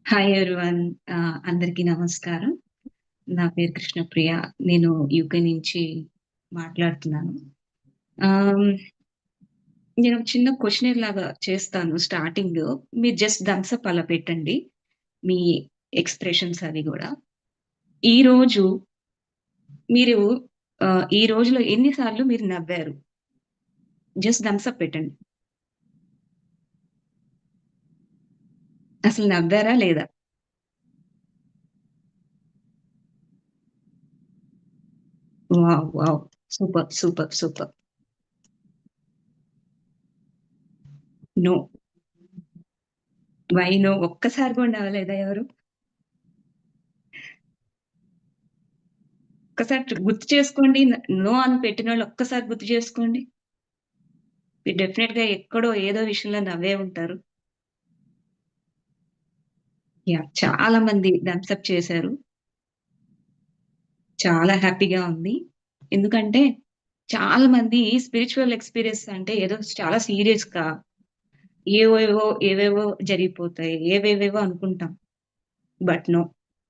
Hi everyone. అందరికీ నమస్కారం. నా పేరు కృష్ణప్రియ. నేను యూకే నుంచి మాట్లాడుతున్నాను. ఆహ్, నేను ఒక చిన్న క్వెషనీర్ లాగా చేస్తాను స్టార్టింగ్. మీరు జస్ట్ థమ్స్ అప్ అలా పెట్టండి. మీ ఎక్స్‌ప్రెషన్స్ అవి గూడా. ఈరోజు మీరు ఈ రోజులో ఎన్ని సార్లు మీరు నవ్వారు? జస్ట్ థమ్స్ అప్ పెట్టండి. అసలు నవ్వారా లేదా? Wow! Wow! Super. Super. Super. No. Why no? ఒక్కసారి కూడా నవ్వలేదా ఎవరు? ఒక్కసారి గుర్తు చేసుకోండి. నో అని పెట్టినోళ్ళు ఒక్కసారి గుర్తు చేసుకోండి. మీరు డెఫినెట్‌గా ఎక్కడో ఏదో విషయంలో నవ్వే ఉంటారు. యాహ్! చాలా మంది థమ్స్ అప్ చేశారు. చాలా హ్యాపీగా ఉంది. ఎందుకంటే చాలా మంది స్పిరిచ్యువల్ ఎక్స్‌పీరియన్స్ అంటే ఏదో చాలా సీరియస్‌గా ఏవేవో జరిగిపోతాయి. ఏవేవేవో అనుకుంటాం. But no.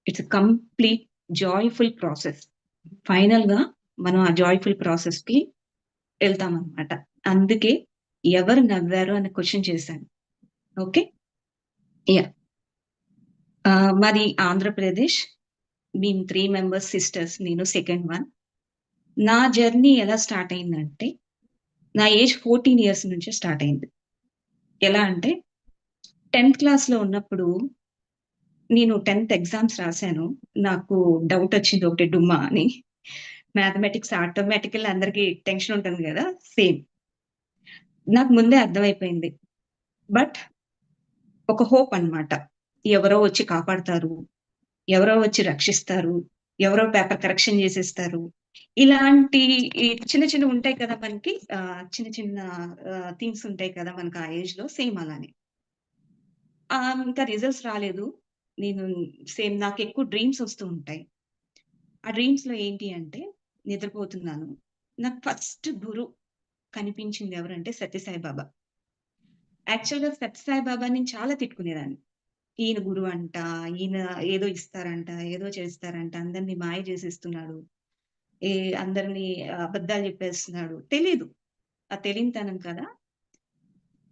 It's a complete joyful process. ఫైనల్‌గా మనం ఆ జాయ్‌ఫుల్ ప్రాసెస్‌కి ఎళ్తామనమాట. అందుకే ఎవరు నవ్వారు అనే క్వెషన్ చేశాను. ఓకే. యాహ్! మాది ఆంధ్రప్రదేశ్. మేము 3 మెంబర్స్ సిస్టర్స్. నేను సెకండ్ వన్. నా జర్నీ ఎలా స్టార్ట్ అయిందంటే, నా ఏజ్ 14 ఇయర్స్ నుంచే స్టార్ట్ అయింది. ఎలా అంటే 10థ్ క్లాస్‌లో ఉన్నప్పుడు నేను 10థ్ ఎగ్జామ్స్ రాసాను. నాకు డౌట్ వచ్చింది ఒకటి డుమ్మా అని. మ్యాథమెటిక్స్ ఆటోమేటికల్లీ అందరికి టెన్షన్ ఉంటుంది గదా! సేమ్. నాకు ముందే అర్థమైపోయింది. బట్ ఒక హోప్ అన్నమాట. ఎవరో వచ్చి కాపాడతారు. ఎవరో వచ్చి రక్షిస్తారు. ఎవరో పేపర్ కరెక్షన్ జేసేస్తారు. ఇలాంటి ఈ చిన్న చిన్నవుంటాయి కదా! మనకి చిన్న చిన్న థింగ్స్ ఉంటాయి కదా! మనకు ఆ ఏజ్‌లో సేమ్ అలానే. ఇంకా రిజల్ట్స్ రాలేదు. నేను సేమ్ నాకెక్కువ డ్రీమ్స్ వస్తూ ఉంటాయి. ఆ డ్రీమ్స్‌లో ఏంటి అంటే నిద్రపోతున్నాను. నాకు ఫస్ట్ గురు కనిపించింది ఎవరంటే సత్యసాయి బాబా. యాక్చువల్‌గా సత్యసాయి బాబాని నేను చాలా తిట్టుకునేదాన్ని. ఈయన గురువంట, ఈయన ఏదో ఇస్తారంట, ఏదో చేస్తారంట, అందరిని మాయ చేసేస్తున్నాడు. ఏ అందరిని అబద్ధాలు చెప్పేస్తున్నాడు. తెలీదు. ఆ తెలియనితనం కదా!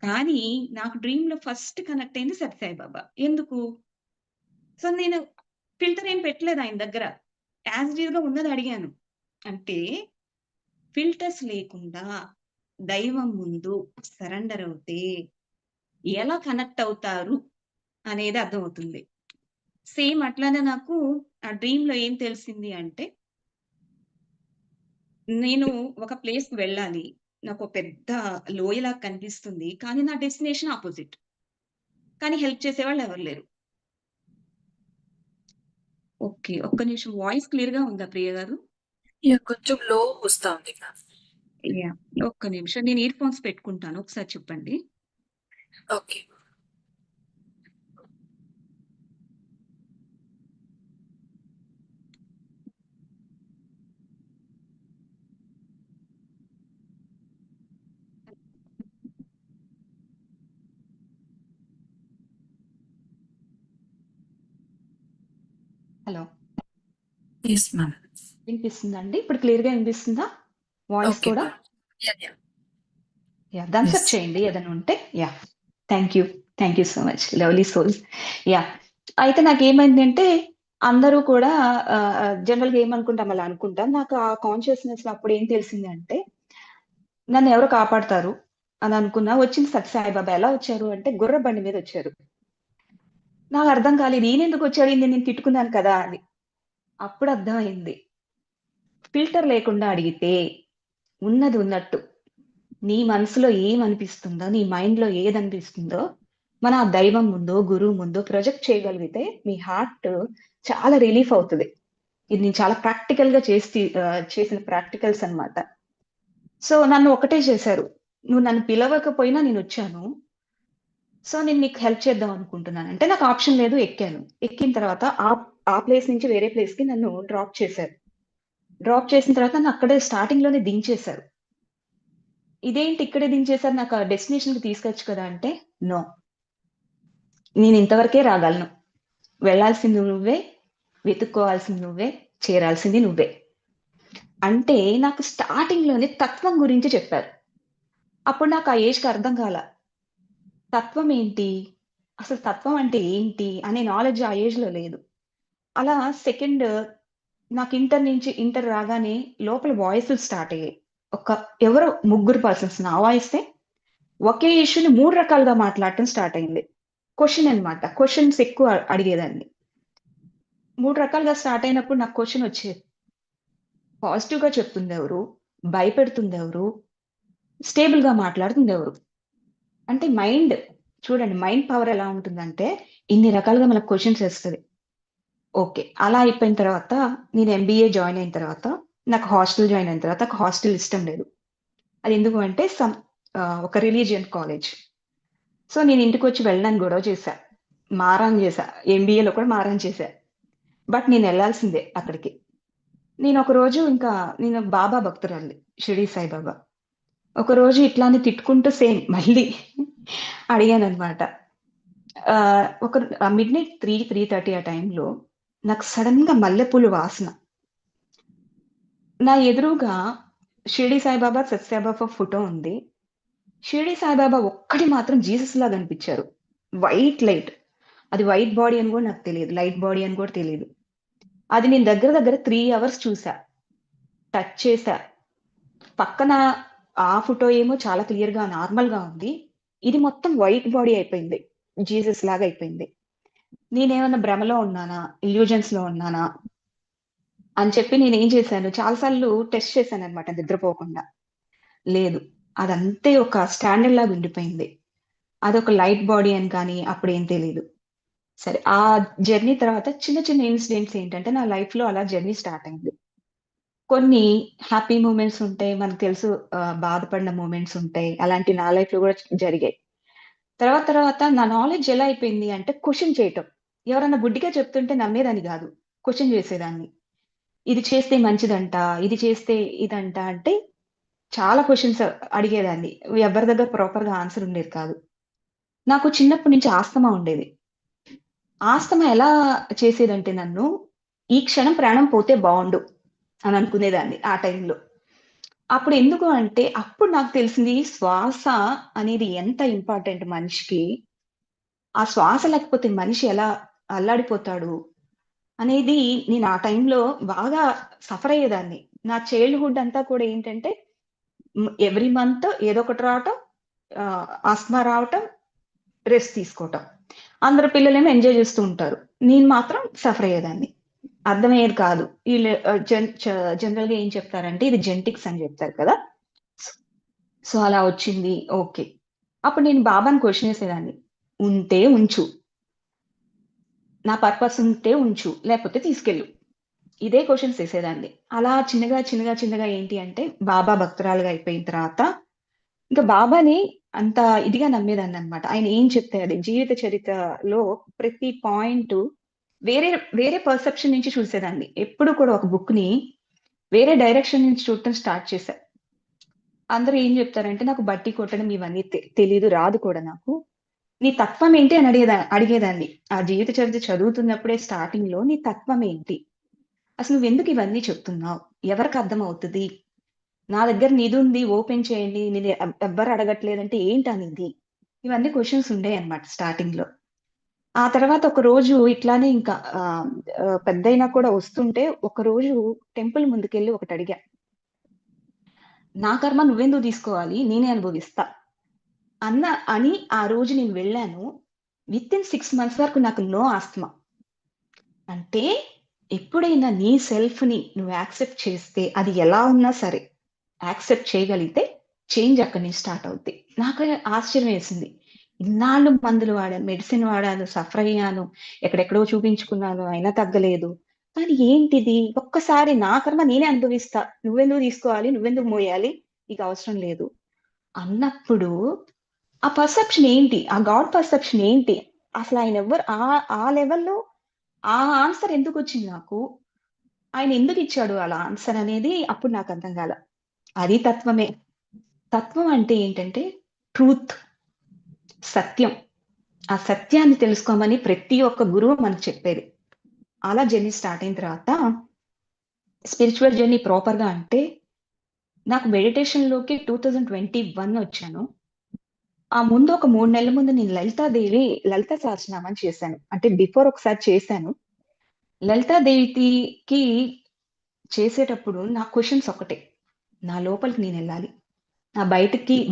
కానీ నాకు డ్రీమ్‌లో ఫస్ట్ కనెక్ట్ అయింది సత్యసాయి బాబా. ఎందుకు? సో, నేను ఫిల్టర్ ఏం పెట్టలేదు ఆయన దగ్గర. యాజ్ ఇట్ ఈస్‌గా ఉన్నది అడిగాను. అంటే ఫిల్టర్స్ లేకుండా దైవం ముందు సరెండర్ అవుతే ఎలా కనెక్ట్ అవుతారు అనేది అర్థమవుతుంది. సేమ్ అట్లానే నాకు ఆ డ్రీమ్‌లో ఏం తెలిసింది అంటే నేను ఒక ప్లేస్‌కి వెళ్ళాలి. నాకో పెద్ద లోయలాగా కనిపిస్తుంది. కానీ నా డెస్టినేషన్ అపోజిట్. కానీ హెల్ప్ చేసేవాళ్ళు ఎవరు లేరు. ఓకే. ఒక్క నిమిషం వాయిస్ క్లియర్‌గా ఉందా ప్రియ గారు? యాహ్! కొంచెం లో వస్తాంది. యాహ్! ఒక్క నిమిషం నేను ఇయర్ ఫోన్స్ పెట్టుకుంటాను. ఒకసారి చెప్పండి. ఓకే. హలో. Yes ma'am. వినిపిస్తుందా అండి? ఇప్పుడు క్లియర్‌గా వినిపిస్తుందా? వాయిస్ ఓకే కూడా? Ma'am. Yeah! Yeah! Thumbs yes. Up చేయండి ఏదైనా ఉంటే. Yeah! Thank you. Thank you so much. Lovely souls. Yeah! అయితే నాకేమైందంటే అందరూ కూడా జనరల్‌గా ఏమనుకుంటాం అలా అనుకుంటాం. నాకు ఆ కాన్షియస్‌నెస్‌లో అప్పుడు ఏం తెలిసిందంటే నన్నెవరో కాపాడతారు అని అనుకున్నా. వచ్చింది సత్యసాయి బాబా. ఎలా వచ్చారు అంటే గుర్ర బండి మీదొచ్చారు. నాకర్థం కాలేదు. ఈయనెందుకొచ్చాడు? ఈయన్ని నేను తిట్టుకున్నాను కదా! అని. అప్పుడు అర్థమైంది. ఫిల్టర్ లేకుండా అడిగితే ఉన్నది ఉన్నట్టు నీ మనసులో ఏమనిపిస్తుందో, నీ మైండ్‌లో ఏదనిపిస్తుందో, మన ఆ దైవం ముందో, గురువు ముందో ప్రొజెక్ట్ చేయగలిగితే మీ హార్ట్ చాలా రిలీఫ్ అవుతది. ఇది నేను చాలా ప్రాక్టికల్‌గా చేసిన ప్రాక్టికల్స్ అన్నమాట. సో, నన్ను ఒకటే చేశారు. "నువ్వు నన్ను పిలవకపోయినా నేనొచ్చాను. సో, నేను నీకు హెల్ప్ చేద్దాం అనుకుంటున్నాను." అంటే నాకు ఆప్షన్ లేదు ఎక్కాను. ఎక్కిన తర్వాత ఆ ప్లేస్ నుంచి వేరే ప్లేస్‌కి నన్ను డ్రాప్ చేశారు. డ్రాప్ చేసిన తర్వాత నన్నక్కడే స్టార్టింగ్‌లోనే దించేశారు. ఇదేంటి ఇక్కడే దించేసారు నాకు ఆ డెస్టినేషన్‌కి తీసుకెళ్ళొచ్చు కదా! అంటే, నో. నేను ఇంతవరకే రాగలను. వెళ్ళాల్సింది నువ్వే, వెతుక్కోవాల్సింది నువ్వే, చేరాల్సింది నువ్వే. అంటే నాకు స్టార్టింగ్‌లోనే తత్వం గురించి చెప్పారు. అప్పుడు నాకు ఆ ఏజ్‌కి అర్థం కాల. తత్వం ఏంటి? అసలు తత్వం అంటే ఏంటి? అనే నాలెడ్జ్ ఆ ఏజ్‌లో లేదు. అలా సెకండ్ నాకు ఇంటర్ రాగానే లోపల వాయిస్‌లు స్టార్ట్ అయ్యాయి. ఎవరో ముగ్గురు పర్సన్స్ నా వాయిసే ఒకే ఇష్యూని 3 రకాలుగా మాట్లాడటం స్టార్ట్ అయింది. క్వెషన్ అన్నమాట. క్వెషన్స్ ఎక్కువ అడిగేదాన్ని. 3 రకాలుగా స్టార్ట్ అయినప్పుడు నాకు క్వెషన్ వచ్చేది. పాజిటివ్‌గా చెప్తుందెవరు? భయపెడుతుందెవరు? స్టేబుల్‌గా మాట్లాడుతుందెవరు? అంటే చూడండి మైండ్ పవర్ ఎలా ఉంటుందంటే, ఇన్ని రకాలుగా మనకు క్వెషన్స్ ఏస్తది. ఓకే. అలా అయిపోయిన తర్వాత నేను ఎంబీఏ జాయిన్ అయిన తర్వాత, నాకు హాస్టల్ జాయిన్ అయిన తర్వాత నాకు హాస్టల్ ఇష్టం లేదు. అది ఎందుకు అంటే ఒక రిలీజియన్ కాలేజ్. సో, నేను ఇంటికొచ్చి వెళ్ళనని గొడవ చేశా. మారాన్ చేశా. ఎంబీఏలో కూడా మారాన్ చేశా. బట్ నేనెళ్ళాల్సిందే అక్కడికి. నేనొకరోజు నేను బాబా భక్తురాలిని. షిరిడీ సాయిబాబా. ఒకరోజు ఇట్లానే తిట్టుకుంటూ సేమ్ మళ్ళీ అడిగాననమాట. ఒక మిడ్‌నైట్ 3:30 ఆ టైంలో నాకు సడెన్‌గా మల్లెపూలు వాసన. నా ఎదురుగా షిరిడీ సాయిబాబా, సత్యసాయిబాబా ఫోటో ఉంది. షిరిడీ సాయిబాబా ఒక్కడే మాత్రం జీసస్‌లా కనిపిచ్చారు. White light. అది వైట్ బాడీ అని గూడా నాకు తెలీదు. లైట్ బాడీ అని కూడా తెలీదు. అది నేను దగ్గర దగ్గర 3 అవర్స్ చూసా. టచ్ చేశా. పక్కన ఆ ఫోటో ఏమో చాలా క్లియర్‌గా నార్మల్‌గా ఉంది. ఇది మొత్తం వైట్ బాడీ అయిపోయింది. జీసస్ లాగా అయిపోయింది. నేనేమన్నా భ్రమలో ఉన్నానా? ఇల్యూజన్స్‌లో ఉన్నానా? అని చెప్పి నేనేం చేశాను, చాలా సార్లు టెస్ట్ చేశాననమాట నిద్రపోకుండా. లేదు. అదంతే ఒక స్టాండర్డ్ లాగా ఉండిపోయింది. అదొక లైట్ బాడీ అని కానీ అప్పుడేం తెలీదు. సరే. ఆ జర్నీ తర్వాత చిన్న చిన్న ఇన్సిడెంట్స్ ఏంటంటే నా లైఫ్‌లో అలా జర్నీ స్టార్ట్ అయింది. కొన్ని హ్యాపీ మూమెంట్స్ ఉంటాయి. మనకు తెలుసు బాధపడిన మూమెంట్స్ ఉంటాయి. అలాంటి నా లైఫ్‌లో కూడా జరిగాయి. తర్వాత తర్వాత నా నాలెడ్జ్ ఎలా అయిపోయింది అంటే క్వెషన్ చేయటం. ఎవరన్నా గుడ్డిగా చెప్తుంటే నమ్మేదాన్ని గాదు. క్వెషన్ చేసేదాన్ని. ఇది చేస్తే మంచిదంట, ఇది చేస్తే ఇదంట అంటే చాలా క్వెషన్స్ అడిగేదాన్ని. ఎవరి దగ్గర ప్రాపర్‌గా ఆన్సర్ ఉండేది కాదు. నాకు చిన్నప్పటి నుంచి ఆస్తమా ఉండేది. ఆస్తమా ఎలా చేసేదంటే నన్ను, ఈ క్షణం ప్రాణం పోతే బావుండు అని అనుకునేదాన్ని ఆ టైంలో. అప్పుడు ఎందుకు అంటే, అప్పుడు నాకు తెలిసింది శ్వాస అనేది ఎంత ఇంపార్టెంట్ మనిషికి. ఆ శ్వాస లేకపోతే మనిషి ఎలా అల్లాడిపోతాడు అనేది నేను ఆ టైంలో బాగా సఫర్ అయ్యేదాన్ని. నా చైల్డ్‌హుడ్ అంతా కూడా ఏంటంటే ఎవ్రీ మంత్ ఏదో ఒకటి రావటం, ఆస్తమా రావటం, రెస్ట్ తీసుకోవటం. అందరు పిల్లలేమో ఎంజాయ్ చేస్తూ ఉంటారు. నేను మాత్రం సఫర్ అయ్యేదాన్ని. అర్థమయ్యేది కాదు. ఈళ్ళు జనరల్‌గా ఏం చెప్తారంటే ఇది జెనెటిక్స్ అని చెప్తారు కదా! సో, అలా వచ్చింది. ఓకే. అప్పుడు నేను బాబాని క్వెషన్ ఏసేదాన్ని. ఉంటే ఉంచు. నా పర్పస్ ఉంటే ఉంచు. లేకపోతే తీసుకెళ్ళు. ఇదే క్వెషన్స్ ఏసేదాన్ని. అలా చిన్నగా ఏంటి అంటే బాబా భక్తురాలుగా అయిపోయిన తర్వాత ఇంక బాబాని అంత ఇదిగా నమ్మేదాన్ననమాట. ఆయన ఏం చెప్తే అది. జీవిత చరిత్రలో ప్రతి పాయింటు వేరే వేరే పర్సెప్షన్ నుంచి చూసేదాన్ని. ఎప్పుడు కూడా ఒక బుక్‌ని వేరే డైరెక్షన్ నుంచి చూడటం స్టార్ట్ చేశా. అందరూ ఏం జెప్తారంటే నాకు బట్టి కొట్టడం ఇవన్నీ తెలీదు. రాదు కూడా నాకు. నీ తత్వం ఏంటి అని అడిగేదాన్ని. ఆ జీవిత చరిత్ర చదువుతున్నప్పుడే స్టార్టింగ్‌లో నీ తత్వం ఏంటి? అసలు నువ్వెందుకు ఇవన్నీ చెప్తున్నావు? ఎవరికి అర్థమవుతది? నా దగ్గర నిధుంది ఓపెన్ చేయండి. నేను ఎవ్వరు అడగట్లేదంటే ఏంటా నిధి? ఇవన్నీ క్వెషన్స్ ఉండేయన్నమాట స్టార్టింగ్‌లో. ఆ తర్వాత ఒక రోజు ఇట్లానే ఇంకా పెద్దయినా కూడా వస్తుంటే ఒకరోజు టెంపుల్ ముందుకెళ్ళి ఒకటడిగా. నా కర్మ నువ్వెందుకు తీసుకోవాలి? నేనే అనుభవిస్తా. అన్న అని ఆ రోజు నేను వెళ్ళాను. వితిన్ 6 మంత్స్ వరకు నాకు నో ఆస్తమా. అంటే ఎప్పుడైనా నీ సెల్ఫ్‌ని నువ్వు యాక్సెప్ట్ చేస్తే అది ఎలా ఉన్నా సరే, యాక్సెప్ట్ చేయగలిగితే చేంజ్ అక్కడి నుంచి స్టార్ట్ అవుద్ది. నాకు ఆశ్చర్యం వేసింది. ఇన్నాళ్ళు మందులు వాడాను, మెడిసిన్ వాడాను, సఫర్ అయ్యాను, ఎక్కడెక్కడో చూపించుకున్నాను అయినా తగ్గలేదు. కానీ ఏంటిది? ఒక్కసారి నా కర్మ నేనే అనుభవిస్తా. నువ్వెందుకు తీసుకోవాలి? నువ్వెందుకు మోయాలి? నీకు అవసరం లేదు. అన్నప్పుడు ఆ పర్సెప్షన్ ఏంటి? ఆ గాడ్ పర్సెప్షన్ ఏంటి? అసలు ఆయన ఎవ్వరు ఆ లెవెల్‌లో ఆ ఆన్సర్ ఎందుకొచ్చింది నాకు? ఆయన ఎందుకిచ్చాడు అలా ఆన్సర్ అనేది అప్పుడు నాకు అర్థం కాల. అది తత్వమే. తత్వం అంటే ఏంటంటే ట్రూత్, సత్యం. ఆ సత్యాన్ని తెలుసుకోమని ప్రతి ఒక్క గురువు మనకు చెప్పేది. అలా జర్నీ స్టార్ట్ అయిన తర్వాత స్పిరిచువల్ జర్నీ ప్రాపర్‌గా అంటే నాకు మెడిటేషన్‌లోకి 2021 వచ్చాను. ఆ ముందు ఒక 3 నెలల ముందు నేను లలితా సహస్రనామం చేశాను. అంటే బిఫోర్ ఒకసారి చేశాను. లలితాదేవికి చేసేటప్పుడు నా క్వెషన్స్ ఒకటే. నా లోపలికి నేనెళ్ళాలి.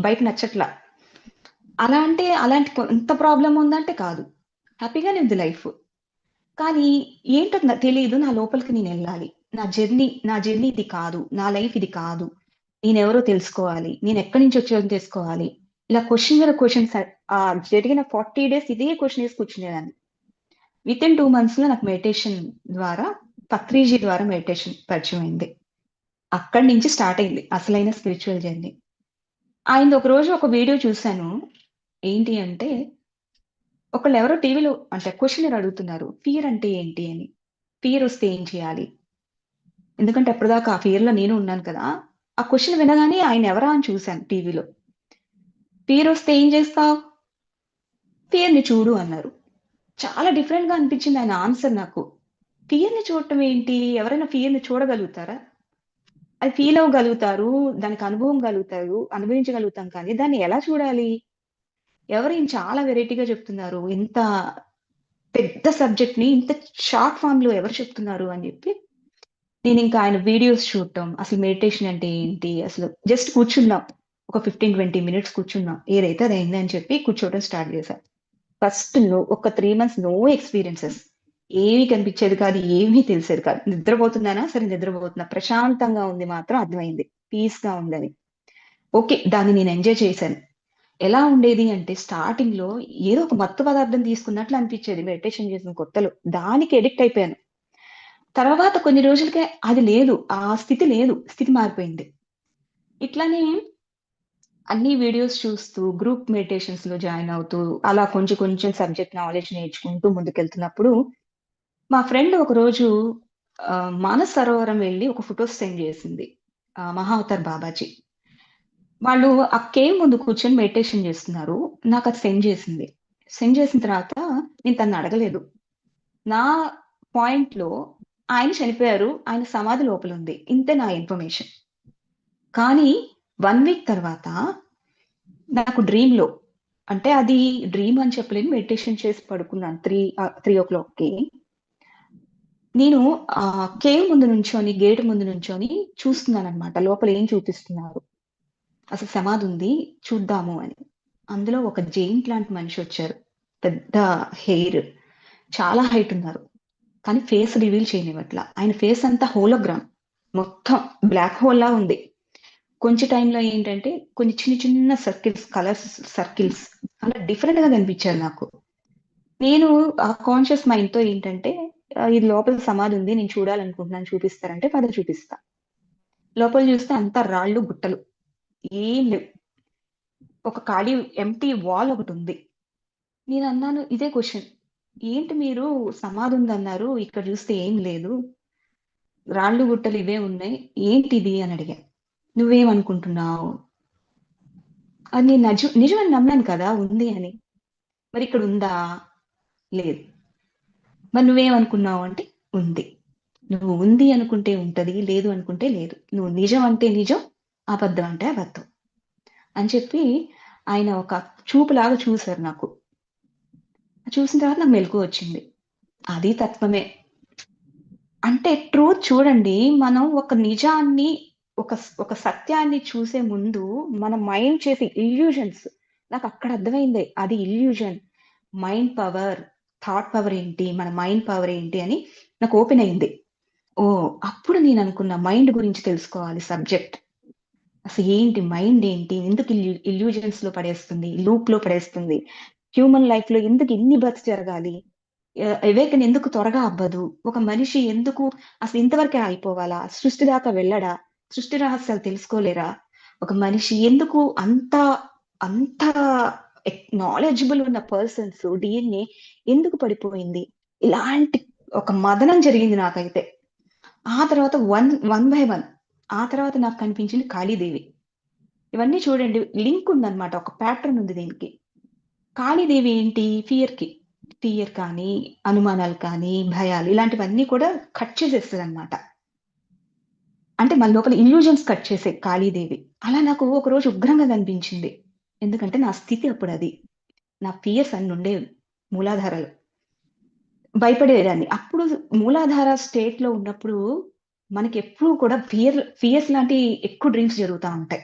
బయట నచ్చట్లా. అలా అంటే అలాంటి కొంత ప్రాబ్లమ్ ఉందంటే కాదు. హ్యాపీగానే ఉంది లైఫ్. కానీ ఏంటో తెలీదు. నా లోపలికి నేనెళ్ళాలి. నా జర్నీ ఇది కాదు. నా లైఫ్ ఇది కాదు. నేనెవరో తెలుసుకోవాలి. నేనెక్కడి నుంచొచ్చానో తెలుసుకోవాలి. ఇలా క్వెషన్ మీద క్వెషన్స్ జరిగిన 40 డేస్ ఇదే క్వెషన్ ఏసి కూర్చునేదాన్ని. వితిన్ 2 మంత్స్‌లో నాకు మెడిటేషన్ ద్వారా పత్రిజీ ద్వారా మెడిటేషన్ పరిచయమైంది. అక్కడి నుంచి స్టార్ట్ అయింది అసలైన స్పిరిచువల్ జర్నీ. ఆయనది ఒకరోజు ఒక వీడియో చూసాను. ఏంటి అంటే ఒకళ్ళెవరో టీవీలో అంటే క్వెషనర్ అడుగుతున్నారు. ఫియర్ అంటే ఏంటి అని? ఫియర్ వస్తే ఏం చేయాలి? ఎందుకంటే అప్పటిదాకా ఆ ఫియర్‌లో నేను ఉన్నాను కదా! ఆ క్వెషన్ వినగానే ఆయన ఎవరా అని చూసాను టీవీలో. ఫియర్ వస్తే ఏం చేస్తావు? ఫియర్‌ని చూడు అన్నారు. చాలా డిఫరెంట్‌గా అనిపించింది ఆయన ఆన్సర్ నాకు. ఫియర్‌ని చూడటం ఏంటి? ఎవరైనా ఫియర్‌ని చూడగలుగుతారా? అది ఫీల్ అవ్వగలుగుతారు. దానికి అనుభవం అనుభవించగలుగుతాం కానీ దాన్ని ఎలా చూడాలి? ఈయన చాలా వెరైటీగా చెప్తున్నారు. ఇంత పెద్ద సబ్జెక్ట్‌ని ఇంత షార్ట్ ఫార్మ్‌లో ఎవరు చెప్తున్నారు అని చెప్పి నేనింకా ఆయన వీడియోస్ చూడటం, అసలు మెడిటేషన్ అంటే ఏంటి? అసలు జస్ట్ కూర్చున్నాం. ఒక 15, 20 మినిట్స్ కూర్చున్నాం. ఏదైతే అది అయిందని చెప్పి కూర్చోవడం స్టార్ట్ చేశా. ఒక 3 మంత్స్ నో ఎక్స్‌పీరియన్సెస్. ఏమి కనిపించేది కాదు. ఏమీ తెలిసేది కాదు. నిద్రపోతున్నానా? సరే నిద్రపోతున్నా. ప్రశాంతంగా ఉంది మాత్రం అర్థమైంది. పీస్‌గా ఉందని. ఓకే. దాన్ని నేను ఎంజాయ్ చేశాను. ఎలా ఉండేది అంటే స్టార్టింగ్‌లో ఏదో ఒక మత్తు పదార్థం తీసుకున్నట్లు అనిపించేది మెడిటేషన్ చేసిన కొత్తలో. దానికి అడిక్ట్ అయిపోయాను. తర్వాత కొన్ని రోజులకే అది లేదు. ఆ స్థితి లేదు. స్థితి మారిపోయింది. ఇట్లానే అన్ని వీడియోస్ చూస్తూ గ్రూప్ మెడిటేషన్స్‌లో జాయిన్ అవుతూ అలా కొంచెం కొంచెం సబ్జెక్ట్ నాలెడ్జ్ నేర్చుకుంటూ ముందుకెళ్తున్నప్పుడు మా ఫ్రెండ్ ఒకరోజు మానస్ సరోవరం వెళ్లి ఒక ఫోటోస్ సెండ్ చేసింది. మహావతార్ బాబాజీ. వాళ్ళు ఆ కేవ్ ముందు కూర్చొని మెడిటేషన్ చేస్తున్నారు. నాకది సెండ్ చేసింది. సెండ్ చేసిన తర్వాత నేను తనని అడగలేదు. నా పాయింట్‌లో ఆయన చనిపోయారు. ఆయన సమాధి లోపలుంది. ఇంతే నా ఇన్ఫర్మేషన్. కానీ 1 వీక్ తర్వాత నాకు డ్రీమ్‌లో అంటే అది డ్రీమ్ అని చెప్పలేను. మెడిటేషన్ చేసి పడుకున్నాను. 3:00కి నేను కేవ్ ముందు నుంచొని, గేట్ ముందు నుంచొని చూస్తున్నాననమాట. లోపల ఏం చూపిస్తున్నారు. అసలు సమాధుంది చూద్దాము అని. అందులో ఒక జెయింట్ లాంటి మనిషొచ్చారు. పెద్ద హెయిర్. చాలా హైట్ ఉన్నారు. కానీ ఫేస్ రివీల్ చేయనివ్వట్ల. ఆయన ఫేస్ అంతా హోలోగ్రామ్. మొత్తం బ్లాక్ హోల్‌లా ఉంది. కొంచెం టైంలో ఏంటంటే కొన్ని చిన్న చిన్న సర్కిల్స్, కలర్స్ సర్కిల్స్ అలా డిఫరెంట్‌గా కనిపించారు నాకు. నేను ఆ కాన్షియస్ మైండ్‌తో ఏంటంటే ఇది లోపల సమాధి ఉంది. నేను చూడాలనుకుంటున్నాను చూపిస్తారంటే పద చూపిస్తా. లోపల చూస్తే అంతా రాళ్ళు, గుట్టలు. ఏం లేవు. ఒక ఖాళీ ఎంప్టీ వాల్ ఒకటుంది. నేనన్నాను ఇదే క్వెషన్. ఏంటి మీరు సమాధి ఉందన్నారు. ఇక్కడ చూస్తే ఏం లేదు. రాళ్ళు, గుట్టలు ఇవే ఉన్నాయి. ఏంటిది అని అడిగా. నువ్వేమనుకుంటున్నావు? అది నేను నిజమని నమ్మాను కదా! ఉంది అని. మరిక్కడ ఉందా? లేదు. మరి నువ్వేమనుకున్నావు అంటే ఉంది. నువ్వు ఉంది అనుకుంటే ఉంటది. లేదు అనుకుంటే లేదు. నువ్వు నిజం అంటే నిజం. అబద్ధం అంటే అబద్ధం. అని చెప్పి ఆయన ఒక చూపులాగా చూసారు నాకు. చూసిన తర్వాత నాకు మెలుకువ వచ్చింది. అది తత్వమే. అంటే ట్రూత్ చూడండి. మనం ఒక నిజాన్ని ఒక సత్యాన్ని చూసే ముందు మన మైండ్ చేసే ఇల్యూషన్స్ నాకక్కడ అర్థమైంది. అది illusion. Mind power, thought power ఏంటి? మన మైండ్ పవర్ ఏంటి అని నాకు ఓపెన్ అయింది. ఓహ్! అప్పుడు నేననుకున్నా మైండ్ గురించి తెలుసుకోవాలి సబ్జెక్ట్. అసలు ఏంటి మైండ్ ఏంటి? ఎందుకు ఇల్యూజన్స్‌లో పడేస్తుంది? లూప్‌లో పడేస్తుంది? హ్యూమన్ లైఫ్‌లో ఎందుకు ఇన్ని బర్త్స్ జరగాలి? అవేకెన్ ఎందుకు త్వరగా అవ్వదు? ఒక మనిషి ఎందుకు అసలు ఇంతవరకే ఆగిపోవాలా? సృష్టి దాకా వెళ్ళడా? సృష్టి రహస్యాలు తెలుసుకోలేరా? ఒక మనిషి ఎందుకు అంత నాలెడ్జబుల్ ఉన్న పర్సన్స్ డీఎన్ఏ ఎందుకు పడిపోయింది? ఇలాంటి ఒక మథనం జరిగింది నాకైతే. ఆ తర్వాత వన్ బై వన్ ఆ తర్వాత నాకు కనిపించింది కాళీదేవి. ఇవన్నీ చూడండి లింక్ ఉందన్నమాట. ఒక ప్యాటర్న్ ఉంది దీనికి. కాళీదేవి ఏంటి? ఫియర్ కానీ, అనుమానాలు కానీ, భయాలు ఇలాంటివన్నీ కూడా కట్ చేసేస్తదనమాట. అంటే మన లోపల ఇల్యూజన్స్ కట్ చేసే కాళీదేవి. అలా నాకు ఒకరోజు ఉగ్రంగా కనిపించింది. ఎందుకంటే నా స్థితి అప్పుడది. నా ఫియర్స్ అన్నుండేవి మూలాధారాలు. భయపడేదాన్ని. అప్పుడు మూలాధార స్టేట్‌లో ఉన్నప్పుడు మనకెప్పుడూ కూడా ఫియర్స్ లాంటి ఎక్కువ డ్రీమ్స్ జరుగుతా ఉంటాయి.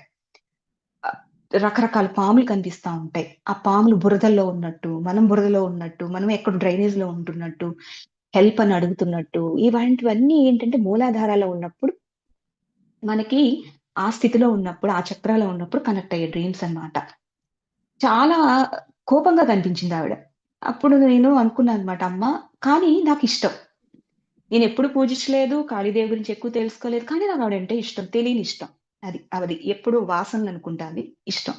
ఆహ్, రకరకాల పాములు కనిపిస్తా ఉంటాయి. ఆ పాములు బురదల్లో ఉన్నట్టు, మనం బురదలో ఉన్నట్టు, మనం ఎక్కడో డ్రైనేజ్‌లో ఉంటున్నట్టు, హెల్ప్ అని అడుగుతున్నట్టు, ఇలాంటివన్నీ ఏంటంటే మూలాధారాలో ఉన్నప్పుడు మనకి ఆ స్థితిలో ఉన్నప్పుడు, ఆ చక్రాలో ఉన్నప్పుడు కనెక్ట్ అయ్యే డ్రీమ్స్ అన్నమాట. చాలా కోపంగా కనిపించిందావిడ. అప్పుడు నేను అనుకున్నానన్నమాట, అమ్మ కానీ నాకిష్టం. నేనెప్పుడు పూజించలేదు. కాళీదేవి గురించి ఎక్కువ తెలుసుకోలేదు. కానీ నాకావిడంటే ఇష్టం. తెలియని ఇష్టం. అది ఎప్పుడు వాసనలనుకుంటా అవి. ఇష్టం.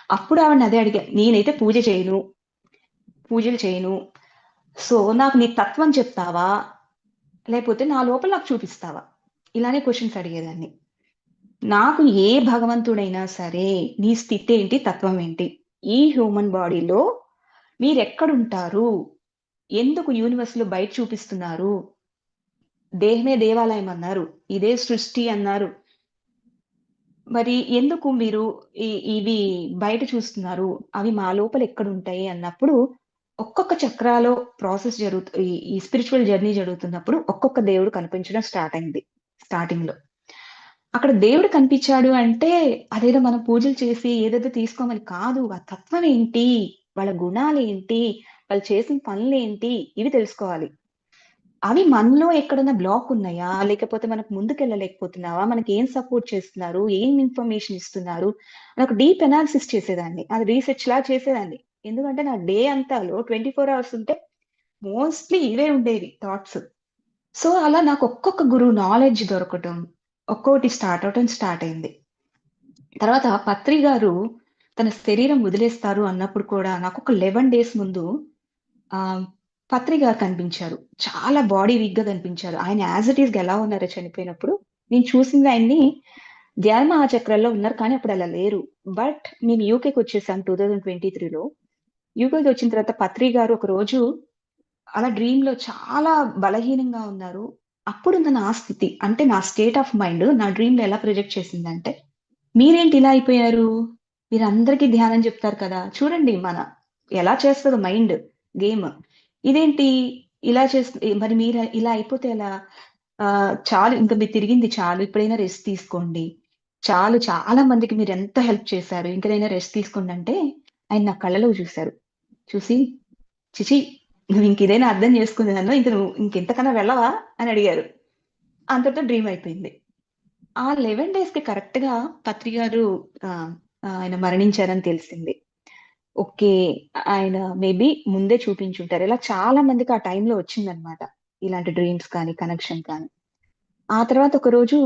అప్పుడు ఆవిడని అదే అడిగా. నేనైతే పూజ చేయను. పూజలు చేయను. సో, నాకు నీ తత్వం చెప్తావా? లేపోతే నా లోపల నాకు చూపిస్తావా? ఇలానే క్వెషన్స్ అడిగేదాన్ని. నాకు ఏ భగవంతుడైనా సరే, నీ స్థితేంటి? తత్వం ఏంటి? ఈ హ్యూమన్ బాడీలో మీరెక్కడుంటారు? ఎందుకు యూనివర్స్‌లో బయట చూపిస్తున్నారు? దేహమే దేవాలయం అన్నారు. ఇదే సృష్టి అన్నారు. మరి ఎందుకు మీరు ఇవి బయట చూస్తున్నారు? అవి మా లోపల ఎక్కడుంటాయి అన్నప్పుడు, ఒక్కొక్క చక్రాలో ప్రాసెస్ ఈ స్పిరిచ్యువల్ జర్నీ జరుగుతున్నప్పుడు ఒక్కొక్క దేవుడు కనిపించడం స్టార్ట్ అయింది స్టార్టింగ్‌లో. అక్కడ దేవుడు కనిపించాడు అంటే, అదేదో మనం పూజలు చేసి ఏదేదో తీసుకోమని కాదు. ఆ తత్వం ఏంటి? వాళ్ళ గుణాలేంటి? వాళ్ళు చేసిన పనులేంటి? ఇవి తెలుసుకోవాలి. అవి మనలో ఎక్కడన్నా బ్లాక్ ఉన్నాయా? లేకపోతే మనకు ముందుకెళ్ళలేకపోతున్నావా? మనకేం సపోర్ట్ చేస్తున్నారు? ఏం ఇన్ఫర్మేషన్ ఇస్తున్నారు? అని ఒక డీప్ అనాలిసిస్ చేసేదాన్ని. అది రీసెర్చ్‌లా చేసేదాన్ని. ఎందుకంటే నా డే అంతాలో 24 అవర్స్ ఉంటే మోస్ట్‌లీ ఇవే ఉండేవి థాట్స్. సో, అలా నాకు ఒక్కొక్క గురువు నాలెడ్జ్ దొరకటం, ఒక్కోటి స్టార్ట్ అవ్వటం స్టార్ట్ అయింది. తర్వాత పత్రి గారు తన శరీరం వదిలేస్తారు అన్నప్పుడు కూడా నాకొక 11 డేస్ ముందు ఆహ్, పత్రి గారు కనిపించారు. చాలా బాడీ వీక్‌గా కనిపించారు. ఆయన యాస్ ఇట్ ఈస్‌గా ఎలా ఉన్నారో చనిపోయినప్పుడు, నేను చూసింది ఆయన్ని ధ్యాన మహాచక్రాల్లో ఉన్నారు. కానీ అప్పుడు అలా లేరు. బట్ మేము యూకేకొచ్చేసాం 2023లో. యూకేకొచ్చిన తర్వాత పత్రి గారు ఒకరోజు అలా డ్రీమ్‌లో చాలా బలహీనంగా ఉన్నారు. అప్పుడున్న నా స్థితి అంటే నా స్టేట్ ఆఫ్ మైండ్ నా డ్రీమ్‌లో ఎలా ప్రొజెక్ట్ చేసిందంటే, మీరేంటి ఇలా అయిపోయారు? మీరందరికీ ధ్యానం చెప్తారు కదా! చూడండి ఎలా చేస్తదో మైండ్ గేమ్. ఇదేంటి ఇలా మరి మీరు ఇలా అయిపోతే ఎలా? చాలు ఇంక మీరు తిరిగింది చాలు. ఇప్పుడైనా రెస్ట్ తీసుకోండి. చాలు చాలా మందికి మీరెంత హెల్ప్ చేశారు. ఇంకనైనా రెస్ట్ తీసుకోండంటే, ఆయన నా కళ్ళలోకి చూసారు. చూసి, "చిచి! నువ్వింకిదేనా అర్థం చేసుకుంది నన్ను. నువ్వు ఇంకింతకన్నా వెళ్ళవా?" అని అడిగారు. అంతటితో డ్రీమ్ అయిపోయింది. ఆ 11 డేస్‌కి కరెక్ట్‌గా పత్రి గారు ఆహ్, ఆయన మరణించారని తెలిసింది. ఓకే. ఆయన మేబీ ముందే చూపించుంటారు. ఇలా చాలా మందికి ఆ టైంలో వచ్చిందనమాట. ఇలాంటి డ్రీమ్స్ కానీ, కనెక్షన్ కానీ. ఆ తర్వాత ఒకరోజు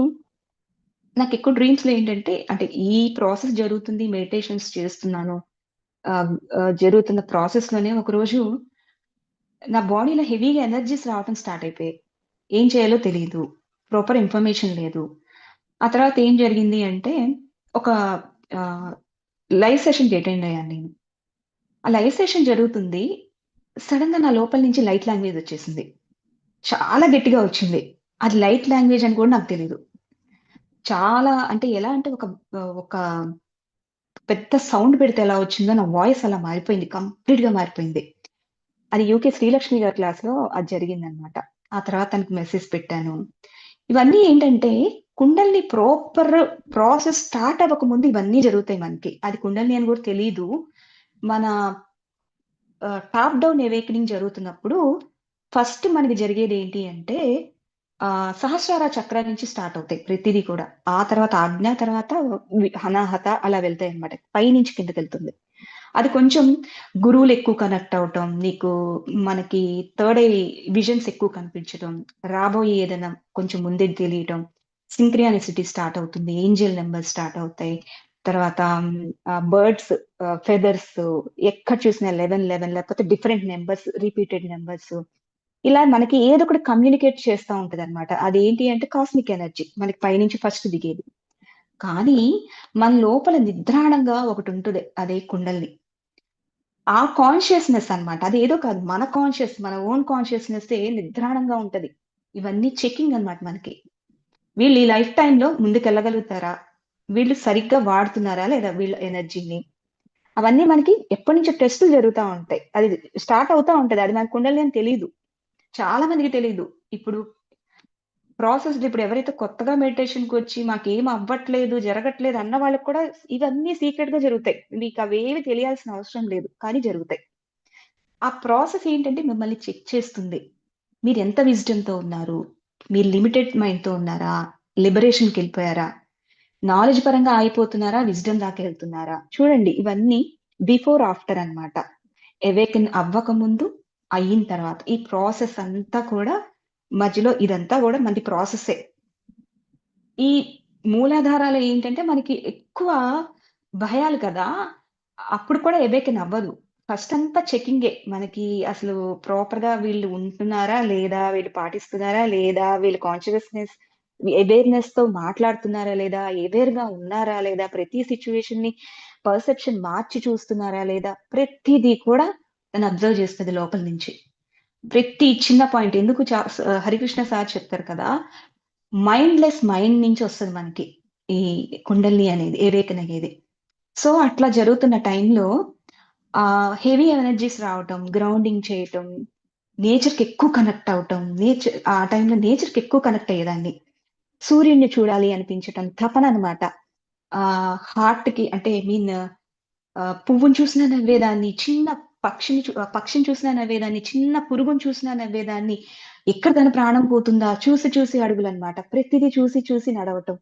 నాకెక్కువ డ్రీమ్స్‌లో ఏంటంటే, అంటే ఈ ప్రాసెస్ జరుగుతుంది. మెడిటేషన్స్ చేస్తున్నాను. జరుగుతున్న ప్రాసెస్‌లోనే ఒకరోజు నా బాడీలో హెవీగా ఎనర్జీస్ రావటం స్టార్ట్ అయిపోయాయి. ఏం చేయాలో తెలీదు. ప్రాపర్ ఇన్ఫర్మేషన్ లేదు. ఆ తర్వాత ఏం జరిగింది అంటే, ఒక ఆహ్, లైవ్ సెషన్‌కి అటెండ్ అయ్యాను నేను. ఆ లైవ్ సెషన్ జరుగుతుంది. సడెన్‌గా నా లోపల నుంచి లైట్ లాంగ్వేజ్ వచ్చేసింది. చాలా గట్టిగా వచ్చింది. అది లైట్ లాంగ్వేజ్ అని కూడా నాకు తెలీదు. చాలా అంటే ఎలా అంటే ఒక పెద్ద సౌండ్ పెడితే ఎలా వచ్చిందో నా వాయిస్ అలా మారిపోయింది. కంప్లీట్‌గా మారిపోయింది. అది యూకే శ్రీలక్ష్మి గారి క్లాస్‌లో అది జరిగిందనమాట. ఆ తర్వాత తనకి మెసేజ్ పెట్టాను. ఇవన్నీ ఏంటంటే కుండలిని ప్రాపర్ ప్రాసెస్ స్టార్ట్ అవ్వకముందు ఇవన్నీ జరుగుతాయి మనకి. అది కుండలిని అని కూడా తెలీదు. మన టాప్ డౌన్ అవేకెనింగ్ జరుగుతున్నప్పుడు ఫస్ట్ మనకి జరిగేదేంటి అంటే సహస్రార చక్రం నుంచి స్టార్ట్ అవుతాయి ప్రతిది కూడా. ఆ తర్వాత ఆజ్ఞ తర్వాత అనాహత అలా వెళ్తాయన్నమాట. పైనుంచి కిందకెళ్తుంది. అది కొంచెం గురువులు ఎక్కువ కనెక్ట్ అవ్వటం, నీకు మనకి థర్డ్ ఐ విజన్స్ ఎక్కువ కనిపించటం, రాబోయే ఏదైనా కొంచెం ముందే తెలియటం, సింక్రియానిసిటీ స్టార్ట్ అవుతుంది. ఏంజెల్ నంబర్స్ స్టార్ట్ అవుతాయి. తర్వాత బర్డ్స్ ఫెదర్స్ ఎక్కడ చూసినా 11, 11 లేకపోతే డిఫరెంట్ నంబర్స్, రిపీటెడ్ నంబర్స్ ఇలా మనకి ఏదో ఒకటి కమ్యూనికేట్ చేస్తా ఉంటదన్నమాట. అదేంటి అంటే కాస్మిక్ ఎనర్జీ. మనకి పైనుంచి ఫస్ట్ దిగేది. కానీ మన లోపల నిద్రాణంగా ఒకటుంటది. అదే కుండలిని. ఆ కాన్షియస్నెస్ అన్నమాట. అది ఏదో కాదు. మన ఓన్ కాన్షియస్నెస్ నిద్రాణంగా ఉంటది. ఇవన్నీ చెకింగ్ అన్నమాట మనకి. వీళ్ళు ఈ లైఫ్ టైమ్‌లో ముందుకెళ్ళగలుగుతారా? వీళ్ళు సరిగ్గా వాడుతున్నారా లేదా వీళ్ళ ఎనర్జీని? అవన్నీ మనకి ఎప్పటినుంచో టెస్టులు జరుగుతా ఉంటాయి. అది స్టార్ట్ అవుతా ఉంటది. అది మన కుండలిని అని తెలీదు. చాలా మందికి తెలీదు. ఇప్పుడు ఇప్పుడు ఎవరైతే కొత్తగా మెడిటేషన్‌కొచ్చి మాకేం అవ్వట్లేదు, జరగట్లేదు అన్న వాళ్ళకి కూడా ఇవన్నీ సీక్రెట్‌గా జరుగుతాయి. మీకవేవి తెలియాల్సిన అవసరం లేదు. కానీ జరుగుతాయి. ఆ ప్రాసెస్ ఏంటంటే మిమ్మల్ని చెక్ చేస్తుంది. మీరెంత విజ్డమ్‌తో ఉన్నారు? మీరు లిమిటెడ్ మైండ్‌తో ఉన్నారా? లిబరేషన్‌కెళ్ళిపోయారా? నాలెడ్జ్ పరంగా ఆగిపోతున్నారా? విజ్డమ్ దాకా ఎళ్తున్నారా? చూడండి ఇవన్నీ బిఫోర్, ఆఫ్టర్ అన్నమాట. అవేకెన్ అవ్వకముందు, అయిన తర్వాత. ఈ ప్రాసెస్ అంతా కూడా మధ్యలో ఇదంతా గూడా మనది ప్రాసెస్సే. ఈ మూలాధారాలు ఏంటంటే మనకి ఎక్కువ భయాలు కదా! అప్పుడు కూడా అవేకెన్ అవ్వదు. ఫస్ట్ అంతా చెకింగే. మనకి అసలు ప్రాపర్‌గా వీళ్ళు ఉంటున్నారా? లేదా? వీళ్ళు పాటిస్తున్నారా? లేదా? వీళ్ళు అవేర్‌నెస్‌తో మాట్లాడుతున్నారా? లేదా? అవేర్‌గా ఉన్నారా? లేదా? ప్రతి సిట్యుయేషన్‌ని పర్సెప్షన్ మార్చి చూస్తున్నారా? లేదా? ప్రతీదీ కూడా తను అబ్జర్వ్ చేస్తది లోపల నుంచి. ప్రతి చిన్న పాయింట్ ఎందుకు హరికృష్ణ సార్ చెప్తారు కదా! మైండ్‌లెస్ మైండ్ నుంచి వస్తది మనకి. ఈ కుండలిని అనేది, ఏవేకన్ అనేది. సో, అట్లా జరుగుతున్న టైంలో హెవీ ఎనర్జీస్ రావటం, గ్రౌండింగ్ చేయటం, నేచర్‌కి ఎక్కువ కనెక్ట్ అవ్వటం, ఆ టైంలో నేచర్‌కి ఎక్కువ కనెక్ట్ అయ్యేదాన్ని. సూర్యుడిని చూడాలి అనిపించటం, తపన అన్నమాట. హార్ట్‌కి అంటే ఐ మీన్ పువ్వుని చూసినా నవ్వేదాన్ని, చిన్న పక్షిని చూసినా నవ్వేదాన్ని, చిన్న పురుగుని చూసినా నవ్వేదాన్ని. ఎక్కడ తన ప్రాణం పోతుందా చూసి చూసి అడుగులన్నమాట. ప్రతిదీ చూసి చూసి నడవటం.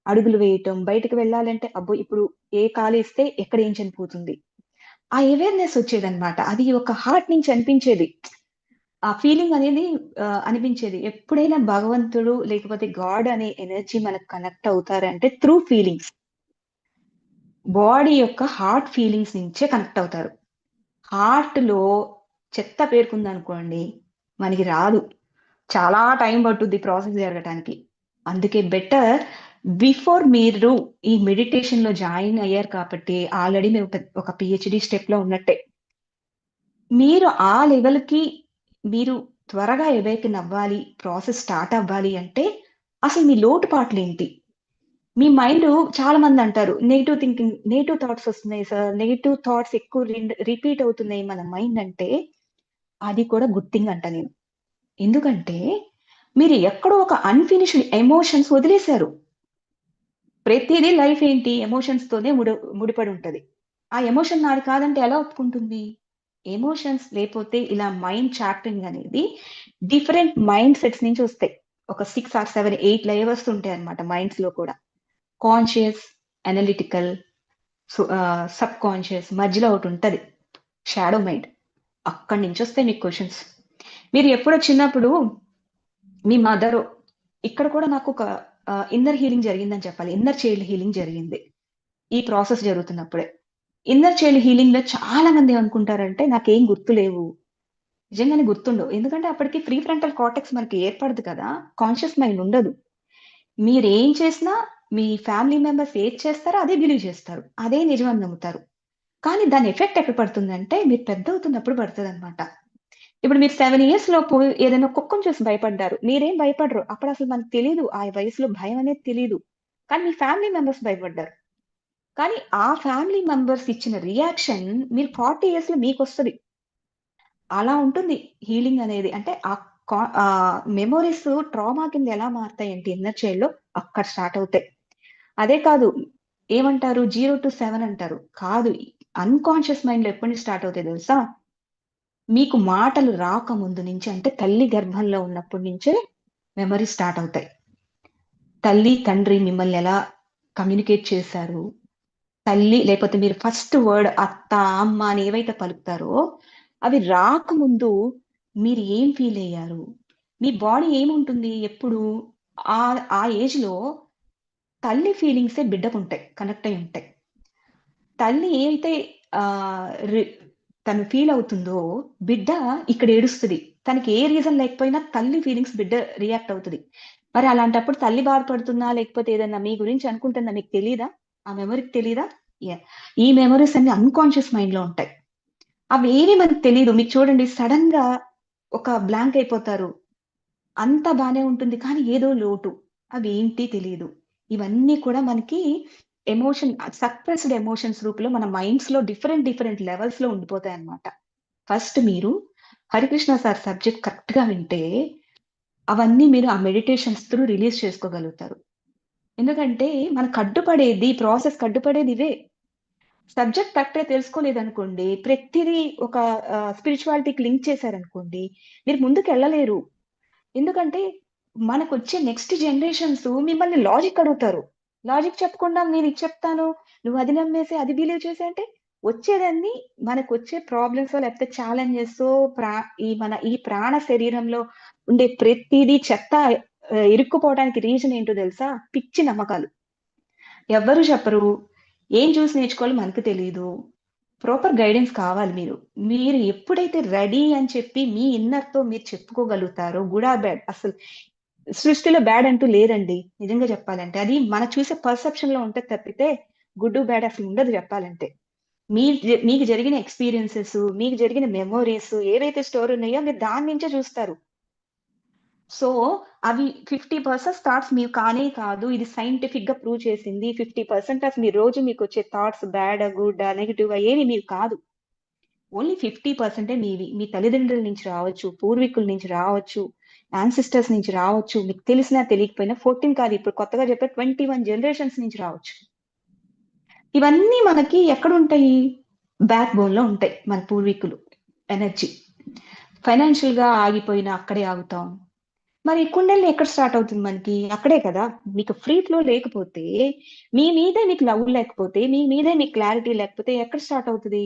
అడుగులు వేయటం, బయటకి వెళ్ళాలంటే అబ్బో! ఇప్పుడు ఏ కాలేస్తే ఎక్కడ ఏం చనిపోతుంది. ఆ అవేర్‌నెస్ వచ్చేదన్నమాట. అది ఒక హార్ట్ నుంచి అనిపించేది. ఆ ఫీలింగ్ అనేది అనిపించేది. ఎప్పుడైనా భగవంతుడు లేకపోతే గాడ్ అనే ఎనర్జీ మనకు కనెక్ట్ అవుతారంటే త్రూ ఫీలింగ్స్. బాడీ యొక్క హార్ట్ ఫీలింగ్స్ నుంచే కనెక్ట్ అవుతారు. హార్ట్‌లో చెత్త పేరుకుందనుకోండి, మనకి రాదు. చాలా టైం పట్టుద్ది ప్రాసెస్ జరగటానికి. అందుకే బెటర్ బిఫోర్ మీరు ఈ మెడిటేషన్‌లో జాయిన్ అయ్యారు కాబట్టి ఆల్రెడీ మీరు ఒక పీహెచ్‌డీ స్టెప్‌లో ఉన్నట్టే. మీరు ఆ లెవెల్‌కి మీరు త్వరగా అవేకెన్ అవ్వాలి, ప్రాసెస్ స్టార్ట్ అవ్వాలి అంటే అసలు మీ లోటుపాట్లేంటి? మీ మైండు చాలా మందంటారు నెగెటివ్ థాట్స్ వస్తున్నాయి సార్. నెగెటివ్ థాట్స్ ఎక్కువ రిపీట్ అవుతున్నాయి మన మైండ్ అంటే, అది కూడా గుడ్ థింగ్ అంట నేను. ఎందుకంటే, మీరు ఎక్కడో ఒక అన్‌ఫినిష్డ్ ఎమోషన్స్ వదిలేసారు. ప్రతీదీ లైఫ్ ఏంటి ఎమోషన్స్‌తోనే ముడిపడి ఉంటది. ఆ ఎమోషన్ నాది కాదంటే ఎలా ఒప్పుకుంటుంది? ఎమోషన్స్ లేపోతే ఇలా మైండ్ చాప్టింగ్ అనేది డిఫరెంట్ మైండ్ సెట్స్ నుంచి వస్తాయి. ఒక 6 ఆర్ 7, 8 లేయర్స్ ఉంటాయన్నమాట మైండ్స్‌లో కూడా. కాన్షియస్, అనలిటికల్, సబ్‌కాన్షియస్ మధ్యలో ఒకటుంటది. Shadow mind. అక్కడి నుంచొస్తాయి మీకు క్వెషన్స్. మీరు ఎప్పుడో చిన్నప్పుడు మీ మదరో ఇక్కడ కూడా నాకొక ఇన్నర్ హీలింగ్ జరిగిందని చెప్పాలి. ఇన్నర్ చైల్డ్ హీలింగ్ జరిగింది. ఈ ప్రాసెస్ జరుగుతున్నప్పుడే. ఇన్నర్ చైల్డ్ హీలింగ్‌లో చాలా మంది ఏమనుకుంటారంటే నాకేం గుర్తులేవు. నిజంగానే గుర్తుండవు. ఎందుకంటే అప్పటికి ప్రీ ఫ్రంటల్ కార్టెక్స్ మనకి ఏర్పడదు కదా! కాన్షియస్ మైండ్ ఉండదు. మీరేం చేసినా మీ ఫ్యామిలీ మెంబర్స్ ఏది చేస్తారో అదే బిలీవ్ చేస్తారు. అదే నిజం అని నమ్ముతారు. కానీ దాని ఎఫెక్ట్ ఎక్కడ పడుతుందంటే మీరు పెద్దవుతున్నప్పుడు పడతదనమాట. ఇప్పుడు మీరు 7 ఇయర్స్ లోపు ఏదైనా కుక్కని చూసి భయపడ్డారు. మీరేం భయపడరు. అప్పుడసలు మనకు తెలీదు. ఆ వయసులో భయం అనేది తెలీదు. కానీ మీ ఫ్యామిలీ మెంబర్స్ భయపడ్డారు. కానీ ఆ ఫ్యామిలీ మెంబర్స్ ఇచ్చిన రియాక్షన్ మీరు 40 ఇయర్స్‌లో మీకొస్తది. అలా ఉంటుంది హీలింగ్ అనేది. అంటే మెమోరీస్ ట్రామా కింద ఎలా మారతాయంటే ఇన్నర్ చైల్డ్‌లో అక్కడ స్టార్ట్ అవుతాయి. అదే కాదు ఏమంటారు 0-7 అంటారు. కాదు అన్‌కాన్షియస్ మైండ్‌లో ఎప్పటి నుంచి స్టార్ట్ అవుతాయి తెలుసా? మీకు మాటలు రాకముందు నుంచి అంటే తల్లి గర్భంలో ఉన్నప్పటి నుంచే మెమోరీస్ స్టార్ట్ అవుతాయి. తల్లి, తండ్రి మిమ్మల్ని ఎలా కమ్యూనికేట్ చేశారు? తల్లి లేపోతే మీరు ఫస్ట్ వర్డ్ అత్త, అమ్మ అని ఏవైతే పలుకుతారో, అవి రాకముందు మీరు ఏం ఫీల్ అయ్యారు? మీ బాడీ ఏముంటుంది ఎప్పుడు? ఆ ఏజ్‌లో తల్లి ఫీలింగ్సే బిడ్డకుంటాయి. కనెక్ట్ అయ్యి ఉంటాయి. తల్లి ఏదైతే ఆహ్, రి తను ఫీల్ అవుతుందో, బిడ్డ ఇక్కడ ఏడుస్తది. తనకి ఏ రీజన్ లేకపోయినా తల్లి ఫీలింగ్స్ బిడ్డ రియాక్ట్ అవుతది. మరి అలాంటప్పుడు తల్లి బాధపడుతుందా? లేకపోతే ఏదన్నా మీ గురించి అనుకుంటుందా మీకు తెలీదా? ఆ మెమరీకి తెలీదా? యాహ్! ఈ మెమోరీస్ అన్నీ అన్‌కాన్షియస్ మైండ్‌లో ఉంటాయి. అవేవి మనకు తెలీదు. మీకు చూడండి సడెన్‌గా ఒక బ్లాంక్ అయిపోతారు. అంతా బానే ఉంటుంది. కానీ ఏదో లోటు. అవేంటి తెలీదు. ఇవన్నీ కూడా మనకి సప్రెస్డ్ ఎమోషన్స్ రూపంలో మన మైండ్స్‌లో డిఫరెంట్ లెవెల్స్‌లో ఉండిపోతాయన్నమాట. ఫస్ట్ మీరు హరికృష్ణ సార్ సబ్జెక్ట్ కరెక్ట్‌గా వింటే, అవన్నీ మీరు ఆ మెడిటేషన్స్ త్రూ రిలీజ్ చేసుకోగలుగుతారు. ఎందుకంటే మనకు అడ్డుపడేది ప్రాసెస్‌కి అడ్డుపడేది ఇవే. సబ్జెక్ట్ కరెక్ట్‌గా తెలుసుకోలేదనుకోండి, ప్రతిదీ ఒక స్పిరిచువాలిటీకి లింక్ చేశారనుకోండి, మీరు ముందుకెళ్ళలేరు. ఎందుకంటే, మనకొచ్చే నెక్స్ట్ జనరేషన్స్ మిమ్మల్ని లాజిక్ అడుగుతారు. లాజిక్ చెప్పకుండా నేనిది చెప్తాను, నువ్వు అది నమ్మేసేయి, అది బిలీవ్ చేసేయి అంటే, వచ్చేదన్నీ మనకొచ్చే ప్రాబ్లమ్సో, లేకపోతే ఛాలెంజెసో, ఈ ప్రాణ శరీరంలో ఉండే ప్రతీదీ చెత్త ఇరుక్కుపోవడానికి రీజన్ ఏంటో తెలుసా? పిచ్చి నమ్మకాలు. ఎవ్వరు చెప్పరు. ఏం చూసి నేర్చుకోవాలో మనకు తెలీదు. ప్రాపర్ గైడెన్స్ కావాలి మీరు. మీరు ఎప్పుడైతే రెడీ అని చెప్పి మీ ఇన్నర్‌తో మీరు చెప్పుకోగలుగుతారో గుడ్ ఆర్ బ్యాడ్ అసలు సృష్టిలో బ్యాడ్ అంటూ లేదండి. నిజంగా చెప్పాలంటే. అది మనం చూసే పర్సెప్షన్‌లో ఉంటది తప్పితే గుడ్డు, బ్యాడ్ అసలు ఉండదు చెప్పాలంటే. మీకు జరిగిన ఎక్స్‌పీరియన్సెస్, మీకు జరిగిన మెమోరీస్ ఏవైతే స్టోర్ ఉన్నాయో మీరు దాని నుంచే చూస్తారు. సో, అవి 50% థాట్స్ మీవి కానే కాదు. ఇది సైంటిఫిక్‌గా ప్రూవ్ చేసింది. 50% ఆఫ్ మీ రోజు మీకొచ్చే థాట్స్ బ్యాడా, గుడ్డా, నెగెటివా ఏవి మీవి కాదు. ఓన్లీ 50% మీవి. మీ తల్లిదండ్రుల నుంచి రావచ్చు, పూర్వీకుల నుంచి రావచ్చు, యాన్సెస్టర్స్ నుంచి రావచ్చు. మీకు తెలిసినా తెలియకపోయినా 14 కాదు ఇప్పుడు కొత్తగా చెప్పారు 21 జనరేషన్స్ నుంచి రావచ్చు. ఇవన్నీ మనకి ఎక్కడుంటాయి? బ్యాక్ బోన్‌లో ఉంటాయి మన పూర్వీకులు ఎనర్జీ. ఫైనాన్షియల్‌గా ఆగిపోయినా అక్కడే ఆగుతాం. మరి కుండలిని ఎక్కడ స్టార్ట్ అవుతుంది మనకి? అక్కడే కదా! మీకు ఫ్రీ ఫ్లో లేకపోతే, మీ మీదే మీకు లవ్ లేకపోతే, మీ మీదే మీకు క్లారిటీ లేకపోతే ఎక్కడ స్టార్ట్ అవుతది?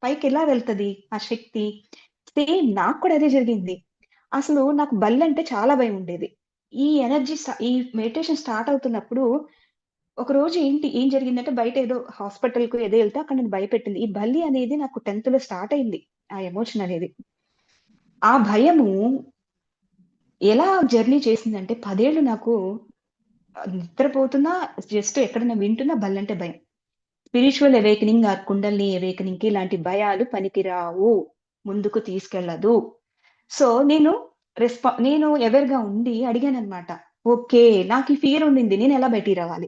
పైకెలా వెళ్తది ఆ శక్తి? సేమ్ నాకు కూడా అదే జరిగింది. అసలు నాకు బల్లంటే చాలా భయముండేది. ఈ మెడిటేషన్ స్టార్ట్ అవుతున్నప్పుడు ఒకరోజు ఏం జరిగిందంటే బయట ఏదో హాస్పిటల్‌కో ఏదో ఎళ్తే అక్కడ నన్ను భయపెట్టింది. ఈ బల్లి అనేది నాకు 10థ్‌లో స్టార్ట్ అయింది. ఆ ఎమోషన్ అనేది. ఆ భయము ఎలా జర్నీ చేసిందంటే 10 ఏళ్ళు నాకు నిద్రపోతున్నా, జస్ట్ ఎక్కడైనా వింటున్నా బల్లంటే భయం. స్పిరిచ్యువల్ అవేకెనింగ్ ఆర్ కుండలిని అవేకెనింగ్‌కి ఇలాంటి భయాలు పనికిరావు. ముందుకు తీసుకెళ్లదు. సో, నేను అవేర్‌గా ఉండి అడిగాననమాట. ఓకే. నాకు ఈ ఫియర్ ఉండింది. నేనెలా బయటికి రావాలి?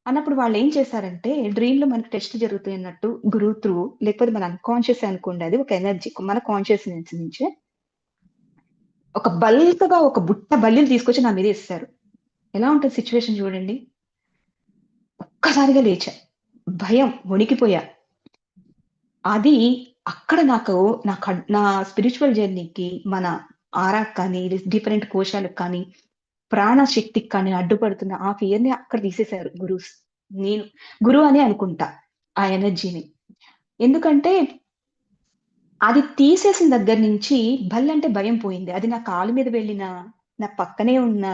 అన్నప్పుడు వాళ్ళేం చేశారంటే, డ్రీమ్‌లో మనకి టెస్ట్ జరుగుతాయన్నట్టు గురువు త్రూ లేకపోతే మన అన్‌కాన్షియసే అనుకోండి అది ఒక ఎనర్జీ. మన కాన్షియస్‌నెస్ నుంచే ఒక బల్క్‌గా ఒక బుట్ట బల్లిని తీసుకొచ్చి నా మీద ఎసేశారు. ఎలా ఉంటది సిట్యుయేషన్ చూడండి. ఒక్కసారిగా లేచా. భయం, వణికిపోయా. అది అక్కడ నాకు నా స్పిరిచ్యువల్ జర్నీకి మన ఆరాకి కానీ, డిఫరెంట్ కోశాలకు కానీ, ప్రాణశక్తికి కానీ అడ్డుపడుతున్న ఆ ఫియర్‌ని అక్కడ తీసేశారు నేను గురువు అనే అనుకుంటా ఆ ఎనర్జీని. ఎందుకంటే అది తీసేసిన దగ్గర నుంచి భల్లంటే భయం పోయింది. అది నా కాలు మీద వెళ్ళినా, నా పక్కనే ఉన్నా,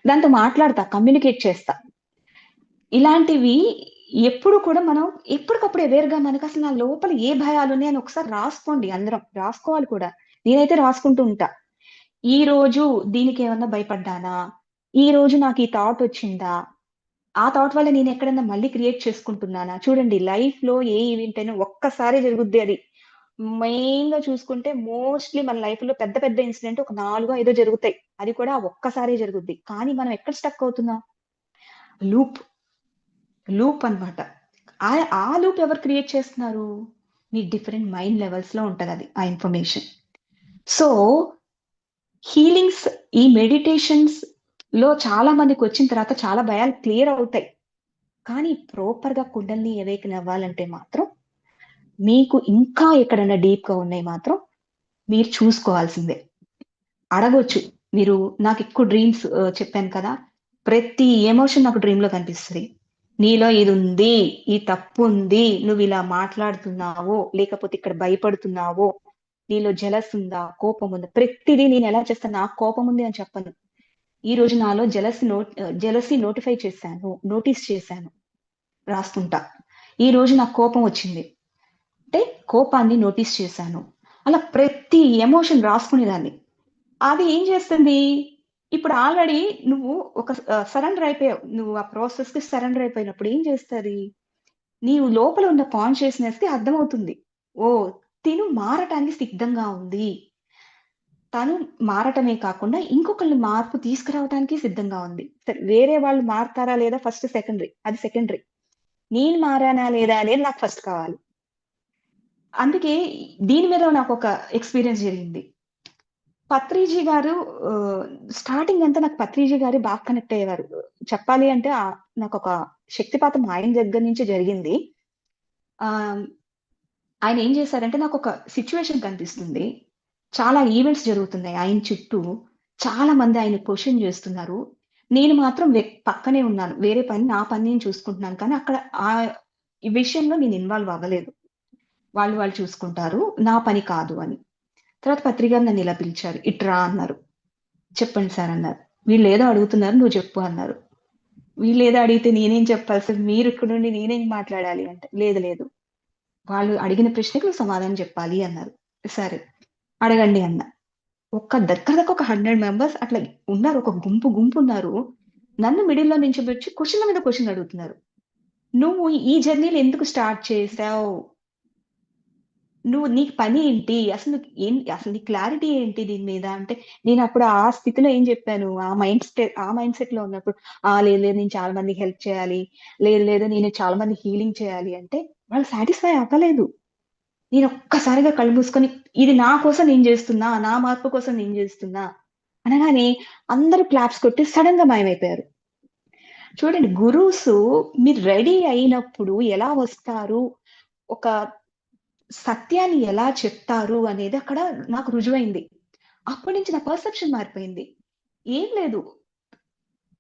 దాంతో మాట్లాడతా, కమ్యూనికేట్ చేస్తా. ఇలాంటివి ఎప్పుడు కూడా మనం ఎప్పటికప్పుడు అవేర్‌గా మనకసలు నా లోపల ఏ భయాలున్నాయని ఒకసారి రాసుకోండి అందరం. రాసుకోవాలి కూడా. నేనైతే రాసుకుంటూ ఉంటా. ఈరోజు దీనికేమన్నా భయపడ్డానా? ఈరోజు నాకు ఈ థాట్ వచ్చిందా? ఆ థాట్ వల్ల నేనెక్కడన్నా మళ్ళీ క్రియేట్ చేసుకుంటున్నానా? చూడండి లైఫ్‌లో ఏ ఈవెంట్ అయినా ఒక్కసారే జరుగుద్ది అది. మెయిన్‌గా చూసుకుంటే మోస్ట్‌లీ మన లైఫ్‌లో పెద్ద పెద్ద ఇన్సిడెంట్ ఒక 4 ఐదో జరుగుతాయి. అది కూడా ఆ ఒక్కసారే జరుగుద్ది. కానీ మనం ఎక్కడ స్టక్ అవుతున్నాం? లూప్. లూప్ అన్నమాట. ఆ లూప్ ఎవరు క్రియేట్ చేస్తున్నారు? మీ డిఫరెంట్ మైండ్ లెవెల్స్‌లో ఉంటదది ఆ ఇన్ఫర్మేషన్. సో, హీలింగ్స్ ఈ మెడిటేషన్స్‌లో చాలా మందికొచ్చిన తర్వాత చాలా భయాలు క్లియర్ అవుతాయి. కానీ ప్రాపర్‌గా కుండలిని అవేకెన్ అవ్వాలంటే మాత్రం మీకు ఇంకా ఎక్కడన్నా డీప్‌గా ఉన్నాయి మాత్రం మీరు చూసుకోవాల్సిందే. అడగొచ్చు. మీరు నాకెక్కువ డ్రీమ్స్ చెప్పాను కదా! ప్రతి ఎమోషన్ నాకు డ్రీమ్‌లో కనిపిస్తది. నీలో ఇదుంది. ఈ తప్పుంది. నువ్విలా మాట్లాడుతున్నావో, లేకపోతే ఇక్కడ భయపడుతున్నావో, నీలో జెలస్ ఉందా? కోపముందా? ప్రతిదీ నేనెలా చేస్తాను నాకు కోపముంది అని చెప్పను. ఈరోజు నాలో జెలసీ నోటిఫై చేశాను. నోటీస్ చేశాను. రాసుకుంటా. ఈరోజు నాకు కోపం వచ్చింది. అంటే కోపాన్ని నోటీస్ చేశాను. అలా ప్రతి ఎమోషన్ రాసుకునేదాన్ని. అది ఏం చేస్తుంది? ఇప్పుడు ఆల్రెడీ నువ్వు సరెండర్ అయిపోయావు. నువ్వు ఆ ప్రాసెస్‌కి సరెండర్ అయిపోయినప్పుడు ఏం చేస్తది? నీవు లోపల ఉన్న కాన్షియస్‌నెస్‌కి అర్థమవుతుంది. ఓహ్! తిను మారటానికి సిద్ధంగా ఉంది. తను మారటమే కాకుండా ఇంకొకళ్ళు మార్పు తీసుకురావడానికి సిద్ధంగా ఉంది. సరే వేరే వాళ్ళు మారతారా లేదా ఫస్ట్ సెకండరీ. అది సెకండరీ. నేను మారానా లేదా అనేది నాకు ఫస్ట్ కావాలి. అందుకే దీని మీద నాకొక ఎక్స్‌పీరియన్స్ జరిగింది. పత్రిజీ గారు స్టార్టింగ్ అంతా నాకు పత్రిజీ గారే బాగా కనెక్ట్ అయ్యేవారు. చెప్పాలి అంటే నాకొక శక్తిపాతం ఆయన దగ్గర నుంచి జరిగింది. ఆహ్, ఆయన ఏం చేశారంటే నాకొక సిట్యుయేషన్ కనిపిస్తుంది. చాలా ఈవెంట్స్ జరుగుతున్నాయి ఆయన చుట్టూ. చాలా మంది ఆయన్ని క్వెషన్ చేస్తున్నారు. నేను మాత్రం పక్కనే ఉన్నాను. వేరే పని నా పని నేను చూసుకుంటున్నాను. కానీ అక్కడ ఈ విషయంలో నేను ఇన్వాల్వ్ అవ్వలేదు. వాళ్ళు చూసుకుంటారు. నా పని కాదు అని. తర్వాత పత్రిక నన్ను ఇలా పిలిచారు. "ఇటు రా" అన్నారు. "చెప్పండి సార్" అన్నారు. "వీళ్ళేదో అడుగుతున్నారు నువ్వు చెప్పు" అన్నారు. వీళ్ళేదో అడిగితే నేనేం చెప్పాలి సార్? మీరు ఇక్కడుండి నేనేం మాట్లాడాలి అంటే, "లేదు లేదు. వాళ్ళు అడిగిన ప్రశ్నకి నువ్వు సమాధానం చెప్పాలి" అన్నారు. సరే అడగండి అన్నా. దగ్గర ఒక 100 మెంబర్స్ అట్లా ఉన్నారు. ఒక గుంపు ఉన్నారు. నన్ను మిడిల్‌లో నించోబెట్టి క్వెషన్‌ల మీద క్వెషన్‌లు అడుగుతున్నారు. "నువ్వు ఈ జర్నీని ఎందుకు స్టార్ట్ చేశావు? నీకు పని ఏంటి? అసలు నీ క్లారిటీ ఏంటి దీని మీద?" అంటే నేనప్పుడు ఆ స్థితిలో ఏం చెప్పాను, ఆ మైండ్ సెట్‌లో ఉన్నప్పుడు, లేదు లేదు నేను చాలా మందికి హెల్ప్ చేయాలి. లేదు లేదు నేను చాలా మందికి హీలింగ్ చేయాలి" అంటే వాళ్ళు సాటిస్ఫై అవ్వలేదు. నేనొక్కసారిగా కళ్ళు మూసుకొని, ఇది నా కోసం నేను జేస్తున్నా. నా మార్పు కోసం నేను జేస్తున్నా అనగానే అందరూ క్లాప్స్ కొట్టి సడెన్‌గా మాయమైపోయారు. చూడండి గురూసు మీరు రెడీ అయినప్పుడు ఎలా వస్తారు? ఒక సత్యాన్ని ఎలా చెప్తారు అనేది అక్కడ నాకు రుజువైంది. అప్పటినుంచి నా పర్సెప్షన్ మారిపోయింది. ఏం లేదు.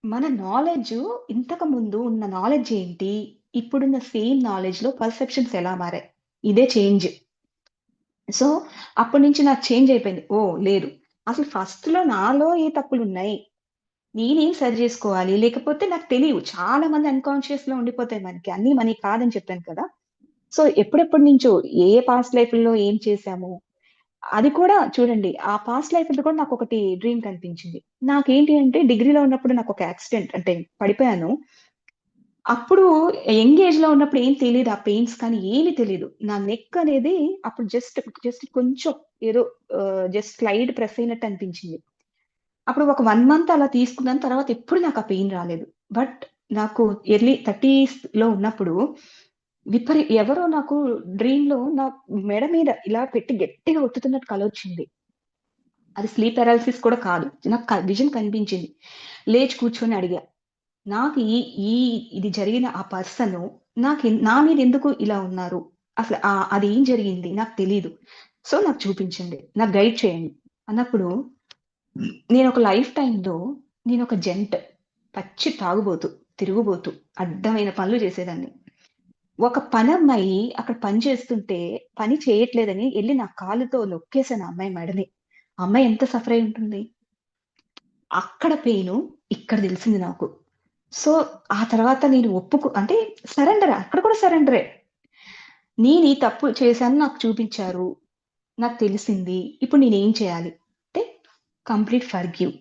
మన నాలెడ్జు ఇంతకుముందు ఉన్న నాలెడ్జ్ ఏంటి? ఇప్పుడున్న సేమ్ నాలెడ్జ్‌లో పర్సెప్షన్స్ ఎలా మారాయి? ఇదే చేంజ్. సో, అప్పటినుంచి నాకు చేంజ్ అయిపోయింది. ఓహ్! లేదు. అసలు ఫస్ట్‌లో నాలో ఏ తప్పులున్నాయి? నేనేం సరి జేసుకోవాలి? లేకపోతే నాకు తెలియవు. చాలా మంది అన్‌కాన్షియస్‌లో ఉండిపోతాయి మనకి. అన్నీ మనయి కాదని చెప్పాను కదా! సో, ఎప్పుడెప్పటి నుంచో ఏ పాస్ట్ లైఫ్‌ల్లో ఏం చేశాము? అది కూడా చూడండి. ఆ పాస్ట్ లైఫ్‌ది కూడా నాకొకటి డ్రీమ్ కనిపించింది. నాకేంటి అంటే డిగ్రీలో ఉన్నప్పుడు నాకొక యాక్సిడెంట్ అంటే పడిపోయాను. అప్పుడు యంగ్ ఏజ్‌లో ఉన్నప్పుడు ఏం తెలీదు. ఆ పెయిన్స్ కానీ ఏమి తెలీదు. నా నెక్ అనేది అప్పుడు జస్ట్ కొంచెం ఏదో జస్ట్ స్లైడ్ ప్రెస్ అయినట్టు అనిపించింది. అప్పుడు ఒక 1 మంత్ అలా తీసుకున్నాను. తర్వాత ఎప్పుడు నాకు ఆ పెయిన్ రాలేదు. బట్ నాకు ఎర్లీ 30స్‌లో ఉన్నప్పుడు ఎవరో నాకు డ్రీమ్‌లో నా మెడ మీద ఇలా పెట్టి గట్టిగా ఒత్తుతున్నట్టు కలొచ్చింది. అది స్లీప్ పారాలిసిస్ కూడా కాదు. నాకు విజన్ కనిపించింది. లేచి కూర్చొని అడిగా. నాకు ఈ ఈ ఇది జరిగిన ఆ పర్సను నా మీద ఎందుకు ఇలా ఉన్నారు? అసలు అదేం జరిగింది? నాకు తెలీదు. సో, నాకు చూపించండి. నాకు గైడ్ చేయండి. అన్నప్పుడు నేనొక లైఫ్ టైమ్‌లో నేనొక పచ్చి తాగుబోతు, తిరుగుబోతు, అడ్డమైన పనులు చేసేదాన్ని. ఒక పనమ్మాయి అక్కడ పని చేస్తుంటే, పని చేయట్లేదని ఎళ్లి నా కాలుతో నొక్కేసాను ఆ అమ్మాయి మెడని. ఆ అమ్మాయి ఎంత సఫర్ అయి ఉంటుంది? అక్కడ పెయిను, ఇక్కడ తెలిసింది నాకు. సో, ఆ తర్వాత నేను అంటే సరెండర్ అక్కడ కూడా సరెండరే. నేను ఈ తప్పు చేశాను నాకు చూపించారు. నాకు తెలిసింది. ఇప్పుడు నేనేం చేయాలి? అంటే కంప్లీట్ ఫర్‌గివ్.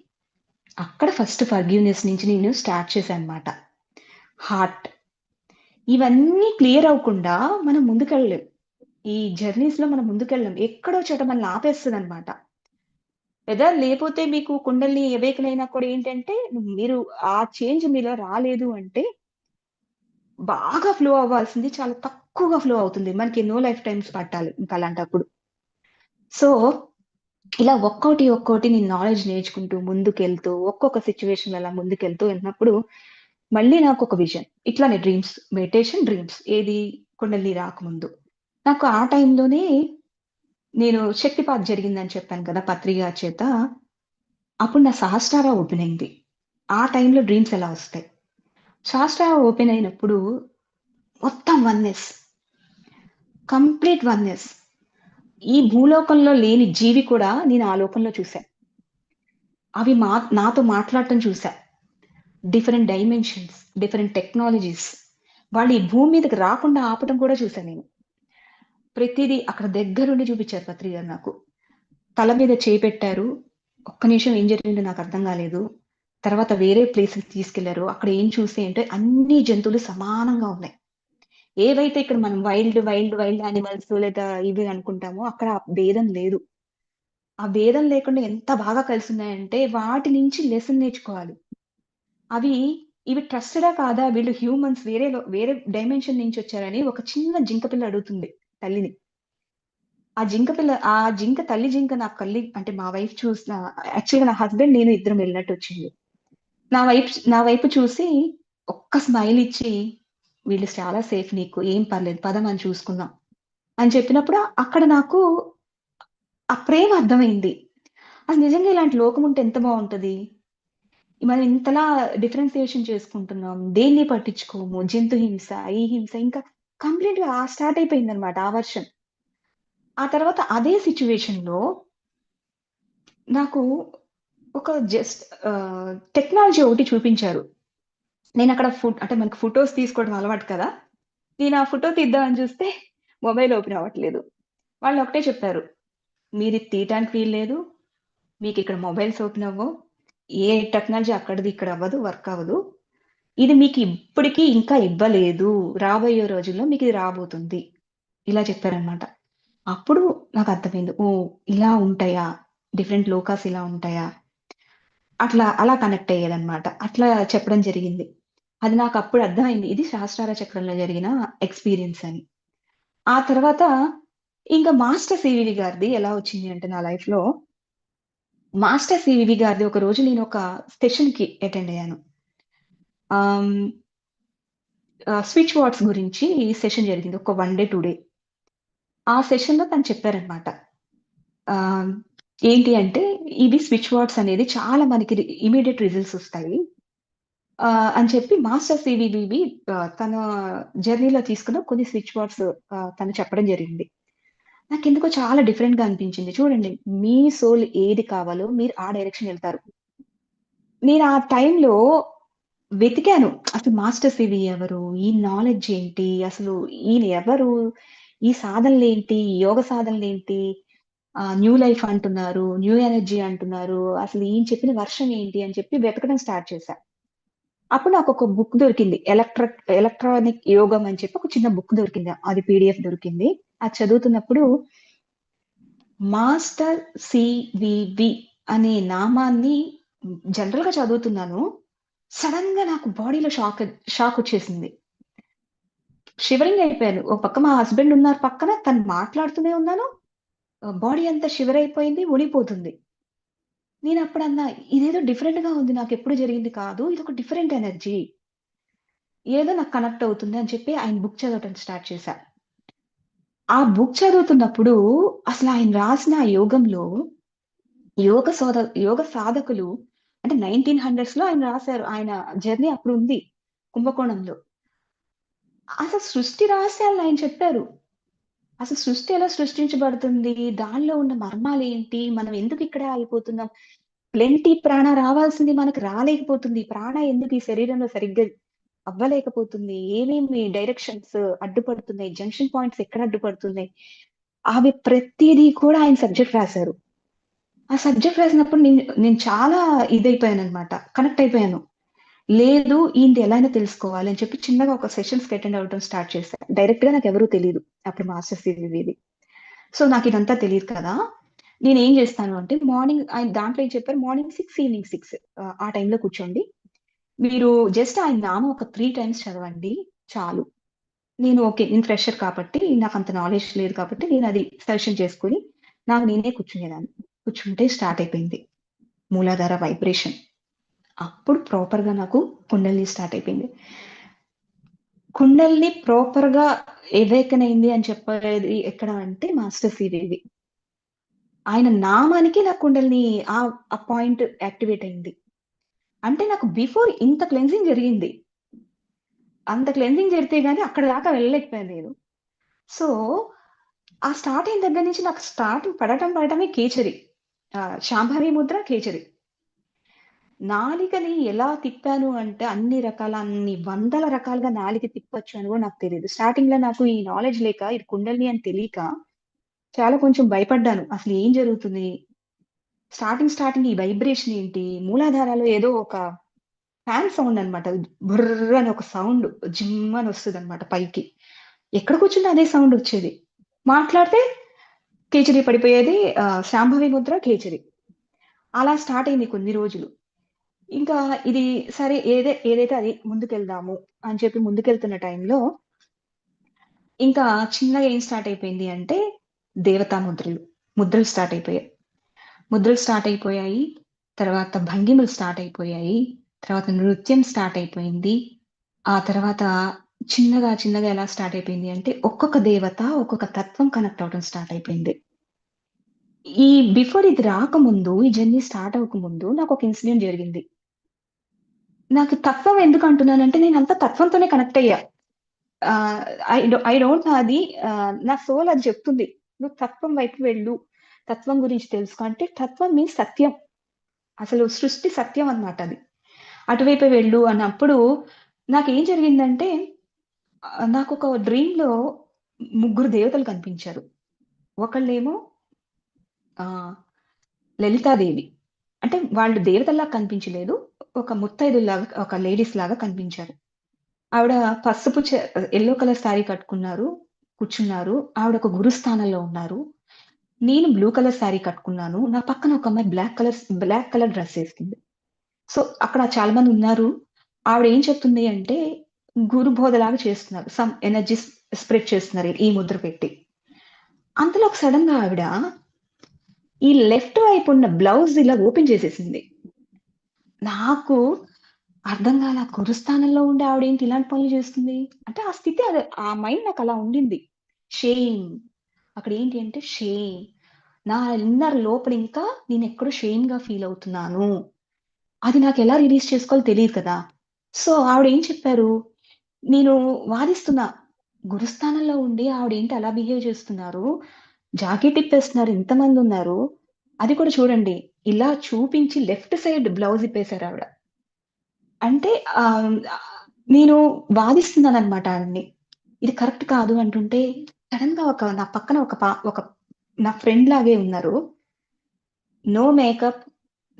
అక్కడ ఫస్ట్ ఫర్‌గివ్‌నెస్ నుంచి నేను స్టార్ట్ చేశానన్నమాట. హార్ట్. ఇవన్నీ క్లియర్ అవ్వకుండా మనం ముందుకెళ్ళలేం. ఈ జర్నీస్‌లో మనం ముందుకెళ్ళం. ఎక్కడో చోట మనల్ని ఆపేస్తదన్నమాట. లేపోతే మీకు కుండలిని అవేకెన్ అయినా కూడా ఏంటంటే, మీరు ఆ చేంజ్ మీలో రాలేదు అంటే, బాగా ఫ్లో అవ్వాల్సింది చాలా తక్కువగా ఫ్లో అవుతుంది. మనకి ఎన్నో లైఫ్ టైమ్స్ పట్టాలి ఇంక అలాంటప్పుడు. సో, ఇలా ఒక్కోటి నేను నాలెడ్జ్ నేర్చుకుంటూ ముందుకెళ్తూ, ఒక్కొక్క సిట్యుయేషన్‌లో అలా ముందుకెళ్తూ ఉన్నప్పుడు, మళ్ళీ నాకొక విజన్. ఇట్లానే మెడిటేషన్, డ్రీమ్స్. ఏది కుండలిని రాకముందు. నాకు ఆ టైంలోనే నేను శక్తిపాత్ జరిగిందని చెప్పాను కదా! పత్రి గారి చేత. అప్పుడు నా సహస్రార ఓపెన్ అయింది. ఆ టైంలో డ్రీమ్స్ ఎలా వస్తాయి? సహస్రార ఓపెన్ అయినప్పుడు మొత్తం వన్నెస్. Complete oneness. ఈ భూలోకంలో లేని జీవి కూడా నేను ఆ లోకంలో చూసా. అవి నాతో మాట్లాడటం చూసా. Different dimensions, different technologies. వాళ్ళు ఈ భూమి మీదకి రాకుండా ఆపటం కూడా చూసా నేను. ప్రతీదీ అక్కడ దగ్గరుండి చూపించారు పత్రి గారు నాకు. తల మీద చేయి పెట్టారు. ఒక్క నిమిషం ఏం జరిగిందో నాకు అర్థం కాలేదు. తర్వాత వేరే ప్లేస్‌కి తీసుకెళ్లారు. అక్కడ ఏం చూసి అంటే అన్ని జంతువులు సమానంగా ఉన్నాయి. ఏవైతే ఇక్కడ మనం వైల్డ్ యానిమల్స్ లేదా ఇవి అనుకుంటామో అక్కడ ఆ భేదం లేదు. ఆ భేదం లేకుండా ఎంత బాగా కలిసున్నాయంటే వాటి నుంచి లెసన్ నేర్చుకోవాలి. అవి ఇవి ట్రస్టెడా కాదా? వీళ్ళు హ్యూమన్స్ వేరే డైమెన్షన్ నుంచి వచ్చారని ఒక చిన్న జింక పిల్ల అడుగుతుంది తల్లిని. ఆ జింక తల్లి జింక అంటే మా వైఫ్ చూసిన యాక్చువల్‌గా నా హస్బెండ్, నేను ఇద్దరం వెళ్ళినట్టొచ్చింది. నా వైపు చూసి ఒక్క స్మైల్ ఇచ్చి, "వీళ్ళు చాలా సేఫ్ నీకు. ఏం పర్లేదు. పద మనం చూసుకుందాం" అని చెప్పినప్పుడు అక్కడ నాకు ఆ ప్రేమ అర్థమైంది. అసలు నిజంగా ఇలాంటి లోకం ఉంటే ఎంత బావుంటది. మనం ఇంతలా డిఫరెన్షియేషన్ చేసుకుంటున్నాం. దేన్ని పట్టించుకోము. జంతు హింస, ఈ హింస ఇంకా కంప్లీట్‌గా స్టార్ట్ అయిపోయిందన్నమాట ఆ వర్షన్. ఆ తర్వాత అదే సిట్యుయేషన్‌లో నాకు ఒక టెక్నాలజీ ఒకటి చూపించారు. నేనక్కడ అంటే మనకు ఫోటోస్ తీసుకోవడం అలవాటు కదా! నేను ఆ ఫోటో తీద్దామని చూస్తే మొబైల్ ఓపెన్ అవ్వట్లేదు. వాళ్ళు ఒకటే చెప్పారు. "మీరిది తీయటానికి వీల్లేదు. మీకిక్కడ మొబైల్స్ ఓపెన్ అవ్వవు. ఏ టెక్నాలజీ అక్కడిది ఇక్కడ అవ్వదు. వర్క్ అవ్వదు. ఇది మీకు ఇప్పటికి ఇంకా ఇవ్వలేదు. రాబోయే రోజుల్లో మీకిది రాబోతుంది." ఇలా చెప్పారనమాట. అప్పుడు నాకర్థమైంది. ఓహ్! ఇలా ఉంటాయా? డిఫరెంట్ లోకాస్ ఇలా ఉంటాయా? అలా కనెక్ట్ అయ్యేదనమాట. అట్లా చెప్పడం జరిగింది. అది నాకప్పుడు అర్థమైంది. ఇది సహస్రార చక్రంలో జరిగిన ఎక్స్‌పీరియన్స్ అని. ఆ తర్వాత ఇంకా మాస్టర్ సివివి గారిది ఎలా వచ్చింది అంటే నా లైఫ్‌లో, మాస్టర్ సివివి గారిది ఒకరోజు నేనొక సెషన్‌కి అటెండ్ అయ్యాను. ఆహ్, హ్మ్, స్విచ్ వర్డ్స్ గురించి సెషన్ జరిగింది. ఒక 1 డే, 2 డే. ఆ సెషన్‌లో తను చెప్పారనమాట. ఆహ్, ఏంటి అంటే, ఇవి స్విచ్ వర్డ్స్ అనేది చాలా మనకి ఇమ్మీడియేట్ రిజల్ట్స్ ఒస్తాయి. అని చెప్పి మాస్టర్ సివివివి తన జర్నీలో తీసుకున్న కొన్ని స్విచ్ వర్డ్స్ తను చెప్పడం జరిగింది. నాకెందుకో చాలా డిఫరెంట్‌గా అనిపించింది. చూడండి, మీ సోల్ ఏది కావాలో మీరు ఆ డైరెక్షన్ ఎళ్తారు. నేను ఆ టైంలో వెతికాను. అసలు మాస్టర్ సివి ఎవరు? ఈ నాలెడ్జ్ ఏంటి? అసలు ఈయన ఎవరు? ఈ సాధనలేంటి? ఈ యోగ సాధనలేంటి? న్యూ లైఫ్ అంటున్నారు. న్యూ ఎనర్జీ అంటున్నారు. అసలు ఈయన చెప్పిన వర్షన్ ఏంటి? అని చెప్పి వెతకడం స్టార్ట్ చేశా. అప్పుడు నాకొక బుక్ దొరికింది. ఎలక్ట్రానిక్ యోగం అని చెప్పి ఒక చిన్న బుక్ దొరికింది. అది పీడీఎఫ్ దొరికింది. అది చదువుతున్నప్పుడు మాస్టర్ సివివి అనే నామాన్ని జనరల్‌గా చదువుతున్నాను. సడెన్‌గా నాకు బాడీలో షాకొచ్చేసింది. షివరింగ్ అయిపోయాను. ఓ పక్క మా హస్బెండ్ ఉన్నారు పక్కన. తను మాట్లాడుతూనే ఉన్నాను. బాడీ అంతా షివర్ అయిపోయింది. వణిపోతుంది. నేనప్పుడన్నా ఇదేదో డిఫరెంట్‌గా ఉంది. నాకెప్పుడు జరిగింది కాదు. ఇదొక డిఫరెంట్ ఎనర్జీ. ఏదో నాకు కనెక్ట్ అవుతుంది అని చెప్పి ఆయన బుక్ చదవటం స్టార్ట్ చేశా. ఆ బుక్ చదువుతున్నప్పుడు అసలు ఆయన రాసిన ఆ యోగంలో యోగ సాధకులు అంటే 1900స్‌లో ఆయన రాసారు. ఆయన జర్నీ అప్పుడుంది కుంభకోణంలో. అసలు సృష్టి రహస్యాలను ఆయన చెప్పారు. అసలు సృష్టి ఎలా సృష్టించబడుతుంది? దానిలో ఉన్న మర్మాలేంటి? మనం ఎందుకు ఇక్కడే ఆగిపోతున్నాం? ప్లెంటీ ప్రాణ రావాల్సింది మనకు రాలేకపోతుంది. ప్రాణ ఎందుకు ఈ శరీరంలో సరిగ్గా అవ్వలేకపోతుంది? ఏమేమి డైరెక్షన్స్ అడ్డుపడుతున్నాయి? జంక్షన్ పాయింట్స్ ఎక్కడ అడ్డుపడుతున్నాయి? అవి ప్రతీదీ కూడా ఆయన సబ్జెక్ట్ రాసారు. ఆ సబ్జెక్ట్ రాసినప్పుడు నేను చాలా ఇదైపోయాననమాట. కనెక్ట్ అయిపోయాను. లేదు ఈయనది ఎలా అయినా తెలుసుకోవాలి అని చెప్పి చిన్నగా ఒక సెషన్స్‌కి అటెండ్ అవ్వడం స్టార్ట్ చేశా. డైరెక్ట్‌గా నాకెవరు తెలీదు. అప్పుడు మాస్టర్స్ ఇది. సో, నాకిదంతా తెలీదు కదా! నేనేం జేస్తాను అంటే మార్నింగ్ ఆయన దాంట్లో ఏం చెప్పారు మార్నింగ్ 6, ఈవినింగ్ 6 ఆ టైంలో కూర్చోండి. మీరు జస్ట్ ఆయన నామం ఒక 3 టైమ్స్ చదవండి చాలు. నేను ఫ్రెషర్ కాబట్టి నాకంత నాలెడ్జ్ లేదు కాబట్టి నేనది సజెషన్ చేసుకొని నాకు నేనే కూర్చునేదాన్ని. కూర్చుంటే స్టార్ట్ అయిపోయింది. మూలాధార వైబ్రేషన్. అప్పుడు ప్రాపర్‌గా నాకు కుండలిని స్టార్ట్ అయిపోయింది. కుండలిని ప్రాపర్‌గా ఎవేకెన్ అయింది అని చెప్పేది ఎక్కడ అంటే మాస్టర్ సివివి. ఆయన నామానికి నా కుండలిని ఆ పాయింట్ యాక్టివేట్ అయింది. అంటే నాకు బిఫోర్ ఇంత క్లెన్జింగ్ జరిగింది. అంత క్లెన్జింగ్ జరిగితే గాని అక్కడి దాకా వెళ్ళలేకపోయాను నేను. సో, ఆ స్టార్ట్ అయిన దగ్గర నుంచి నాకు స్టార్టింగ్ పడటమే కేచరి. శాంభవి ముద్ర, కేచరి. నాలికని ఎలా తిప్పాను అంటే అన్ని వందల రకాలుగా నాలిక తిప్పొచ్చు అని గూడా నాకు తెలీదు. స్టార్టింగ్‌లో నాకు ఈ నాలెడ్జ్ లేక ఇది కుండలిని అని తెలీక చాలా కొంచెం భయపడ్డాను. అసలు ఏం జరుగుతుంది? స్టార్టింగ్ ఈ వైబ్రేషన్ ఏంటి? మూలాధారాలో ఏదో ఒక ఫ్యాన్ సౌండ్ అన్నమాట. బుర్ర్ అని ఒక సౌండ్ జిమ్ అని వస్తదన్నమాట పైకి. ఎక్కడ కూర్చుంటే అదే సౌండ్ వచ్చేది. మాట్లాడితే కేచరి పడిపోయేది. శాంభవి ముద్ర కేచరి. అలా స్టార్ట్ అయింది కొన్ని రోజులు. ఇంకా ఇది సరే ఏదైతే అది ముందుకెళ్దాము అని చెప్పి ముందుకెళ్తున్న టైంలో ఇంకా చిన్నగా ఏం స్టార్ట్ అయిపోయింది అంటే దేవతా ముద్రలు స్టార్ట్ అయిపోయాయి. ముద్రలు స్టార్ట్ అయిపోయాయి. తర్వాత భంగిమలు స్టార్ట్ అయిపోయాయి. తర్వాత నృత్యం స్టార్ట్ అయిపోయింది. ఆ తర్వాత చిన్నగా ఎలా స్టార్ట్ అయిపోయింది అంటే ఒక్కొక్క దేవత, ఒక్కొక్క తత్వం కనెక్ట్ అవ్వడం స్టార్ట్ అయిపోయింది. ఈ బిఫోర్ ఇది రాకముందు, ఈ జర్నీ స్టార్ట్ అవ్వకముందు నాకొక ఇన్సిడెంట్ జరిగింది. నాకు తత్వం ఎందుకు అంటున్నానంటే నేనంతా తత్వంతోనే కనెక్ట్ అయ్యా. ఆహ్, ఐ డోంట్ నో అది నా సోల్ అది చెప్తుంది. నువ్వు తత్వం వైపు వెళ్ళు. తత్వం గురించి తెలుసుకో అంటే తత్వం మీన్స్ సత్యం. అసలు సృష్టి సత్యం అన్నమాట అది. అటువైపే వెళ్ళు అన్నప్పుడు నాకేం జరిగిందంటే నాకొక డ్రీమ్‌లో ముగ్గురు దేవతలు కనిపించారు. ఒకళ్ళేమో ఆహ్, లలితాదేవి. అంటే వాళ్ళు దేవతల్లాగా కనిపించలేదు. ఒక ముత్తైదుల్లాగా, ఒక లేడీస్ లాగా కనిపించారు. ఆవిడ పసుపు యెల్లో కలర్ శారీ కట్టుకున్నారు. కూర్చున్నారు. ఆవిడ ఒక గురుస్థానంలో ఉన్నారు. నేను బ్లూ కలర్ శారీ కట్టుకున్నాను. నా పక్కన ఒక అమ్మాయి బ్లాక్ కలర్ డ్రెస్ ఏసుకుంది. సో, అక్కడ చాలా మందున్నారు. ఆవిడ ఏం చెప్తుంది అంటే, గురు బోధలాగా చేస్తున్నారు. సమ్ ఎనర్జీస్ స్ప్రెడ్ చేస్తున్నారు ఈ ముద్ర పెట్టి. అంతలో సడెన్‌గా ఆవిడ ఈ లెఫ్ట్ వైపు ఉన్న బ్లౌజ్ ఇలా ఓపెన్ చేసేసింది. నాకు అర్థం కాల. గురుస్థానంలో ఉండి ఆవిడేంటి ఇలాంటి పనులు చేస్తుంది? అంటే ఆ స్థితి అదే ఆ మైండ్ నాకలా ఉండింది. షేమ్. అక్కడేంటి అంటే షేమ్. నా ఇన్నర్ లోపల ఇంకా నేనెక్కడో షేమ్‌గా ఫీల్ అవుతున్నాను. అది నాకెలా రిలీజ్ చేసుకోవాలో తెలీదు కదా! సో, ఆవిడేం చెప్పారు, నేను వాదిస్తున్నా. గురుస్థానంలో ఉండి ఆవిడేంటి అలా బిహేవ్ చేస్తున్నారు? జాకెట్ ఇప్పేస్తున్నారు ఇంతమందున్నారు. అది కూడా చూడండి. ఇలా చూపించి లెఫ్ట్ సైడ్ బ్లౌజ్ ఇప్పేసారావిడ. అంటే ఆహ్, నేను వాదిస్తున్నాననమాట ఆవిడని. ఇది కరెక్ట్ కాదు అంటుంటే, సడెన్‌గా నా పక్కన ఒక నా ఫ్రెండ్ లాగే ఉన్నారు. No makeup,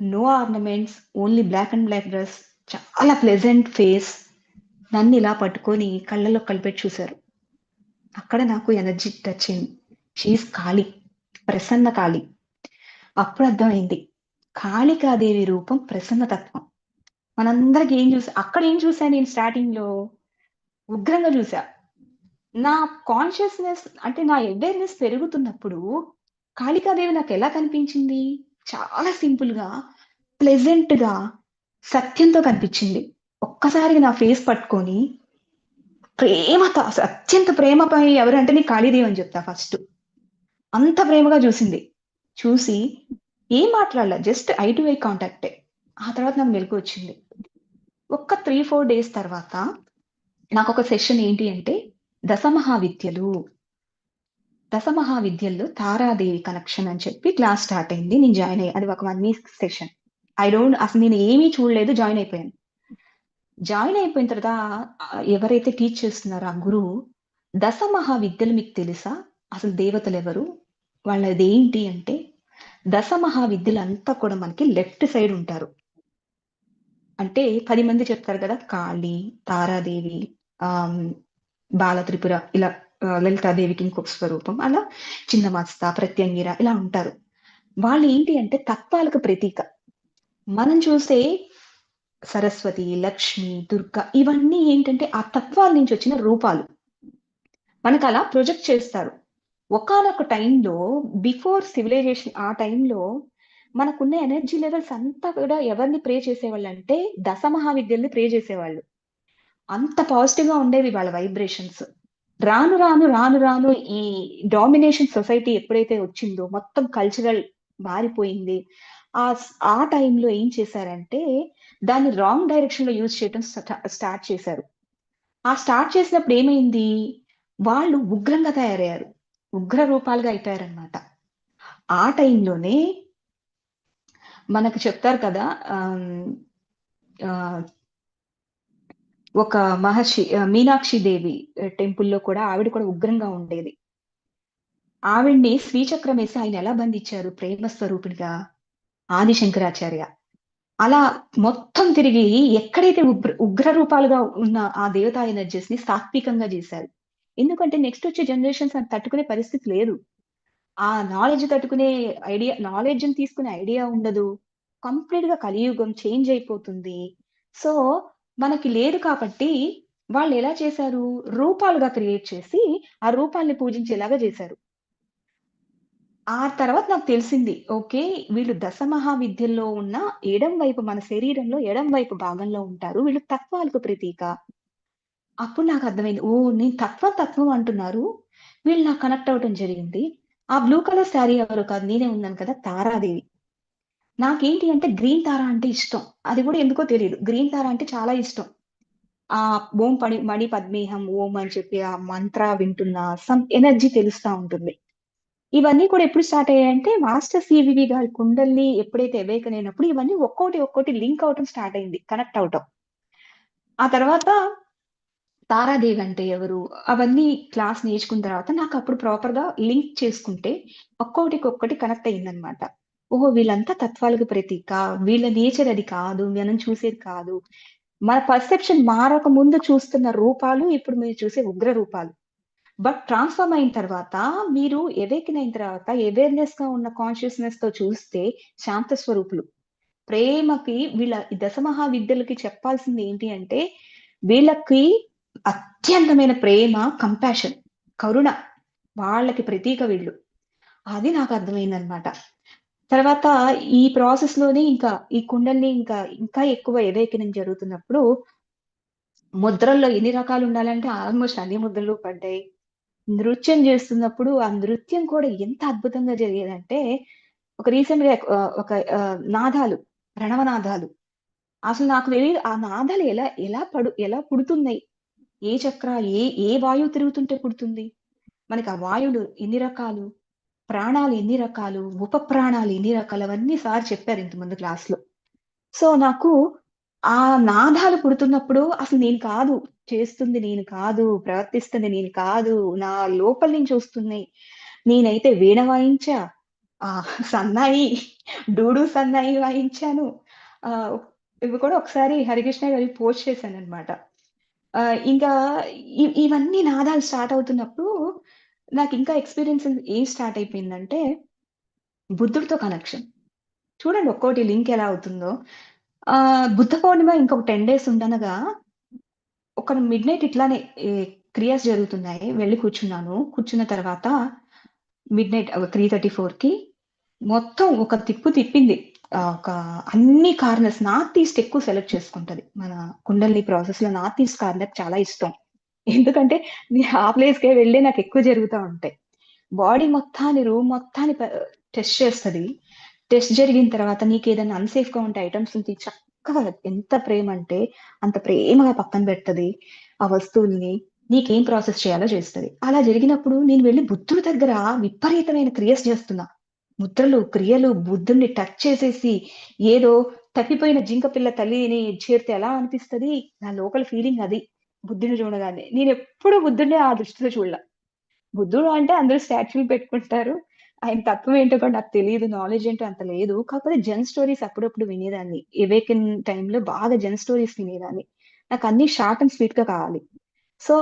no ornaments, only black and black dress. చాలా ప్లెజెంట్ ఫేస్. నన్నిలా పట్టుకొని కళ్ళలో కలిపెట్టి చూసారు. అక్కడ నాకు ఎనర్జీ టచ్ అయింది. She is Kali. ప్రసన్న కాళి. అప్పుడు అర్థమైంది. కాళికాదేవి రూపం ప్రసన్నతత్వం. మనందరికి అక్కడ ఏం చూసా నేను స్టార్టింగ్‌లో ఉగ్రంగా చూసా. నా కాన్షియస్‌నెస్ అంటే నా అవేర్‌నెస్ పెరుగుతున్నప్పుడు కాళికాదేవి నాకెలా కనిపించింది? చాలా సింపుల్‌గా, ప్లెజెంట్‌గా, సత్యంతో కనిపించింది. ఒక్కసారిగా నా ఫేస్ పట్టుకొని అత్యంత ప్రేమపై ఎవరంటే నేను కాళీదేవి అని చెప్తా ఫస్ట్. అంత ప్రేమగా చూసింది. చూసి ఏం మాట్లాడలా. జస్ట్ ఐ టు ఐ కాంటాక్టే. ఆ తర్వాత నాకు మెలుకువొచ్చింది. ఒక్క 3, 4 డేస్ తర్వాత నాకొక సెషన్ ఏంటి అంటే దశమహావిద్యలు. దశమహావిద్యల్లో తారాదేవి కనెక్షన్ అని చెప్పి క్లాస్ స్టార్ట్ అయింది. నేను జాయిన్ అయ్యా. అది ఒక 1 వీక్ సెషన్. అసలు నేను ఏమీ చూడలేదు. జాయిన్ అయిపోయాను. జాయిన్ అయిపోయిన తర్వాత ఎవరైతే టీచ్ చేస్తున్నారో ఆ గురువు, దశమహావిద్యలు మీకు తెలుసా? అసలు దేవతలెవరు? వాళ్ళదేంటి అంటే, దశమహావిద్యలంతా కూడా మనకి లెఫ్ట్ సైడ్ ఉంటారు. అంటే 10 మంది చెప్తారు కదా! కాళి, తారాదేవి, ఆహ్, బాలత్రిపుర ఇలా లలితాదేవికి ఇంకొక స్వరూపం. అలా చిన్నమస్త, ప్రత్యంగిర ఇలా ఉంటారు. వాళ్ళేంటి అంటే తత్వాలకు ప్రతీక. మనం చూసే సరస్వతి, లక్ష్మి, దుర్గ ఇవన్నీ ఏంటంటే ఆ తత్వాల నుంచి వచ్చిన రూపాలు. మనకలా ప్రొజెక్ట్ చేస్తారు. ఒకానొక టైంలో బిఫోర్ సివిలైజేషన్ ఆ టైంలో మనకున్న ఎనర్జీ లెవెల్స్ అంతా కూడా ఎవరిని ప్రే చేసేవాళ్ళంటే దశమహావిద్యల్ని ప్రే చేసేవాళ్ళు. అంత పాజిటివ్‌గా ఉండేవి వాళ్ళ వైబ్రేషన్స్. రాను రాను ఈ డామినేషన్ సొసైటీ ఎప్పుడైతే వచ్చిందో మొత్తం కల్చరల్ మారిపోయింది. ఆ టైంలో ఏం చేశారంటే దాన్ని రాంగ్ డైరెక్షన్‌లో యూజ్ చేయటం స్టార్ట్ చేశారు. ఆ స్టార్ట్ చేసినప్పుడు ఏమైంది? వాళ్ళు ఉగ్రంగా తయారయ్యారు. ఉగ్ర రూపాలుగా అయిపోయారన్నమాట. ఆ టైంలోనే మనకు చెప్తారు కదా! ఆహ్, ఒక మహర్షి మీనాక్షి దేవి టెంపుల్‌లో కూడా ఆవిడ కూడా ఉగ్రంగా ఉండేది. ఆవిడని శ్రీచక్రమేసి ఆయన ఎలా బంధించారు ప్రేమ స్వరూపిణిగా? ఆది శంకరాచార్య. అలా మొత్తం తిరిగి ఎక్కడైతే ఉగ్ర రూపాలుగా ఉన్న ఆ దేవతా ఎనర్జీస్‌ని సాత్వికంగా జేశారు. ఎందుకంటే నెక్స్ట్ వచ్చే జనరేషన్స్ అది తట్టుకునే పరిస్థితి లేదు. ఆ నాలెడ్జ్ తట్టుకునే నాలెడ్జ్‌ని తీసుకునే ఐడియా ఉండదు. కంప్లీట్‌గా కలియుగం చేంజ్ అయిపోతుంది. సో, మనకి లేదు కాబట్టి వాళ్ళెలా చేశారు? రూపాలుగా క్రియేట్ చేసి, ఆ రూపాల్ని పూజించేలాగా జేశారు. ఆ తర్వాత నాకు తెలిసింది. ఓకే. వీళ్ళు దశ మహావిద్యల్లో ఉన్న ఎడం వైపు మన శరీరంలో ఎడం వైపు భాగంలో ఉంటారు. వీళ్ళు తత్వాలకు ప్రతీక. అప్పుడు నాకర్థమైంది. ఓహ్! నేను తత్వం, తత్వం అంటున్నారు. వీళ్ళు నాకు కనెక్ట్ అవ్వటం జరిగింది. ఆ బ్లూ కలర్ శారీ ఎవరో కాదు నేనే ఉన్నాను కదా! తారాదేవి. నాకేంటి అంటే గ్రీన్ తార అంటే ఇష్టం. అది గూడా ఎందుకో తెలీదు. గ్రీన్ తార అంటే చాలా ఇష్టం. ఓం మణి పద్మేహం ఓం అని చెప్పి ఆ మంత్ర వింటున్న సమ్ ఎనర్జీ తెలుస్తా ఉంటుంది. ఇవన్నీ కూడా ఎప్పుడు స్టార్ట్ అయ్యాయంటే మాస్టర్ సివివి గారి కుండల్ని ఎప్పుడైతే అవేకన్ అయినప్పుడు ఇవన్నీ ఒక్కోటి, ఒక్కోటి లింక్ అవ్వటం స్టార్ట్ అయింది. కనెక్ట్ అవ్వటం. ఆ తర్వాత తారాదేవి అంటే ఎవరు? అవన్నీ క్లాస్ నేర్చుకున్న తర్వాత నాకప్పుడు ప్రాపర్‌గా లింక్ చేసుకుంటే ఒక్కోటికొక్కటి కనెక్ట్ అయిందనమాట. ఓహో! వీళ్ళంతా తత్వాలకు ప్రతీక. వీళ్ళ నేచర్ అది కాదు. మనం చూసేది కాదు. మన పర్సెప్షన్ మారక ముందు చూస్తున్న రూపాలు ఇప్పుడు మీరు చూసే ఉగ్ర రూపాలు. బట్ ట్రాన్స్‌ఫార్మ్ అయిన తర్వాత మీరు అవేకెన్ అయిన తర్వాత అవేర్‌నెస్‌గా ఉన్న కాన్షియస్‌నెస్‌తో చూస్తే శాంత స్వరూపులు. ప్రేమకి వీళ్ళ ఈ దశమహావిద్యలకి చెప్పాల్సింది ఏంటి అంటే, వీళ్ళకి అత్యంతమైన ప్రేమ, కంపాషన్, కరుణ. వాళ్ళకి ప్రతీక వీళ్ళు. అది నాకర్థమైందనమాట. తర్వాత ఈ ప్రాసెస్‌లోనే ఇంకా ఈ కుండల్ని ఇంకా ఎక్కువ అవేకెనింగ్ జరుగుతున్నప్పుడు ముద్రల్లో ఎన్ని రకాలుండాలంటే ఆల్‌మోస్ట్ అన్ని ముద్రలు పడ్డాయి. నృత్యం జేస్తున్నప్పుడు ఆ నృత్యం కూడా ఎంత అద్భుతంగా జరిగేదంటే, ఒక రీసెంట్‌గా నాదాలు, ప్రణవనాదాలు. అసలు నాకు తెలీదు ఆ నాదాలు ఎలా పుడుతున్నాయి? ఏ చక్ర ఏ వాయువు తిరుగుతుంటే పుడుతుంది? మనకి ఆ వాయువులు ఎన్ని రకాలు? ప్రాణాలు ఎన్ని రకాలు? ఉపప్రాణాలు ఎన్ని రకాలు? అవన్నీ సార్ చెప్పారు ఇంతకుముందు క్లాస్‌లో. సో, నాకు ఆ నాదాలు పుడుతున్నప్పుడు అసలు నేను కాదు, చేస్తుంది నేను కాదు, ప్రవర్తిస్తుంది నేను కాదు, నా లోపల నుంచి వస్తున్నాయి. నేనైతే వీణ వాయించా, సన్నాయి, డూడు సన్నాయి వాయించాను. ఆహ్, ఇవి కూడా ఒకసారి హరికృష్ణ గారికి పోస్ట్ చేశాననమాట. ఇంకా ఇవన్నీ నాదాలు స్టార్ట్ అవుతున్నప్పుడు నాకింకా ఎక్స్‌పీరియన్స్ ఏం స్టార్ట్ అయిపోయిందంటే, బుద్ధుడితో కనెక్షన్. చూడండి ఒక్కోటి లింక్ ఎలా అవుతుందో. బుద్ధ పౌర్ణిమ ఇంకొక 10 డేస్ ఉండనగా ఒక మిడ్‌నైట్ ఇట్లానే ఈ క్రియాస్ జరుగుతున్నాయి. వెళ్లి కూర్చున్నాను. కూర్చున్న తర్వాత మిడ్‌నైట్ 3:34కి మొత్తం ఒక తిప్పు తిప్పింది. ఒక అన్ని కార్నర్స్ నార్త్ ఈస్ట్ ఎక్కువ సెలెక్ట్ చేసుకుంటది. మన కుండలిని ప్రాసెస్‌లో నార్త్ ఈస్ట్ కార్నర్ చాలా ఇష్టం. ఎందుకంటే ఆ ప్లేస్‌కే వెళ్ళి నాకెక్కువ జరుగుతా ఉంటాయి. బాడీ మొత్తాన్ని, రూమ్ మొత్తాన్ని టెస్ట్ చేస్తది. టెస్ట్ జరిగిన తర్వాత నీకేదైనా అన్‌సేఫ్‌గా ఉంటే ఐటెమ్స్‌ని చక్కగా ఎంత ప్రేమంటే అంత ప్రేమగా పక్కన పెడతది. ఆ వస్తువుల్ని. నీకేం ప్రాసెస్ చేయాలో చేస్తది. అలా జరిగినప్పుడు నేను వెళ్లి బుద్ధుడి దగ్గర విపరీతమైన క్రియస్ చేస్తున్నా. ముద్రలు, క్రియలు బుద్ధుడిని టచ్ చేసేసి ఏదో తప్పిపోయిన జింక పిల్ల తల్లిని చేరితే ఎలా అనిపిస్తది? నా లోపల ఫీలింగ్ అది. బుద్ధుడిని చూడగానే. నేనెప్పుడు బుద్ధుడిని ఆ దృష్టితో చూడల. బుద్ధుడు అంటే అందరూ స్టాచ్యూలు పెట్టుకుంటారు. ఆయన తత్వం ఏంటో కూడా నాకు తెలీదు. నాలెడ్జ్ ఏంటో అంత లేదు. కాకపోతే జెన్ స్టోరీస్ అప్పుడప్పుడు వినేదాన్ని. అవేకెన్ టైమ్‌లో బాగా జెన్ స్టోరీస్ వినేదాన్ని. నాకన్నీ షార్ట్ అండ్ స్వీట్‌గా కావాలి. సో,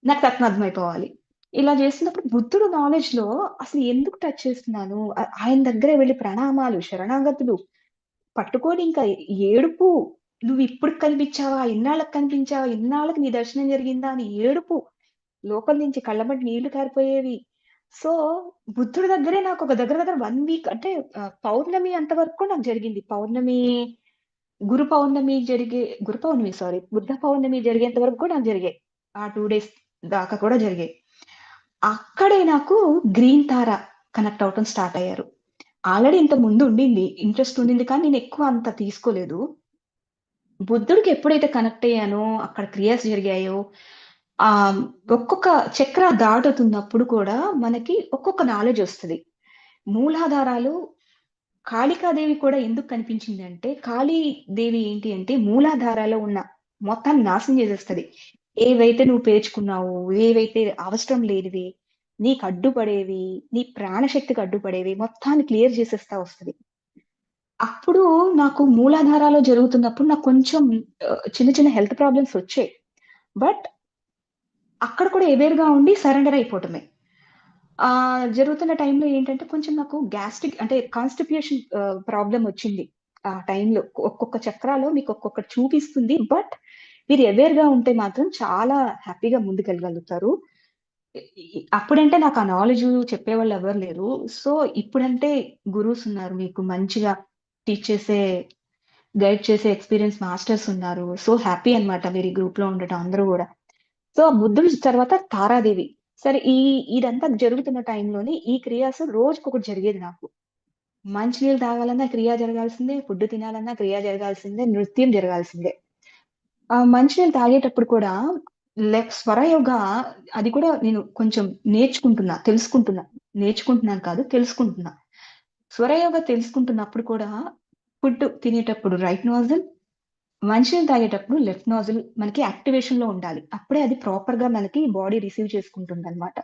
నాకు తత్వం అర్థమైపోవాలి. ఇలా చేస్తున్నప్పుడు బుద్ధుడు నాలెడ్జ్‌లో అసలు ఎందుకు టచ్ చేస్తున్నాను? ఆయన దగ్గర వెళ్లి ప్రణామాలు, శరణాగతులు పట్టుకొని ఇంకా ఏడుపు. "నువ్విప్పుడు కనిపించావా? ఇన్నాళ్ళకి కనిపించావా? ఇన్నాళ్ళకి నీ దర్శనం జరిగిందా?" అని ఏడుపు. లోపల నుంచి కళ్ళమ్మట నీళ్లు కారిపోయేవి. సో, బుద్ధుడి దగ్గరే నాకొక దగ్గర దగ్గర 1 వీక్ అంటే పౌర్ణమి అంతవరకు నాకు జరిగింది. గురు పౌర్ణమి సారీ. బుద్ధ పౌర్ణమి జరిగేంత వరకు కూడా నాకు జరిగాయి. ఆ 2 డేస్ దాకా కూడా జరిగాయి. అక్కడే నాకు గ్రీన్ తార కనెక్ట్ అవ్వటం స్టార్ట్ అయ్యారు. ఆల్రెడీ ఇంతకు ముందు ఉండింది. ఇంట్రెస్ట్ ఉండింది కానీ నేనెక్కువ అంత తీసుకోలేదు. బుద్ధుడికి ఎప్పుడైతే కనెక్ట్ అయ్యానో, అక్కడ క్రియాస్ జరిగాయో, ఆహ్, ఒక్కొక్క చక్ర దాటుతున్నప్పుడు కూడా మనకి ఒక్కొక్క నాలెడ్జొస్తది. మూలాధారాలు కాళికాదేవి కూడా ఎందుకు కనిపించిందంటే, కాళీదేవి ఏంటి అంటే మూలాధారాలో ఉన్న మొత్తాన్ని నాశనం చేసేస్తది. ఏవైతే నువ్వు పేర్చుకున్నావో, ఏవైతే అవసరం లేనివి, నీకు అడ్డుపడేవి, నీ ప్రాణశక్తికి అడ్డుపడేవి మొత్తాన్ని క్లియర్ చేసేస్తా వస్తది. అప్పుడు నాకు మూలాధారాలో జరుగుతున్నప్పుడు నాకు కొంచెం చిన్న చిన్న హెల్త్ ప్రాబ్లమ్స్ వచ్చాయి. బట్ అక్కడ కూడా అవేర్‌గా ఉండి సరెండర్ అయిపోవటమే. జరుగుతున్న టైంలో ఏంటంటే కొంచెం నాకు గ్యాస్ట్రిక్ అంటే కాన్‌స్టిప్యూషన్ ప్రాబ్లమ్ వచ్చింది. ఆ టైంలో ఒక్కొక్క చక్రాలో మీకు ఒక్కొక్కటి చూపిస్తుంది. బట్ మీరు అవేర్‌గా ఉంటే మాత్రం చాలా హ్యాపీగా ముందుకెళ్ళగలుగుతారు. అప్పుడంటే నాకు ఆ నాలెడ్జ్ చెప్పేవాళ్ళు ఎవరు లేరు. సో, ఇప్పుడంటే గురూస్ ఉన్నారు. మీకు మంచిగా టీచ్ చేసే, గైడ్ చేసే ఎక్స్‌పీరియన్స్ మాస్టర్స్ ఉన్నారు. సో, హ్యాపీ అన్నమాట మీరు ఈ గ్రూప్‌లో ఉండటం అందరూ గూడా. సో, బుద్ధుడు తర్వాత తారాదేవి. సరే ఇదంతా జరుగుతున్న టైంలోనే ఈ క్రియాస్ రోజుకొకటి జరిగేది నాకు. మంచినీళ్ళు తాగాలన్నా క్రియ జరగాల్సిందే, ఫుడ్ తినాలన్నా క్రియ జరగాల్సిందే, నృత్యం జరగాల్సిందే. మంచినీళ్ళు తాగేటప్పుడు కూడా స్వరయోగ అది కూడా నేను కొంచెం నేర్చుకుంటున్నా, తెలుసుకుంటున్నా. నేర్చుకుంటున్నాను కాదు, తెలుసుకుంటున్నా. స్వరయోగ తెలుసుకుంటున్నప్పుడు కూడా ఫుడ్ తినేటప్పుడు రైట్ నాజిల్, మంచినీళ్ళు తాగేటప్పుడు లెఫ్ట్ నాజిల్ మనకి యాక్టివేషన్‌లో ఉండాలి. అప్పుడే అది ప్రాపర్‌గా మనకి బాడీ రిసీవ్ చేసుకుంటుందనమాట.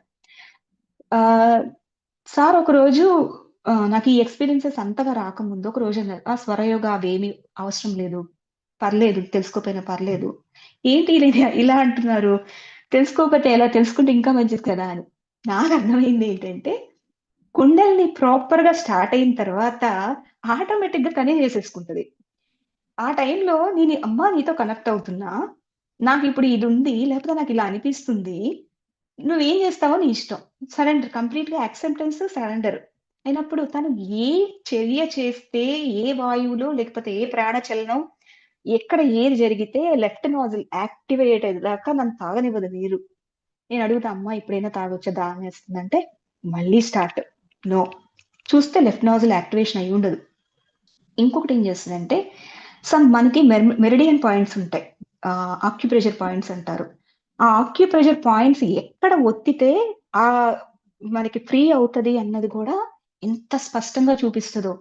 ఆహ్, సార్ ఒకరోజు నాకు ఈ ఎక్స్‌పీరియన్సెస్ అంతగా రాకముందు ఒకరోజు అన్నారు, స్వరయోగ అవేమీ అవసరం లేదు. పర్లేదు తెలుసుకోకపోయినా పర్లేదు. ఏంటి ఇలా అంటున్నారు? తెలుసుకోకపోతే ఎలా? తెలుసుకుంటే ఇంకా మంచిది కదా! అని. నాకర్థమైంది ఏంటంటే, కుండలిని ప్రాపర్‌గా స్టార్ట్ అయిన తర్వాత ఆటోమేటిక్‌గా తనే చేసేసుకుంటది. ఆ టైంలో నేను అమ్మా! నీతో కనెక్ట్ అవుతున్నా. నాకిప్పుడు ఇదుంది. లేకపోతే నాకిలా అనిపిస్తుంది. నువ్వేం జేస్తావో నీ ఇష్టం. సరెండర్ కంప్లీట్‌గా యాక్సెప్టెన్స్, సరెండర్. అయినప్పుడు తను ఏ చర్య చేస్తే, ఏ వాయువులో లేకపోతే ఏ ప్రాణ చలనం, ఎక్కడ ఏది జరిగితే లెఫ్ట్ నాజిల్ యాక్టివేట్ అయ్యేదాకా నన్ను తాగనివ్వదు నీరు. నేనడుగుతా, "అమ్మా ఇప్పుడైనా తాగొచ్చా? దాహమేస్తుందంటే" మళ్ళీ స్టార్ట్. నో. చూస్తే లెఫ్ట్ నాజిల్ యాక్టివేషన్ అయ్యుండదు. ఇంకొకటేం చేస్తదంటే, మనకి మెరిడియన్ పాయింట్స్ ఉంటాయి. ఆక్యుప్రెషర్ పాయింట్స్ అంటారు. ఆ ఆక్యుప్రెషర్ పాయింట్స్ ఎక్కడ ఒత్తితే ఆహ్, మనకి ఫ్రీ అవుతది అన్నది కూడా ఎంత స్పష్టంగా చూపిస్తదో.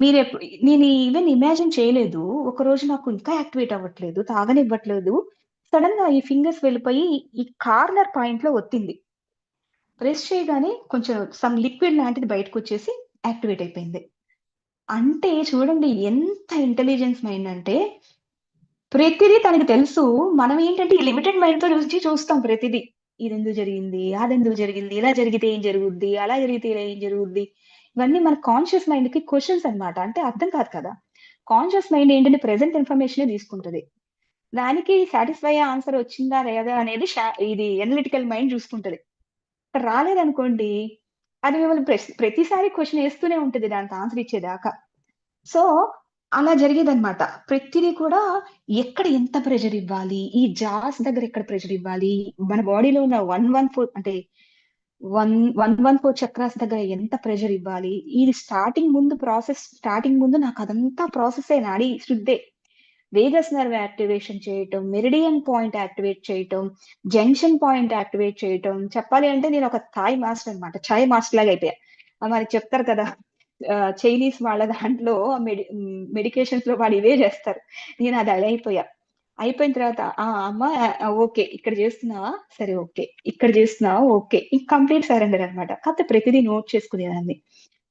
నేను ఈవెన్ ఇమాజిన్ చేయలేదు. ఒకరోజు నాకు ఇంకా యాక్టివేట్ అవ్వట్లేదు. తాగనివ్వట్లేదు. సడెన్‌గా ఈ ఫింగర్స్ వెళ్ళిపోయి ఈ కార్నర్ పాయింట్‌లో ఒత్తింది. ప్రెస్ చేయగానే కొంచెం లిక్విడ్ లాంటిది బయటకొచ్చేసి యాక్టివేట్ అయిపోయింది. అంటే చూడండి ఎంత ఇంటెలిజెన్స్ మైండ్ అంటే, ప్రతిదీ తనకి తెలుసు. మనం ఏంటంటే ఈ లిమిటెడ్ మైండ్‌తో చూస్తాం ప్రతిదీ. ఇదెందుకు జరిగింది? అదెందుకు జరిగింది? ఇలా జరిగితే ఏం జరుగుద్ది? అలా జరిగితే ఇలా ఏం జరుగుద్ది? ఇవన్నీ మన కాన్షియస్ మైండ్‌కి క్వెషన్స్ అన్నమాట. అంటే అర్థం కాదు కదా! కాన్షియస్ మైండ్ ఏంటంటే ప్రెజెంట్ ఇన్ఫర్మేషనే తీసుకుంటది. దానికి సాటిస్ఫై అయ్యే ఆన్సర్ వచ్చిందా లేదా అనేది ఇది అనలిటికల్ మైండ్ చూసుకుంటది. ఇక్కడ రాలేదనుకోండి, అది మిమ్మల్ని ప్రతిసారి క్వెషన్ ఏస్తూనే ఉంటది దానికి ఆన్సర్ ఇచ్చేదాకా. సో, అలా జరిగేదనమాట. ప్రతిది కూడా ఎక్కడ ఎంత ప్రెషర్ ఇవ్వాలి? ఈ జాస్ దగ్గర ఎక్కడ ప్రెషర్ ఇవ్వాలి? మన బాడీలో ఉన్న 114 అంటే 114 చక్రాస్ దగ్గర ఎంత ప్రెషర్ ఇవ్వాలి? ఇది స్టార్టింగ్ ముందు నాకదంతా ప్రాసెసే నాడీ శుద్ధే. వేగస్ నర్వ్ యాక్టివేషన్ చేయటం, మెరిడియన్ పాయింట్ యాక్టివేట్ చేయటం, జంక్షన్ పాయింట్ యాక్టివేట్ చేయటం. చెప్పాలి అంటే నేనొక థాయ్ మాస్టర్ అన్నమాట. చాయ్ మాస్టర్ లాగా అయిపోయా. మనకి చెప్తారు కదా! చైనీస్ వాళ్ళ దాంట్లో మెడికేషన్స్‌లో వాళ్ళు ఇవే జేస్తారు. నేనది అలా అయిపోయా. అయిపోయిన తర్వాత అమ్మ ఓకే. ఇక్కడ జేస్తున్నావా? సరే ఓకే. ఇక్కడ జేస్తున్నావా? ఓకే. ఇంక కంప్లీట్ సరెండర్ అన్నమాట. కాకపోతే ప్రతిదీ నోట్ చేసుకునేదాన్ని.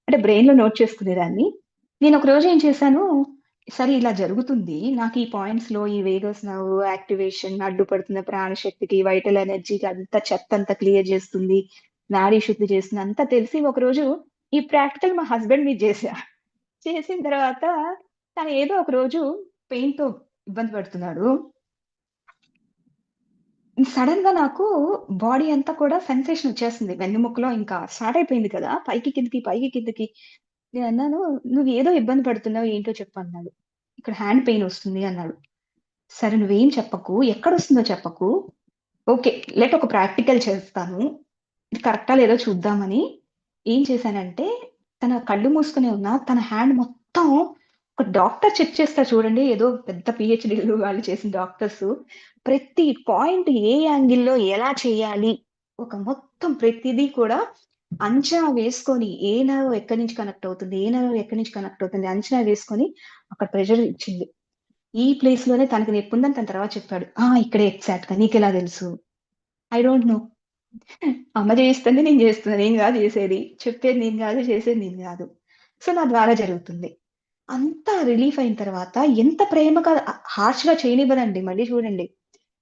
అంటే బ్రెయిన్‌లో నోట్ చేసుకునేదాన్ని. నేనొక రోజు ఏం చేశాను, సరే ఇలా జరుగుతుంది. నాకు ఈ పాయింట్స్‌లో ఈ వేగస్ నర్వ్ యాక్టివేషన్ అడ్డుపడుతున్న ప్రాణశక్తికి, వైటల్ ఎనర్జీకి అంతా చెత్తంతా క్లియర్ జేస్తుంది. నాడీ శుద్ధి చేస్తుంది. అంతా తెలిసి ఒకరోజు ఈ ప్రాక్టికల్ మా హస్బెండ్ మీద జేశా. చేసిన తర్వాత తను ఏదో ఒక రోజు పెయిన్‌తో ఇబ్బంది పడుతున్నాడు. సడెన్‌గా నాకు బాడీ అంతా కూడా సెన్సేషన్ వచ్చేస్తుంది. వెన్నెముకలో ఇంకా స్టార్ట్ అయిపోయింది కదా! పైకి కిందకి, పైకి కిందకి. నేనన్నాను, "నువ్వేదో ఇబ్బంది పడుతున్నావు ఏంటో చెప్పు" అన్నాడు. "ఇక్కడ హ్యాండ్ పెయిన్ వస్తుంది" అన్నాడు. సరే నువ్వేం చెప్పకు, ఎక్కడొస్తుందో చెప్పకు. ఓకే. ఒక ప్రాక్టికల్ చేస్తాను. ఇది కరెక్టా లేదో చూద్దామని ఏం చేశానంటే, తన కళ్ళు మూసుకునే ఉన్నా, తన హ్యాండ్ మొత్తం ఒక డాక్టర్ చెక్ చేస్తారు చూడండి. ఏదో పెద్ద పీహెచ్‌డీలు వాళ్ళు చేసిన డాక్టర్సు. ప్రతి పాయింట్ ఏ యాంగిల్‌లో ఎలా చేయాలి, ఒక మొత్తం ప్రతిదీ కూడా అంచనా వేసుకొని, ఏ నర్వ్ ఎక్కడి నుంచి కనెక్ట్ అవుతుంది, ఏ నర్వ్ ఎక్కడి నుంచి కనెక్ట్ అవుతుంది అంచనా వేసుకొని అక్కడ ప్రెషర్ ఇచ్చింది. ఈ ప్లేస్‌లోనే తనకి నొప్పుందని తన తర్వాత చెప్పాడు. ఇక్కడే ఎగ్జాక్ట్‌గా నీకెలా తెలుసు? I don't know. అమ్మ చేయిస్తుంది. నేను చేస్తున్నా. నేను గాదు చేసేది. చెప్పేది నేను గాదు. చేసేది నేను గాదు. సో, నా ద్వారా జరుగుతుంది. అంతా రిలీఫ్ అయిన తర్వాత ఎంత ప్రేమగా హార్ష్‌గా చేయనివ్వదండి. మళ్ళీ చూడండి.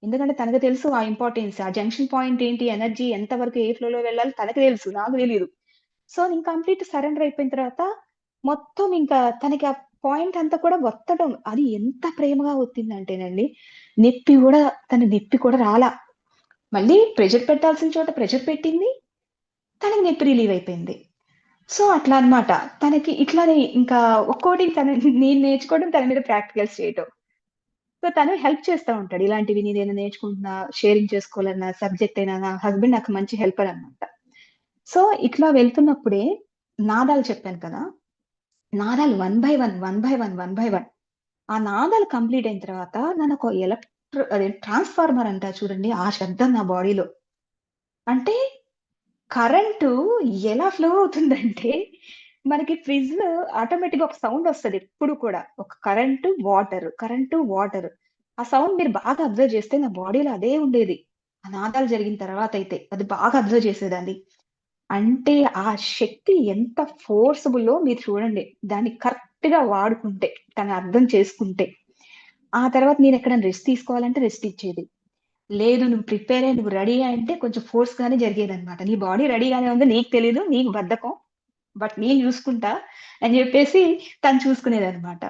ఎందుకంటే తనకు తెలుసు ఆ ఇంపార్టెన్స్, ఆ జంక్షన్ పాయింట్ ఏంటి, ఎనర్జీ ఎంతవరకు ఏ ఫ్లోలో వెళ్ళాలి తనకు తెలుసు, నాకు తెలీదు. సో, నేను కంప్లీట్ సరెండర్ అయిపోయిన తర్వాత మొత్తం ఇంకా తనకి ఆ పాయింట్ అంతా కూడా ఒత్తడం. అది ఎంత ప్రేమగా ఒత్తిందంటేనండి, నొప్పి కూడా రాలా. మళ్ళీ ప్రెషర్ పెట్టాల్సిన చోట ప్రెషర్ పెట్టింది. తనకి నొప్పి రిలీవ్ అయిపోయింది. సో, అట్లా అన్నమాట. తనకి ఇట్లానే ఇంకా ఒక్కోటి నేను నేర్చుకోవడం, తన మీద ప్రాక్టికల్స్ చేయటం. సో, తను హెల్ప్ చేస్తా ఉంటాడు. ఇలాంటివి నేనేమైనా నేర్చుకుంటున్నా, షేరింగ్ చేసుకోవాలన్నా, సబ్జెక్ట్ అయినా నా హస్బెండ్ నాకు మంచి హెల్పర్ అన్నమాట. సో, ఇట్లా వెళ్తున్నప్పుడే నాదాలు చెప్పాను కదా! నాదాలు వన్ బై వన్ ఆ నాదాలు కంప్లీట్ అయిన తర్వాత నన్నొక అదే ట్రాన్స్‌ఫార్మర్ అంటారు చూడండి, ఆ శబ్దం నా బాడీలో. అంటే కరెంటు ఎలా ఫ్లో అవుతుందంటే, మనకి ఫ్రిడ్జ్‌లో ఆటోమేటిక్‌గా ఒక సౌండ్ ఒస్తది ఎప్పుడు కూడా. ఒక కరెంటు, వాటర్. ఆ సౌండ్ మీరు బాగా అబ్జర్వ్ చేస్తే నా బాడీలో అదే ఉండేది. ఆ నాదాలు జరిగిన తర్వాతయితే. అది బాగా అబ్జర్వ్ చేసేదాన్ని. అంటే ఆ శక్తి ఎంత ఫోర్సబులో మీరు చూడండి. దాన్ని కరెక్ట్‌గా వాడుకుంటే, దాన్ని అర్థం చేసుకుంటే. ఆ తర్వాత నేనెక్కడైనా రెస్ట్ తీసుకోవాలంటే రెస్ట్ ఇచ్చేది. లేదు నువ్వు ప్రిపేర్ అయ్యి, నువ్వు రెడీ అంటే కొంచెం ఫోర్స్‌గానే జరిగేదనమాట. నీ బాడీ రెడీగానే ఉంది. నీకు తెలీదు. నీకు బద్ధకం. బట్ నేను చూసుకుంటా అని జెప్పేసి తను చూసుకునేదనమాట.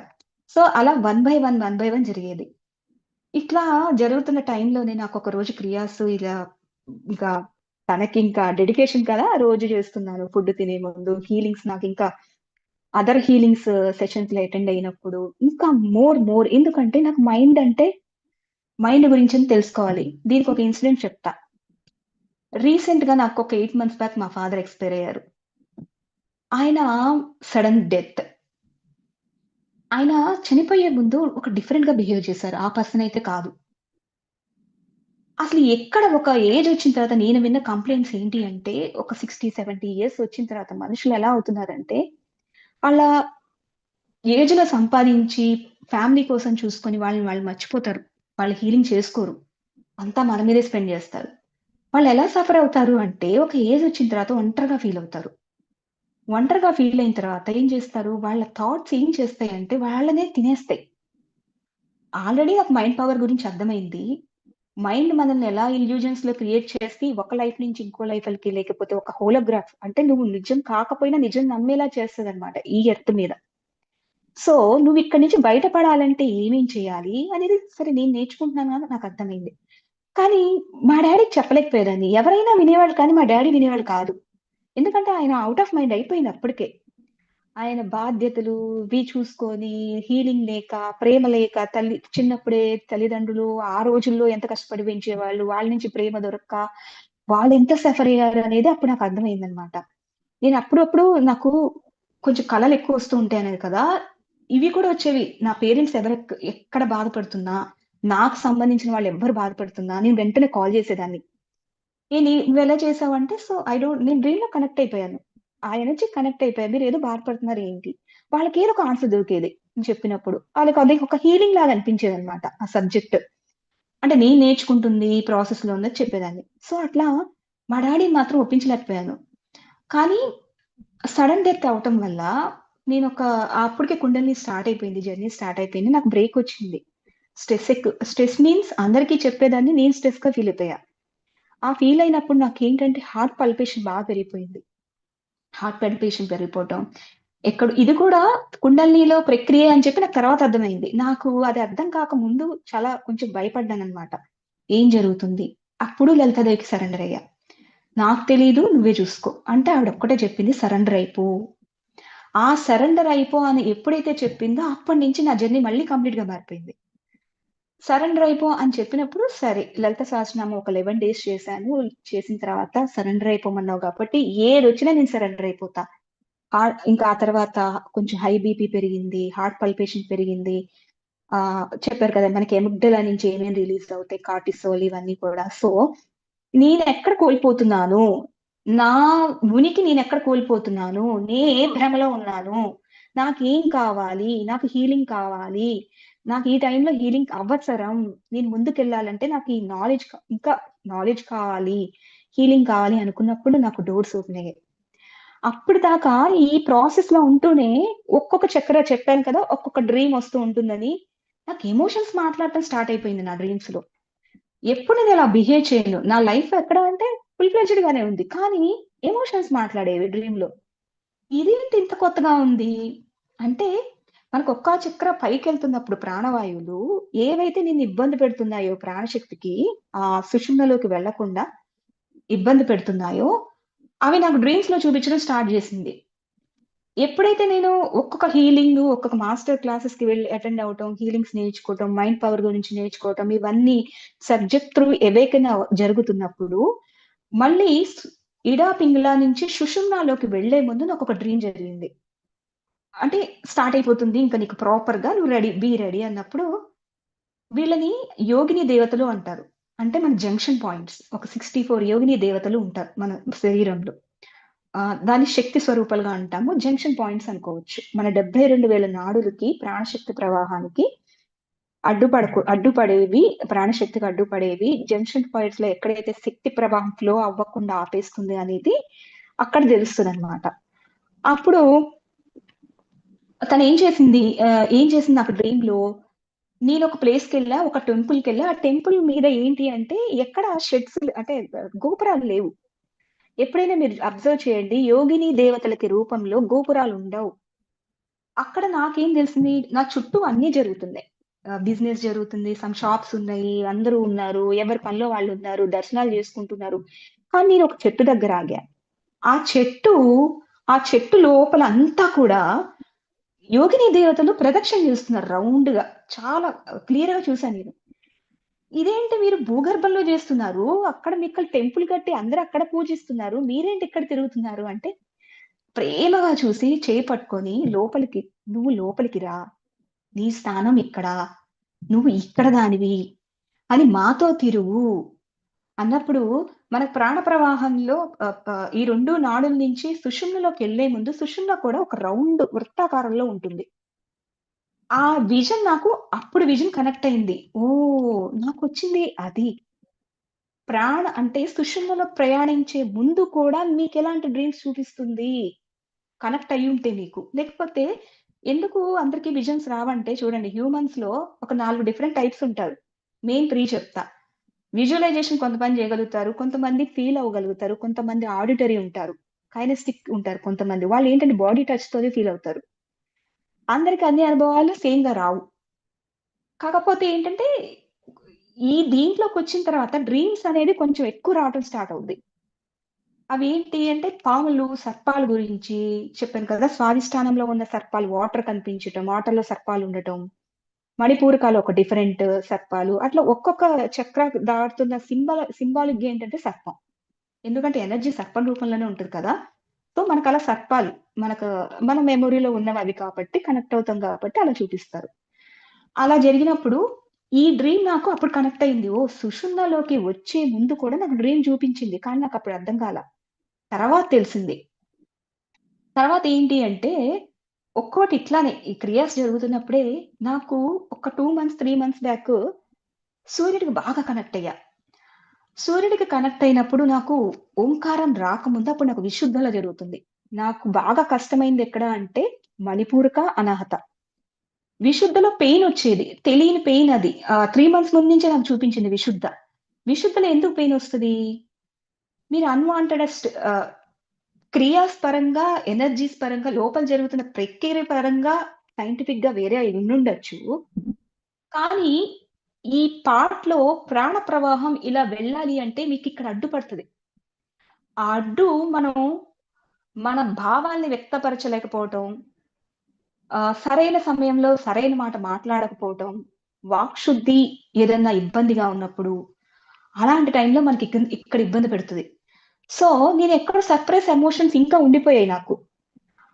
సో, అలా వన్ బై వన్ జరిగేది. ఇట్లా జరుగుతున్న టైంలోనే నాకొక రోజు క్రియాస్ ఇలా ఇంకా తనకింకా డెడికేషన్ కదా! రోజు చేస్తున్నాను. ఫుడ్ తినే ముందు నాకింకా అదర్ హీలింగ్స్ సెషన్స్‌లో అటెండ్ అయినప్పుడు ఇంకా మోర్ ఎందుకంటే నాకు మైండ్ గురించని తెలుసుకోవాలి. దీనికొక ఇన్సిడెంట్ చెప్తా. రీసెంట్‌గా నాకొక 8 మంత్స్ బ్యాక్ మా ఫాదర్ ఎక్స్‌పైర్ అయ్యారు. ఆయన సడెన్ డెత్. ఆయన చనిపోయే ముందు ఒక డిఫరెంట్‌గా బిహేవ్ చేశారు. ఆ పర్సన్ అయితే కాదు. అసలు ఎక్కడ ఒక ఏజ్ వచ్చిన తర్వాత నేను విన్న కంప్లెయింట్స్ ఏంటి అంటే, ఒక 60, 70 ఇయర్స్ వచ్చిన తర్వాత మనుషులు ఎలా అవుతున్నారంటే, వాళ్ళ ఏజ్‌లో సంపాదించి ఫ్యామిలీ కోసం చూసుకొని వాళ్ళని వాళ్ళు మర్చిపోతారు. వాళ్ళు హీలింగ్ చేసుకోరు. అంతా మన మీదే స్పెండ్ చేస్తారు. వాళ్ళెలా సఫర్ అవుతారు అంటే, ఒక ఏజ్ వచ్చిన తర్వాత ఒంటరిగా ఫీల్ అవుతారు. ఒంటరిగా ఫీల్ అయిన తర్వాత ఏం చేస్తారు, వాళ్ళ థాట్స్ ఏం చేస్తాయంటే వాళ్ళనే తినేస్తాయి. ఆల్రెడీ నాకు మైండ్ పవర్ గురించి అర్థమైంది. మైండ్ మనల్ని ఎలా ఇల్యూజన్స్‌లో క్రియేట్ చేసి ఒక లైఫ్ నుంచి ఇంకో లైఫ్‌లకి లేకపోతే ఒక హోలోగ్రాఫ్ అంటే నువ్వు నిజం కాకపోయినా నిజం నమ్మేలా చేస్తదనమాట ఈ ఎర్త్ మీద. సో, నువ్విక్కడి నుంచి బయటపడాలంటే ఏమేం చేయాలి అనేది సరే నేను నేర్చుకుంటున్నాను అని నాకర్థమైంది. కానీ మా డ్యాడీకి చెప్పలేకపోయేదాన్ని. ఎవరైనా వినేవాళ్ళు కానీ మా డ్యాడీ వినేవాళ్ళు కాదు. ఎందుకంటే ఆయన ఔట్ ఆఫ్ మైండ్ అయిపోయింది అప్పటికే. ఆయన బాధ్యతలు ఇవి చూసుకొని, హీలింగ్ లేక, ప్రేమ లేక, చిన్నప్పుడే తల్లిదండ్రులు ఆ రోజుల్లో ఎంత కష్టపడి పెంచేవాళ్ళు. వాళ్ళ నుంచి ప్రేమ దొరక్క, వాళ్ళెంత సఫర్ అయ్యారు అనేది అప్పుడు నాకు అర్థమైందనమాట. నేను అప్పుడప్పుడు నాకు కొంచెం కలలెక్కువ వస్తూ ఉంటాయనేది కదా! ఇవి కూడా వచ్చేవి. నా పేరెంట్స్ ఎక్కడ బాధపడుతున్నా, నాకు సంబంధించిన వాళ్ళెవ్వరు బాధపడుతున్నా, నేను వెంటనే కాల్ చేసేదాన్ని. నువ్వెలా చేసావంటే నేను డ్రీమ్‌లో కనెక్ట్ అయిపోయాను. ఆ ఎనర్జీకి కనెక్ట్ అయిపోయా. మీరేదో బాధపడుతున్నారు ఏంటి? వాళ్ళకేదో ఒక ఆన్సర్ దొరికేది నేను చెప్పినప్పుడు. వాళ్ళకి అది ఒక హీలింగ్ లాగా అనిపించేదనమాట ఆ సబ్జెక్ట్. అంటే నేను నేర్చుకుంటుంది ఈ ప్రాసెస్‌లో ఉన్నది చెప్పేదాన్ని. సో, అట్లా మా డ్యాడీని మాత్రం ఒప్పించలేకపోయాను. కానీ సడెన్ డెత్ అవ్వటం వల్ల నేనొక అప్పటికే కుండలిని స్టార్ట్ అయిపోయింది. జర్నీ స్టార్ట్ అయిపోయింది. నాకు బ్రేక్ వచ్చింది. స్ట్రెస్ మీన్స్ అందరికీ చెప్పేదాన్ని. నేను స్ట్రెస్‌గా ఫీల్ అయిపోయా. ఆ ఫీల్ అయినప్పుడు నాకేంటంటే హార్ట్ పల్పేషన్ బాగా పెరిగిపోయింది. హార్ట్ పల్పేషన్ పెరిగిపోవటం. ఇది కూడా కుండలినిలో ప్రక్రియ అని చెప్పి నాకు తర్వాత అర్థమైంది. నాకు అది అర్థం కాక ముందు చాలా కొంచెం భయపడ్డాననమాట. ఏం జరుగుతుంది? అప్పుడు లలితాదేవికి సరెండర్ అయ్యా. నాకు తెలీదు నువ్వే చూసుకో. అంటే ఆవిడ ఒక్కటే చెప్పింది సరెండర్ అయిపో. ఆ సరెండర్ అయిపో అని ఎప్పుడైతే చెప్పిందో అప్పటి నుంచి నా జర్నీ మళ్ళీ కంప్లీట్‌గా మారిపోయింది. సరెండర్ అయిపో అని చెప్పినప్పుడు సరే, లలిత సహస్రనామం ఒక 11 డేస్ చేశాను. చేసిన తర్వాత సరెండర్ అయిపోమన్నావు కాబట్టి ఏదొచ్చినా నేను సరెండర్ అయిపోతా. ఇంకా ఆ తర్వాత కొంచెం హై బీపీ పెరిగింది. హార్ట్ పల్పేషన్ పెరిగింది. చెప్పారు కదా! మనకి అమిగ్డలా నుంచి ఏమేమి రిలీజ్ అవుతాయి. కార్టిసోల్ ఇవన్నీ కూడా. సో, నేనెక్కడ కోల్పోతున్నాను? నా ఉనికి నేనెక్కడ కోల్పోతున్నాను? నేను ఏ భ్రమలో ఉన్నాను? నాకేం కావాలి? నాకు హీలింగ్ కావాలి. నాకు ఈ టైంలో హీలింగ్ అవసరం. నేను ముందుకెళ్ళాలంటే నాకు ఈ ఇంకా నాలెడ్జ్ కావాలి. హీలింగ్ కావాలి అనుకున్నప్పుడు నాకు డోర్స్ ఓపెన్ అయ్యాయి. అప్పటిదాకా ఈ ప్రాసెస్‌లో ఉంటూనే ఒక్కొక్క చక్ర చెప్పాను కదా! ఒక్కొక్క డ్రీమ్ వస్తూ ఉంటుందని. నాకు ఎమోషన్స్ మాట్లాడటం స్టార్ట్ అయిపోయింది నా డ్రీమ్స్‌లో. ఎప్పుడు నేను అలా బిహేవ్ చేయను. నా లైఫ్ ఎక్కడ అంటే ఫుల్ ఫ్లెడ్జ్డ్ గానే ఉంది. కానీ ఎమోషన్స్ మాట్లాడేవి డ్రీమ్‌లో. ఇదేంటి ఇంత కొత్తగా ఉంది? అంటే మనకు ఒక్క చక్ర పైకెళ్తున్నప్పుడు ప్రాణవాయువులు ఏవైతే నిన్ను ఇబ్బంది పెడుతున్నాయో ప్రాణశక్తికి సుషుమ్నలోకి వెళ్ళకుండా ఇబ్బంది పెడుతున్నాయో అవి నాకు డ్రీమ్స్‌లో చూపించడం స్టార్ట్ చేసింది. ఎప్పుడైతే నేను ఒక్కొక్క మాస్టర్ క్లాసెస్‌కి వెళ్లి అటెండ్ అవ్వటం, హీలింగ్స్ నేర్చుకోవటం, మైండ్ పవర్ గురించి నేర్చుకోవటం, ఇవన్నీ సబ్జెక్ట్ త్రూ ఎవేకెన్ జరుగుతున్నప్పుడు, మళ్ళీ ఇడా పింగళ నుంచి సుషుమ్నాలోకి వెళ్ళే ముందు నాకొక డ్రీమ్ జరిగింది. అంటే స్టార్ట్ అయిపోతుంది. ఇంక నీకు ప్రాపర్‌గా నువ్వు బీ రెడీ అన్నప్పుడు, వీళ్ళని యోగిని దేవతలు అంటారు. అంటే మన జంక్షన్ పాయింట్స్. ఒక 64 యోగిని దేవతలు ఉంటారు మన శరీరంలో. దాన్ని శక్తి స్వరూపాలుగా అంటాము. జంక్షన్ పాయింట్స్ అనుకోవచ్చు. మన 72,000 నాడులకి, ప్రాణశక్తి ప్రవాహానికి అడ్డుపడేవి, ప్రాణశక్తికి అడ్డుపడేవి జంక్షన్ పాయింట్స్‌లో ఎక్కడైతే శక్తి ప్రవాహం ఫ్లో అవ్వకుండా ఆపేస్తుంది అనేది అక్కడ తెలుస్తదనమాట. అప్పుడు ఏం చేసింది నాకు డ్రీమ్‌లో, నేనొక ప్లేస్‌కెళ్ళా, ఒక టెంపుల్‌కెళ్ళా. ఆ టెంపుల్ మీద ఏంటి అంటే ఎక్కడ షెడ్స్ అంటే గోపురాలు లేవు. ఎప్పుడైనా మీరు అబ్జర్వ్ చేయండి. యోగిని దేవతలకి రూపంలో గోపురాలుండవు. అక్కడ నాకేం తెలిసింది, నా చుట్టూ అన్నీ జరుగుతున్నాయి. బిజినెస్ జరుగుతుంది. సమ్ షాప్స్ ఉన్నాయి. అందరూ ఉన్నారు. ఎవరి పనిలో వాళ్ళున్నారు. దర్శనాలు చేసుకుంటున్నారు. కానీ నేను ఒక చెట్టు దగ్గర ఆగా. ఆ చెట్టు ఆ చెట్టు లోపల అంతా కూడా యోగిని దేవతలు ప్రదక్షిణ చేస్తున్నారు రౌండ్‌గా. చాలా క్లియర్‌గా చూసాను నేను. ఇదేంటి మీరు భూగర్భంలో చేస్తున్నారు. అక్కడ మీక్కడ టెంపుల్ కట్టి అందరూ అక్కడ పూజిస్తున్నారు. మీరేంటి ఇక్కడ తిరుగుతున్నారు అంటే, ప్రేమగా చూసి చేయి పట్టుకొని "నువ్వు లోపలికి రా. నీ స్థానం ఇక్కడ. నువ్వు ఇక్కడ దానివి. అని మాతో తిరుగు" అన్నప్పుడు మన ప్రాణ ప్రవాహంలో ఈ 2 నాడుల నుంచి సుషుమ్నలోకెళ్ళే ముందు సుషుమ్న కూడా ఒక రౌండ్ వృత్తాకారంలో ఉంటుంది. ఆ అప్పుడు విజన్ కనెక్ట్ అయింది. ఓహ్! నాకొచ్చింది అది. అంటే సుషుమ్నలో ప్రయాణించే ముందు కూడా మీకెలాంటి డ్రీమ్స్ చూపిస్తుంది? కనెక్ట్ అయ్యుంటే మీకు. లేకపోతే ఎందుకు అందరికి విజన్స్ రావంటే చూడండి హ్యూమన్స్‌లో ఒక 4 డిఫరెంట్ టైప్స్ ఉంటారు. మెయిన్ 3 చెప్తా. విజువలైజేషన్ కొంతమంది చేయగలుగుతారు. కొంతమంది ఫీల్ అవ్వగలుగుతారు. కొంతమంది ఆడిటరీ ఉంటారు. కైనెస్టిక్ ఉంటారు కొంతమంది. వాళ్ళేంటంటే బాడీ టచ్‌తోనే ఫీల్ అవుతారు. అందరికి అన్ని అనుభవాలు సేమ్‌గా రావు. కాకపోతే ఏంటంటే దీంట్లోకొచ్చిన తర్వాత డ్రీమ్స్ అనేది కొంచెం ఎక్కువ రావటం స్టార్ట్ అవుద్ది. అవేంటి అంటే పాములు, సర్పాల గురించి చెప్పాను కదా! స్వాధిష్టానంలో ఉన్న సర్పాలు వాటర్ కనిపించటం, వాటర్‌లో సర్పాలుండటం, మణిపూరకాలో ఒక డిఫరెంట్ సర్పాలు. అట్లా ఒక్కొక్క చక్ర దాటుతున్న సింబాలిక్‌గా ఏంటంటే సర్పం. ఎందుకంటే ఎనర్జీ సర్పం రూపంలోనే ఉంటది కదా! సో, మనకలా సర్పాలు మనకు మన మెమొరీలో ఉన్నవవి కాబట్టి కనెక్ట్ అవుతాం కాబట్టి అలా చూపిస్తారు. అలా జరిగినప్పుడు ఈ డ్రీమ్ నాకు అప్పుడు కనెక్ట్ అయింది. ఓహ్! సుషుమ్నలోకి వచ్చే ముందు కూడా నాకు డ్రీమ్ చూపించింది. కానీ నాకప్పుడు అర్థం కాలా. తర్వాత తెలిసింది. తర్వాత ఏంటి అంటే ఒక్కోటి ఇట్లానే ఈ క్రియాస్ జరుగుతున్నప్పుడే నాకు ఒక 2 మంత్స్, 3 మంత్స్ బ్యాక్ సూర్యుడికి బాగా కనెక్ట్ అయ్యా. సూర్యుడికి కనెక్ట్ అయినప్పుడు నాకు ఓంకారం రాకముందు అప్పుడు నాకు విశుద్ధల జరుగుతుంది. నాకు బాగా కష్టమైంది ఎక్కడ అంటే మణిపూరక, అనాహత. విశుద్ధలో పెయినొచ్చేది. తెలియని పెయిన్ అది. 3 మంత్స్ ముందు నుంచే నాకు చూపించింది విశుద్ధ. విశుద్ధలో ఎందుకు పెయినొస్తది? మీరు క్రియాస్ పరంగా, ఎనర్జీస్ పరంగా లోపల జరుగుతున్న ప్రక్రియ పరంగా సైంటిఫిక్‌గా వేరే అయ్యుండొచ్చు. కానీ ఈ పార్ట్‌లో ప్రాణ ప్రవాహం ఇలా వెళ్ళాలి అంటే మీకిక్కడ అడ్డుపడతది. ఆ అడ్డు మనం మన భావాల్ని వ్యక్తపరచలేకపోవటం, సరైన సమయంలో సరైన మాట మాట్లాడకపోవటం, వాక్‌శుద్ధి ఏదన్నా ఇబ్బందిగా ఉన్నప్పుడు, అలాంటి టైంలో మనకి ఇక్కడ ఇబ్బంది పెడుతది. సో, నేనెక్కడో సప్రెస్ ఎమోషన్స్ ఇంకా ఉండిపోయాయి నాకు.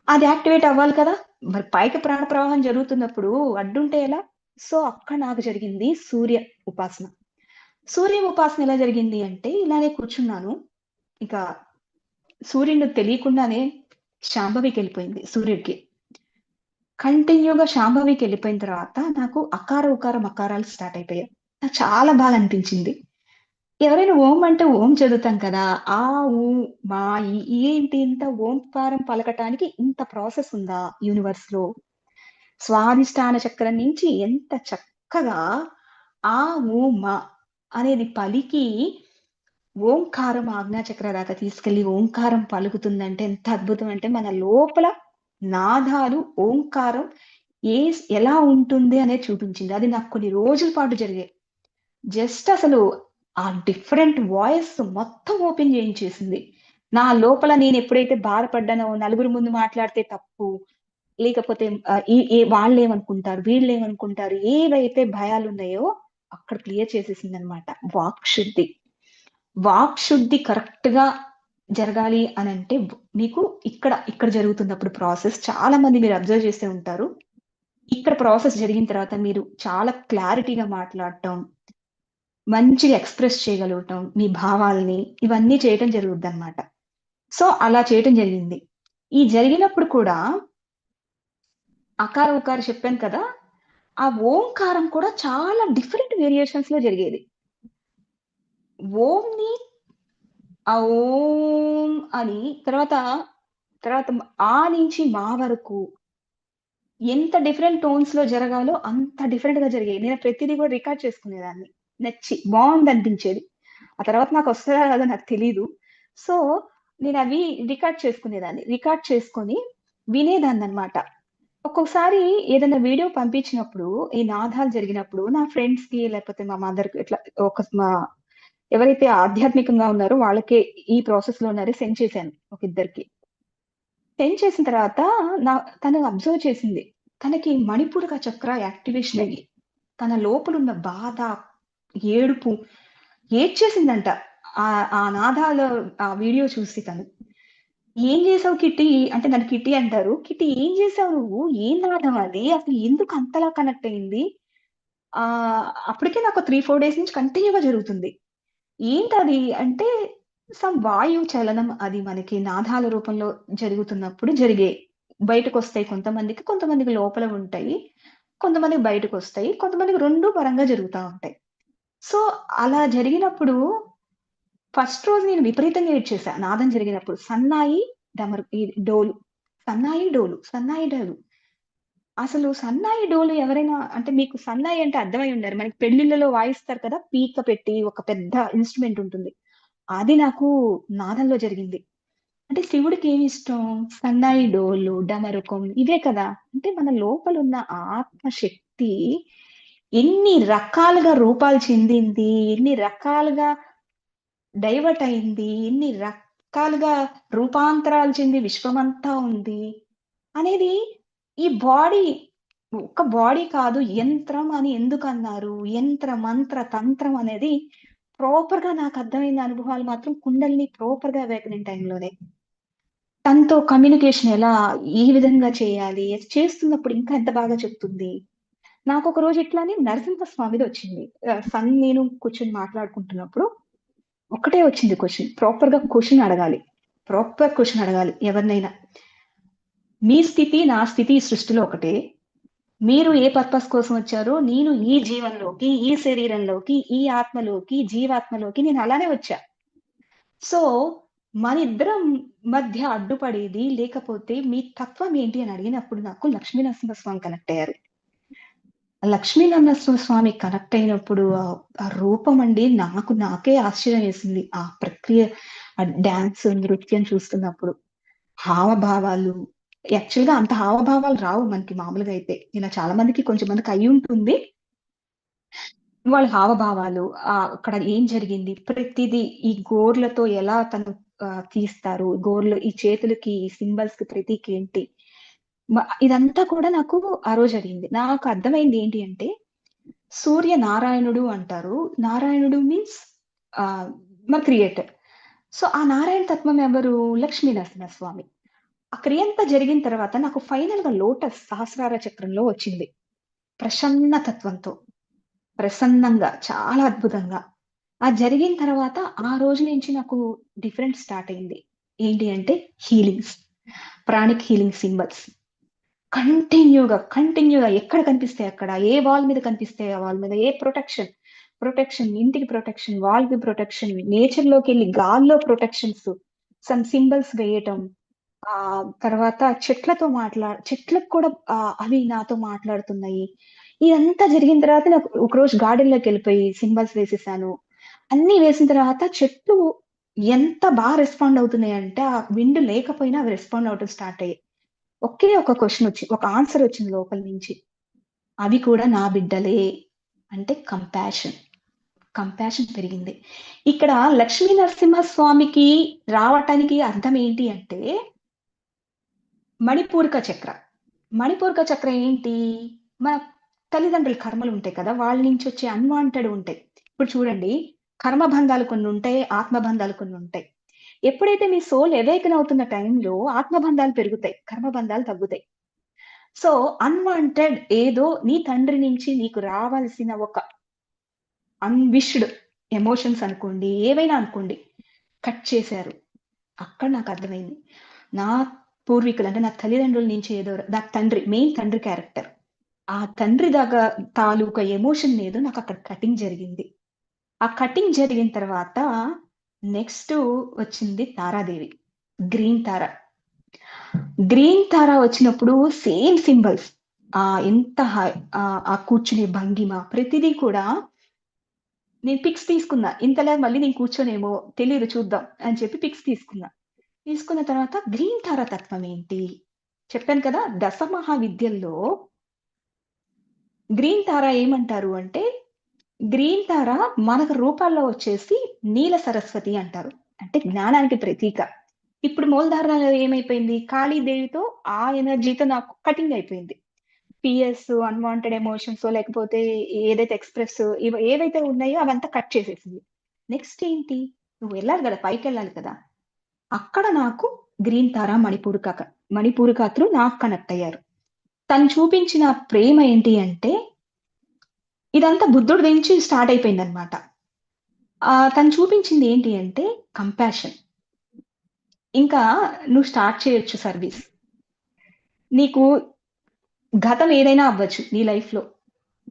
అది యాక్టివేట్ అవ్వాలి కదా! మరి పైకి ప్రాణ ప్రవాహం జరుగుతున్నప్పుడు అడ్డుంటే ఎలా? సో, అక్కడ నాకు జరిగింది సూర్య ఉపాసన. సూర్య ఉపాసన ఎలా జరిగింది అంటే, ఇలానే కూర్చున్నాను. ఇక సూర్యుడు తెలియకుండానే శాంభవికెళ్ళిపోయింది సూర్యుడికి. కంటిన్యూ‌గా శాంభవికెళ్ళిపోయిన తర్వాత నాకు అకార, ఉకార, మకారాలు స్టార్ట్ అయిపోయాయి. నాకు చాలా బాగా అనిపించింది. ఎవరైనా ఓం అంటే ఓం చదువుతాం కదా! ఆ, ఊ, మా, ఏంటి ఇంత ఓంకారం పలకటానికి ఇంత ప్రాసెస్ ఉందా యూనివర్స్‌లో? స్వాధిష్టాన చక్రం నుంచి ఎంత చక్కగా ఆ, ఊ, మ అనేది పలికి ఓంకారం ఆజ్ఞాచక్ర దాకా తీసుకెళ్లి ఓంకారం పలుకుతుందంటే ఎంత అద్భుతం అంటే మన లోపల నాదాలు ఓంకారం ఎలా ఉంటుంది అనేది చూపించింది. అది నాకు కొన్ని రోజుల పాటు జరిగాయి. జస్ట్ అసలు ఆ డిఫరెంట్ వాయిస్ మొత్తం ఓపెన్ చేయించేసింది. నా లోపల నేను ఎప్పుడైతే బాధపడ్డానో, నలుగురు ముందు మాట్లాడితే తప్పు, లేకపోతే వాళ్ళేమనుకుంటారు, వీళ్ళేమనుకుంటారు, ఏవైతే భయాలున్నాయో అక్కడ క్లియర్ చేసేసిందనమాట. వాక్శుద్ధి. వాక్శుద్ధి కరెక్ట్‌గా జరగాలి అనంటే మీకు ఇక్కడ జరుగుతున్నప్పుడు ప్రాసెస్ చాలా మంది మీరు అబ్జర్వ్ చేసే ఉంటారు. ఇక్కడ ప్రాసెస్ జరిగిన తర్వాత మీరు చాలా క్లారిటీగా మాట్లాడటం, మంచిగా ఎక్స్‌ప్రెస్ చేయగలగటం, మీ భావాల్ని ఇవన్నీ చేయటం జరుగుద్దనమాట. సో, అలా చేయటం జరిగింది. ఈ జరిగినప్పుడు కూడా అకార, ఉకార చెప్పాను కదా! ఆ ఓంకారం కూడా చాలా డిఫరెంట్ వేరియేషన్స్‌లో జరిగేది. ఓంని ఆ ఓం అని తర్వాత ఆ నుంచి మా వరకు ఎంత డిఫరెంట్ టోన్స్‌లో జరగాలో అంత డిఫరెంట్‌గా జరిగాయి. నేను ప్రతిది కూడా రికార్డ్ చేసుకునేదాన్ని. నచ్చి బావుందనిపించేది. ఆ తర్వాత నాకొస్తదో రాదో నాకు తెలీదు. సో, నేనవి రికార్డ్ చేసుకునేదాన్ని. రికార్డ్ చేసుకొని వినేదాన్ననమాట. ఒక్కొక్కసారి ఏదైనా వీడియో పంపించినప్పుడు, ఈ నాదాలు జరిగినప్పుడు నా ఫ్రెండ్స్‌కి లేకపోతే మా మదర్‌కి ఇట్లా ఎవరైతే ఆధ్యాత్మికంగా ఉన్నారో వాళ్ళకే ఈ ప్రాసెస్‌లో ఉన్నారో సెండ్ చేశాను ఒక ఇద్దరికి. సెండ్ చేసిన తర్వాత తను అబ్జర్వ్ చేసింది. తనకి మణిపూరక చక్ర యాక్టివేషన్ అయ్యి, తన లోపలున్న బాధ, ఏడుపు ఏడ్చేసిందంట. ఆ నాదాలు ఆ వీడియో చూసి తను. "ఏం చేసావు కిట్టి?" అంటే నన్ను కిట్టి అంటారు. "కిట్టి ఏం చేసావు నువ్వు? ఏం నాదం అది? అసలు ఎందుకు అంతలా కనెక్ట్ అయింది?" అప్పటికే నాకు 3, 4 డేస్ నుంచి కంటిన్యూ‌గా జరుగుతుంది. ఏంటది అంటే వాయువు చలనం అది మనకి నాదాల రూపంలో జరుగుతున్నప్పుడు జరిగాయి. బయటకొస్తాయి కొంతమందికి, కొంతమందికి లోపల ఉంటాయి. కొంతమందికి బయటకొస్తాయి. కొంతమందికి 2 పరంగా జరుగుతా ఉంటాయి. సో, అలా జరిగినప్పుడు ఫస్ట్ రోజు నేను విపరీతంగా ఏడ్చేసా నాదం జరిగినప్పుడు. సన్నాయి, డోలు. సన్నాయి, డోలు. సన్నాయి, డోలు. అసలు సన్నాయి, డోలు ఎవరైనా అంటే మీకు సన్నాయి అంటే అర్థమై ఉండాలి. మనకి పెళ్ళిళ్ళలో వాయిస్తారు కదా! పీక పెట్టి ఒక పెద్ద ఇన్‌స్ట్రుమెంట్ ఉంటుంది. అది నాకు నాదంలో జరిగింది. అంటే శివుడికేమిష్టం? సన్నాయి డోలు, డమరుకం ఇవే కదా! అంటే మన లోపలున్న ఆత్మశక్తి ఎన్ని రకాలుగా రూపాలు చెందింది, ఎన్ని రకాలుగా డైవర్ట్ అయింది, ఎన్ని రకాలుగా రూపాంతరాలు చెంది విశ్వమంతా ఉంది అనేది ఈ బాడీ ఒక్క బాడీ కాదు యంత్రం అని ఎందుకన్నారు? యంత్ర, మంత్ర, తంత్రం అనేది ప్రాపర్‌గా నాకు అర్థమైన అనుభవాలు మాత్రం కుండలిని ప్రాపర్‌గా అవేకనింగ్ టైమ్‌లోనే. తనతో కమ్యూనికేషన్ ఏ విధంగా చేయాలి? చేస్తున్నప్పుడు ఇంకా ఎంత బాగా చెప్తుంది. నాకొక రోజు ఇట్లానే నరసింహస్వామిదొచ్చింది. నేను కూర్చొని మాట్లాడుకుంటున్నప్పుడు ఒక్కటే వచ్చింది క్వెషన్. ప్రాపర్‌గా క్వెషన్ అడగాలి. ప్రాపర్ క్వెషన్ అడగాలి ఎవరినైనా. మీ స్థితి, నా స్థితి ఈ సృష్టిలో ఒకటే. మీరు ఏ పర్పస్ కోసం వచ్చారో, నేను ఈ జీవనంలోకి, ఈ శరీరంలోకి, ఈ ఆత్మలోకి, జీవాత్మలోకి నేను అలానే వచ్చా. సో, మనిద్దరం మధ్య అడ్డుపడేది లేకపోతే మీ తత్వం ఏంటి అని అడిగినప్పుడు నాకు లక్ష్మీ నరసింహస్వామి కనెక్ట్ అయ్యారు. లక్ష్మీ నరసింహస్వామి కనెక్ట్ అయినప్పుడు ఆ రూపం అండి నాకే ఆశ్చర్యం వేసింది. ఆ ప్రక్రియ, ఆ డాన్స్, నృత్యం చూస్తున్నప్పుడు. హావభావాలు యాక్చువల్‌గా అంత హావభావాలు రావు మనకి మామూలుగా అయితే. ఇలా చాలా మందికి కొంచెం మందికి అయ్యుంటుంది. వాళ్ళ హావభావాలు, అక్కడ ఏం జరిగింది, ప్రతిదీ ఈ గోర్లతో ఎలా తను తీస్తారు, గోర్లు ఈ చేతులకి, ఈ సింబల్స్‌కి ప్రతీక ఏంటి, ఇదంతా కూడా నాకు ఆ రోజు అడిగింది. నాకు అర్థమైంది ఏంటి అంటే, సూర్య నారాయణుడు అంటారు. నారాయణుడు మీన్స్ మన క్రియేటర్. సో, ఆ నారాయణ తత్వం ఎవరు? లక్ష్మీ నరసింహస్వామి. ఆ క్రియంతా జరిగిన తర్వాత నాకు ఫైనల్‌గా లోటస్ సహస్రార చక్రంలో వచ్చింది. ప్రసన్న తత్వంతో. ప్రసన్నంగా, చాలా అద్భుతంగా. జరిగిన తర్వాత ఆ రోజు నుంచి నాకు డిఫరెంట్ స్టార్ట్ అయింది. ఏంటి అంటే హీలింగ్స్. Pranic healing symbols. కంటిన్యూగా ఎక్కడ కనిపిస్తే అక్కడ, ఏ వాల్ మీద కనిపిస్తే ఆ వాల్ మీద, ప్రొటెక్షన్, ఇంటికి ప్రొటెక్షన్, వాల్‌కి ప్రొటెక్షన్, నేచర్‌లోకెళ్ళి గాల్లో ప్రొటెక్షన్స్, సమ్ సింబల్స్ వేయటం. తర్వాత చెట్లకు కూడా అవి నాతో మాట్లాడుతున్నాయి. ఇదంతా జరిగిన తర్వాత నాకు ఒకరోజు గార్డెన్‌లోకి వెళ్ళిపోయి సింబల్స్ వేసేసాను. అన్నీ వేసిన తర్వాత చెట్లు ఎంత బాగా రెస్పాండ్ అవుతున్నాయంటే, ఆ విండ్ లేకపోయినా అవి రెస్పాండ్ అవ్వటం స్టార్ట్ అయ్యాయి. ఒకే ఒక క్వెషన్ ఒక ఆన్సర్ వచ్చింది లోపల నుంచి. అవి కూడా నా బిడ్డలే. అంటే కంపాషన్ పెరిగింది. ఇక్కడ లక్ష్మీ నరసింహస్వామికి రావటానికి అర్థం ఏంటి అంటే, మణిపూరక చక్ర. మణిపూరక చక్ర ఏంటి? మన తల్లిదండ్రుల కర్మలు ఉంటాయి కదా! వాళ్ళ నుంచి వచ్చే అన్‌వాంటెడ్ ఉంటాయి. ఇప్పుడు చూడండి, కర్మబంధాలు కొన్ని ఉంటాయి. ఆత్మబంధాలు కొన్ని ఉంటాయి. ఎప్పుడైతే మీ సోల్ అవేకెన్ అవుతున్న టైంలో ఆత్మబంధాలు పెరుగుతాయి. కర్మబంధాలు తగ్గుతాయి. సో, అన్‌వాంటెడ్ ఏదో నీ తండ్రి నుంచి నీకు రావాల్సిన ఒక అన్‌విష్డ్ ఎమోషన్స్ అనుకోండి, ఏవైనా అనుకోండి, కట్ చేశారు. అక్కడ నాకర్థమైంది. నా పూర్వీకులు అంటే నా తల్లిదండ్రుల నుంచి ఏదో నా తండ్రి, మెయిన్ తండ్రి క్యారెక్టర్. ఆ తండ్రి తాలూకా ఎమోషన్ ఏదో నాకక్కడ కటింగ్ జరిగింది. ఆ కటింగ్ జరిగిన తర్వాత నెక్స్ట్ వచ్చింది తారాదేవి. గ్రీన్ తార. గ్రీన్ తార వచ్చినప్పుడు సేమ్ సింబల్స్. ఎంత ఆ కూర్చునే భంగిమ ప్రతిదీ కూడా నేను పిక్స్ తీసుకున్నా. ఇంతలా మళ్ళీ నేను కూర్చోనేమో తెలీదు చూద్దాం అని చెప్పి పిక్స్ తీసుకున్నా. తీసుకున్న తర్వాత గ్రీన్ తార తత్వం ఏంటి? చెప్పాను కదా! దశమహావిద్యల్లో గ్రీన్ తార ఏమంటారు అంటే, గ్రీన్ తార మనకు రూపాల్లో వచ్చేసి నీల సరస్వతి అంటారు. అంటే జ్ఞానానికి ప్రతీక. ఇప్పుడు మూలధారలో ఏమైపోయింది? కాళీదేవితో ఆ ఎనర్జీతో నాకు కటింగ్ అయిపోయింది. పిఎస్, అన్‌వాంటెడ్ ఎమోషన్సో లేకపోతే ఏదైతే ఎక్స్‌ప్రెస్ ఏవైతే ఉన్నాయో అవంతా కట్ చేసేసింది. నెక్స్ట్ ఏంటి? నువ్వు వెళ్ళాలి కదా! పైకెళ్ళాలి కదా! అక్కడ నాకు గ్రీన్ తార, మణిపూరక త్రూ నాకు కనెక్ట్ అయ్యారు. తను చూపించిన ప్రేమ ఏంటి అంటే, ఇదంతా బుద్ధుడి నుంచి స్టార్ట్ అయిపోయిందనమాట. తను చూపించింది ఏంటి అంటే కంపాషన్. ఇంకా నువ్వు స్టార్ట్ చేయొచ్చు సర్వీస్. నీకు గతం ఏదైనా అవ్వచ్చు నీ లైఫ్‌లో.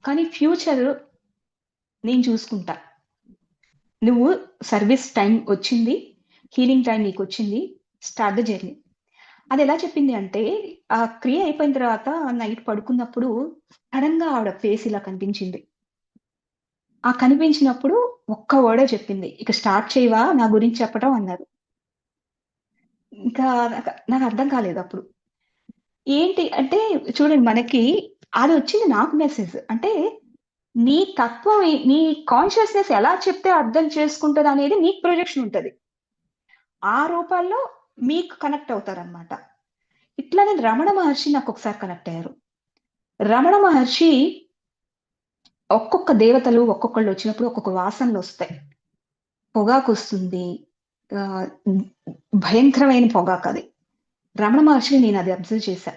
కానీ ఫ్యూచర్ నేను చూసుకుంటా. నువ్వు సర్వీస్ టైమ్ వచ్చింది. హీలింగ్ టైమ్ నీకొచ్చింది. Start the journey. అదెలా చెప్పింది అంటే, ఆ క్రియ అయిపోయిన తర్వాత నైట్ పడుకున్నప్పుడు సడెన్‌గా ఆవిడ ఫేస్ ఇలా కనిపించింది. ఆ కనిపించినప్పుడు ఒక్క వర్డే చెప్పింది. "ఇక స్టార్ట్ చేయవా నా గురించి చెప్పటం" అన్నారు. ఇంకా నాకర్థం కాలేదప్పుడు. ఏంటి అంటే చూడండి మనకి అదొచ్చింది నాకు మెసేజ్. అంటే నీ తత్వం నీ కాన్షియస్‌నెస్ ఎలా చెప్తే అర్థం చేసుకుంటదనేది నీకు ప్రొజెక్షన్ ఉంటది. ఆ రూపాల్లో మీకు కనెక్ట్ అవుతారనమాట. ఇట్లానే రమణ మహర్షి నాకొకసారి కనెక్ట్ అయ్యారు. రమణ మహర్షి ఒక్కొక్క దేవతలు ఒక్కొక్కళ్ళు వచ్చినప్పుడు ఒక్కొక్క వాసనలొస్తాయి. పొగాకొస్తుంది. ఆహ్, భయంకరమైన పొగాకది. రమణ మహర్షిని నేనది అబ్జర్వ్ చేశా.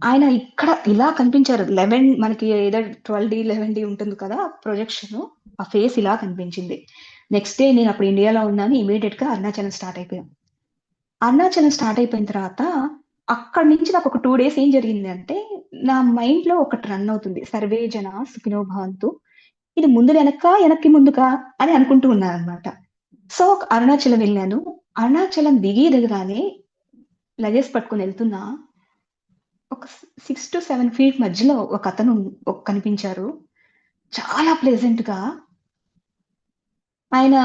ఆయన ఇక్కడ ఇలా కనిపించారు. 11 మనకి ఏదో 12D, 11D ఉంటుంది కదా! ప్రొజెక్షను. ఆ ఫేస్ ఇలా కనిపించింది. నెక్స్ట్ డే నేనప్పుడు ఇండియాలో ఉన్నాను. ఇమ్మీడియేట్‌గా అరుణాచలం స్టార్ట్ అయిపోయాం. అరుణాచలం స్టార్ట్ అయిపోయిన తర్వాత అక్కడి నుంచి నాకొక 2 డేస్ ఏం జరిగిందంటే, నా మైండ్‌లో ఒకటి రన్ అవుతుంది. సర్వే జన సుఖినో భవంతు. ఇది ముందు వెనక్కా, వెనక్కి ముందుకా అని అనుకుంటూ ఉన్నాననమాట. సో, అరుణాచలం వెళ్ళాను. అరుణాచలం దిగగానే లగేజ్ పట్టుకొని ఎళ్తున్నా ఒక 6-7 ఫీట్ మధ్యలో ఒకతను కనిపించారు. చాలా ప్లెజెంట్‌గా ఆయన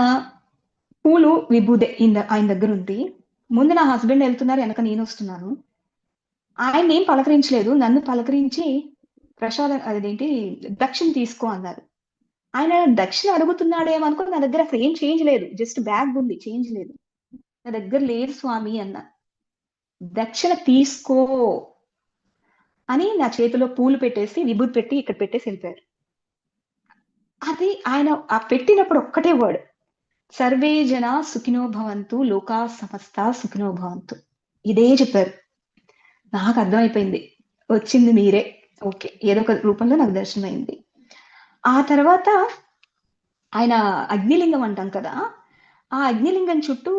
పూలు, విభూదే ఆయన దగ్గరుంది. ముందు నా హస్బెండ్ ఎళ్తున్నారు. ఎనక నేనొస్తున్నాను. ఆయన్నేం పలకరించలేదు. నన్ను పలకరించి ప్రసాదం అదేంటి దక్షిణ తీసుకో అన్నారు. ఆయన దక్షిణ అడుగుతున్నాడేమో అనుకోని నా దగ్గర అసలు ఏం చేంజ్ లేదు. జస్ట్ బ్యాగ్ ఉంది. చేంజ్ లేదు. నా దగ్గర లేదు స్వామి అన్నా. దక్షిణ తీసుకో అని నా చేతిలో పూలు పెట్టేసి, విభూది పెట్టి ఇక్కడ పెట్టేసి ఎళ్ళిపోయారు. అది ఆయన పెట్టినప్పుడు ఒక్కటే వర్డ్. సర్వే జన సుఖినో భవంతు, లోకా సమస్త సుఖినో భవంతు. ఇదే చెప్పారు. నాకర్థమైపోయింది. వచ్చింది మీరే. ఓకే. ఏదో ఒక రూపంలో నాకు దర్శనమైంది. ఆ తర్వాత ఆయన అగ్నిలింగం అంటాం కదా! ఆ అగ్నిలింగం చుట్టూ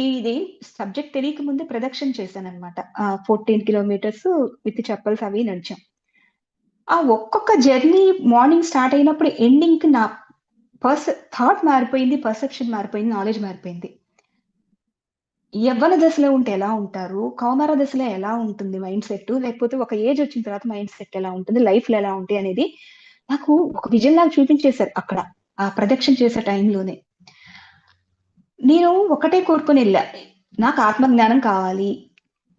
ఇది సబ్జెక్ట్ తెలియక ముందే ప్రదక్షిణ చేశాననమాట. 14 కిలోమీటర్స్ విత్ చెప్పల్స్ అవి నడిచాం. ఆ ఒక్కొక్క జర్నీ మార్నింగ్ స్టార్ట్ అయినప్పుడు ఎండింగ్‌కి నా థాట్ మారిపోయింది. పర్సెప్షన్ మారిపోయింది. నాలెడ్జ్ మారిపోయింది. యవ్వన దశలో ఉంటే ఎలా ఉంటారు? కౌమార దశలో ఎలా ఉంటుంది మైండ్ సెట్టు? లేకపోతే ఒక ఏజ్ వచ్చిన తర్వాత మైండ్ సెట్ ఎలా ఉంటుంది? లైఫ్‌లో ఎలా ఉంటాయి అనేది నాకు ఒక విజన్ లాగా చూపించేశారు అక్కడ. ఆ ప్రదక్షిణ చేసే టైంలోనే. నేను ఒకటే కోరుకొని ఎళ్ళా. నాకు ఆత్మజ్ఞానం కావాలి.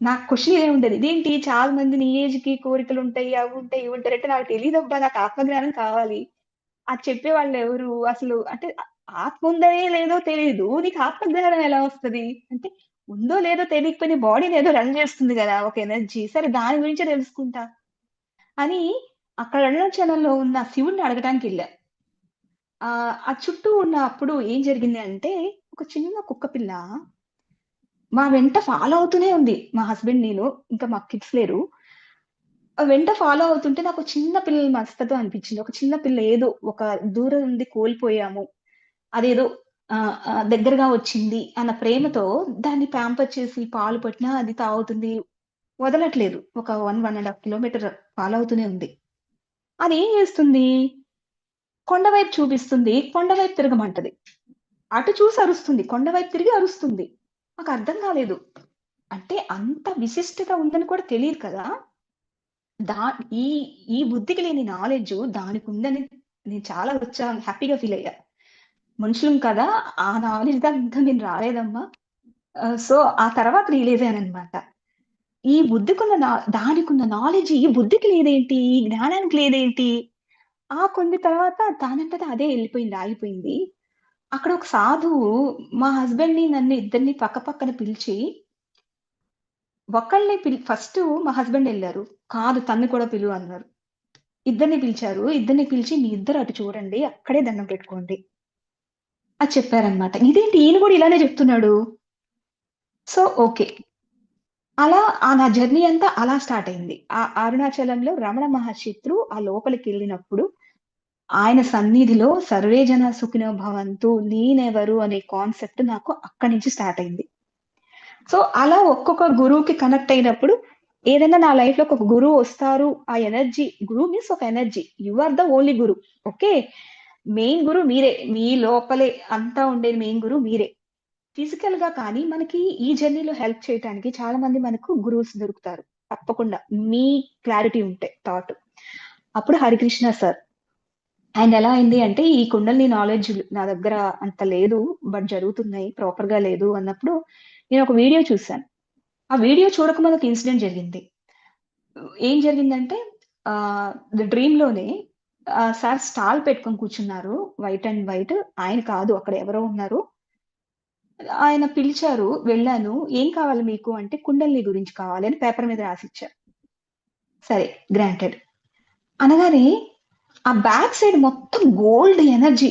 నాకు క్వెషన్ ఇదే ఉండేది. ఇదేంటి చాలా మంది నీ ఏజ్‌కి కోరికలుంటాయి, అవుంటాయి, ఇవుంటాయి అంటే నాకు తెలీదబ్బా! నాకు ఆత్మజ్ఞానం కావాలి. అది చెప్పేవాళ్ళెవరు? అసలు అంటే ఆత్మ ఉందనే లేదో తెలీదు. నీకు ఆత్మజ్ఞానం ఎలా వస్తది? అంటే ఉందో లేదో తెలియకపోయినా బాడీని ఏదో రన్ చేస్తుంది గదా! ఒక ఎనర్జీ. సరే దాని గురించే తెలుసుకుంటా అని అక్కడ అరుణాచలంలో ఉన్న శివుడిని అడగటానికెళ్ళా. ఆ చుట్టూ ఉన్న అప్పుడు ఏం జరిగింది అంటే ఒక చిన్న కుక్క పిల్ల మా వెంట ఫాలో అవుతూనే ఉంది. మా హస్బెండ్ నేను. ఇంకా మాకు కిడ్స్ లేరు. వెంట ఫాలో అవుతుంటే నాకు చిన్న పిల్లల మనస్తత్వం అనిపించింది. ఒక చిన్న పిల్ల ఏదో ఒక దూరం నుండి కోల్పోయాము. అదేదో దగ్గరగా వచ్చింది అన్న ప్రేమతో దాన్ని ప్యాంపర్ చేసి పాలు పట్టినా అది తాగుతుంది. వదలట్లేదు. ఒక 1 ½ కిలోమీటర్ ఫాలో అవుతూనే ఉంది. అదేం చేస్తుంది? కొండ వైపు చూపిస్తుంది. కొండ వైపు తిరగమంటది. అటు చూసి అరుస్తుంది. కొండ వైపు తిరిగి అరుస్తుంది. నాకర్థం కాలేదు. అంటే అంత విశిష్టత ఉందని కూడా తెలీదు కదా! దా ఈ ఈ బుద్ధికి లేని నాలెడ్జు దానికుందని నేను చాలా హ్యాపీగా ఫీలయ్యా. మనుషులం కదా! ఆ నాలెడ్జ్ దాకా ఇంకా నేను రాలేదమ్మా. సో, ఆ తర్వాత రియలైజ్ అయ్యాననమాట. ఈ బుద్ధికున్న దానికున్న నాలెడ్జ్ ఈ బుద్ధికి లేదేంటి? ఈ జ్ఞానానికి లేదేంటి? కొన్ని తర్వాత దానంతట అదే ఎళ్ళిపోయింది. ఆగిపోయింది. అక్కడ ఒక సాధువు మా హస్బెండ్‌ని, నన్ను ఇద్దరిని పక్క పక్కన పిలిచి ఒకళ్ళని ఫస్టు మా హస్బెండ్ ఎళ్లారు. కాదు తన్ని కూడా పిలువు అన్నారు. ఇద్దరిని పిలిచారు. ఇద్దరిని పిలిచి మీ ఇద్దరు అటు చూడండి. అక్కడే దండం పెట్టుకోండి. అది చెప్పారనమాట. ఇదేంటి ఈయన గూడా ఇలానే చెప్తున్నాడు. So, okay. అలా నా జర్నీ అంతా అలా స్టార్ట్ అయింది. అరుణాచలంలో రమణ మహర్షి త్రూ ఆ లోపలికెళ్ళినప్పుడు ఆయన సన్నిధిలో సర్వే జన సుఖినో భవంతు, నేనెవరు అనే కాన్సెప్ట్ నాకు అక్కడి నుంచి స్టార్ట్ అయింది. సో, అలా ఒక్కొక్క గురువుకి కనెక్ట్ అయినప్పుడు ఏదైనా నా లైఫ్‌లోకి ఒక గురువు వస్తారు. ఆ ఎనర్జీ గురువు మీన్స్ ఒక energy. You are the only guru. Okay. Main గురువు మీరే. మీ లోపలే అంతా ఉండేది మెయిన్ గురువు మీరే. ఫిజికల్‌గా కానీ మనకి ఈ జర్నీలో హెల్ప్ చేయటానికి చాలా మంది మనకు గురువుస్ దొరుకుతారు. తప్పకుండా. మీ క్లారిటీ ఉంటే థాట్. అప్పుడు హరికృష్ణ సార్. ఆయనదెలా అయింది అంటే, ఈ కుండలిని నాలెడ్జ్ నా దగ్గర అంత లేదు. బట్ జరుగుతున్నాయి. ప్రాపర్‌గా లేదు అన్నప్పుడు నేనొక వీడియో చూసాను. ఆ వీడియో చూడకముందు ఒక ఇన్సిడెంట్ జరిగింది. ఏం జరిగిందంటే డ్రీమ్‌లోనే సార్ స్టాల్ పెట్టుకొని కూర్చున్నారు. White and white. ఆయన కాదు అక్కడ ఎవరో ఉన్నారు. ఆయన పిలిచారు. వెళ్ళాను. "ఏం కావాలి మీకు?" అంటే కుండలిని గురించి కావాలి అని పేపర్ మీద రాసిచ్చా. సరే గ్రాంటెడ్. అనగానే ఆ బ్యాక్ సైడ్ మొత్తం గోల్డ్ ఎనర్జీ.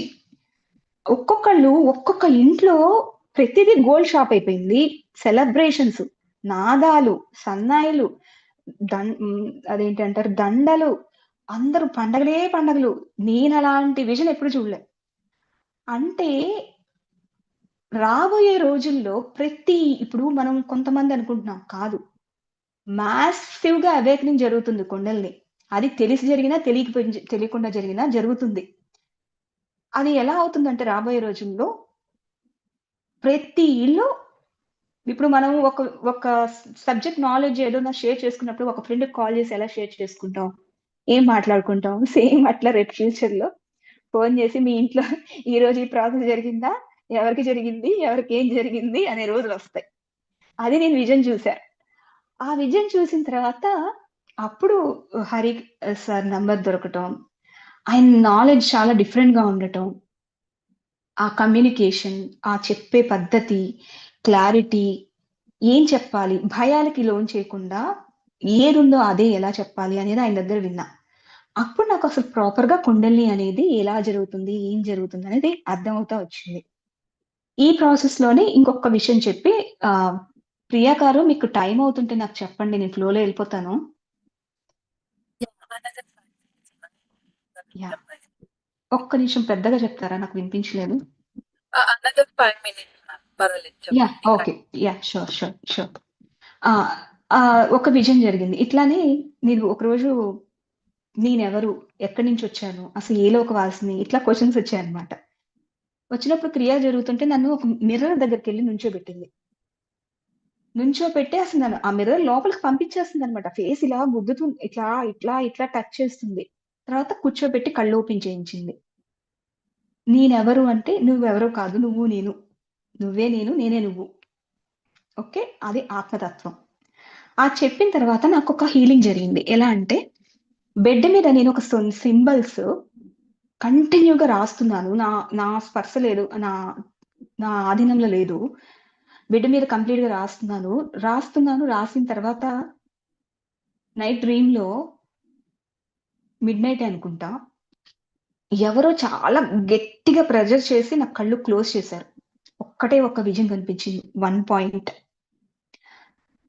ఒక్కొక్క ఇంట్లో ప్రతిదీ గోల్డ్ షాప్ అయిపోయింది. సెలబ్రేషన్స్, నాదాలు, సన్నాయిలు, అదేంటంటారు దండలు. అందరూ పండగలే పండగలు. నేనలాంటి విజన్ ఎప్పుడు చూడలే. అంటే రాబోయే రోజుల్లో ఇప్పుడు మనం కొంతమంది అనుకుంటున్నాం. కాదు. మాసివ్‌గా అవేకెనింగ్ జరుగుతుంది కుండలిని. అది తెలిసి జరిగినా, తెలియకుండా జరిగినా జరుగుతుంది. అది ఎలా అవుతుందంటే రాబోయే రోజుల్లో ప్రతి ఇల్లు ఇప్పుడు మనం ఒక సబ్జెక్ట్ నాలెడ్జ్ ఏదైనా షేర్ చేసుకున్నప్పుడు ఒక ఫ్రెండ్‌కి కాల్ చేసి ఎలా షేర్ చేసుకుంటాం? ఏం మాట్లాడుకుంటాం? సేమ్ అట్లా రేపు ఫ్యూచర్‌లో ఫోను చేసి మీ ఇంట్లో ఈరోజు ఈ ప్రాసెస్ జరిగిందా? ఎవరికి జరిగింది? ఎవరికేం జరిగింది? అనే రోజులొస్తాయి. అది నేను విజన్ చూసా. ఆ విజన్ చూసిన తర్వాత అప్పుడు హరి సార్ నంబర్ దొరకటం. ఆయన నాలెడ్జ్ చాలా డిఫరెంట్‌గా ఉండటం. ఆ కమ్యూనికేషన్, ఆ చెప్పే పద్ధతి, క్లారిటీ, ఏం చెప్పాలి? భయాలకి లోను చేయకుండా ఏదుందో అదే ఎలా చెప్పాలి అనేది ఆయన దగ్గర విన్నా. అప్పుడు నాకసలు ప్రాపర్‌గా కుండలిని అనేది ఎలా జరుగుతుంది? ఏం జరుగుతుందనేది అర్థమవుతా వచ్చింది. ఈ ప్రాసెస్‌లోనే ఇంకొక విషయం చెప్పి ప్రియా గారు మీకు టైమ్ అవుతుంటే నాకు చెప్పండి. నేను ఫ్లోలో ఎళ్ళిపోతాను. Another 5 minutes, ma'am. యాహ్! ఒక్క నిమిషం పెద్దగా చెప్తారా? నాకు వినిపించలేదు. Another 5 minutes, ma'am. పర్వాలేదు యాహ్! చెప్పండి. ఓకే. యాహ్! షూర్. ఆ! ఒక విజన్ జరిగింది. ఇట్లానే నేను ఒకరోజు నేనెవరు? ఎక్కడి నుంచొచ్చాను? అసలు ఏ లోకవాసిని? ఇట్లా క్వెషన్స్ వచ్చాయన్నమాట. వచ్చినప్పుడు క్రియ జరుగుతుంటే నన్ను ఒక మిర్రర్ దగ్గరికెళ్ళి నుంచోబెట్టింది. నుంచోపెట్టి అసలు నన్ను ఆ మిర్రర్ లోపలికి పంపించేస్తుందన్నమాట. ఫేస్ ఇలా గుద్దుతుంది. ఇట్లా టచ్ చేస్తుంది. తర్వాత కూర్చోబెట్టి కళ్ళు ఓపెన్ చేయించింది. నేనెవరు అంటే, నువ్వెవరో కాదు, నువ్వు నేను. నువ్వే నేను, నేనే నువ్వు. ఓకే. అది ఆత్మతత్వం. చెప్పిన తర్వాత నాకొక హీలింగ్ జరిగింది. ఎలా అంటే, బెడ్ మీద నేను ఒక సింబల్స్ కంటిన్యూగా రాస్తున్నాను. నా నా స్పర్శ లేదు. నా నా ఆధీనంలో లేదు. బెడ్ మీద కంప్లీట్‌గా రాసిన తర్వాత నైట్ డ్రీమ్‌లో మిడ్‌నైటే అనుకుంటా. ఎవరో చాలా గట్టిగా ప్రెషర్ చేసి నా కళ్ళు క్లోజ్ చేశారు. ఒక్కటే ఒక్క విజన్ కనిపించింది. 1 పాయింట్.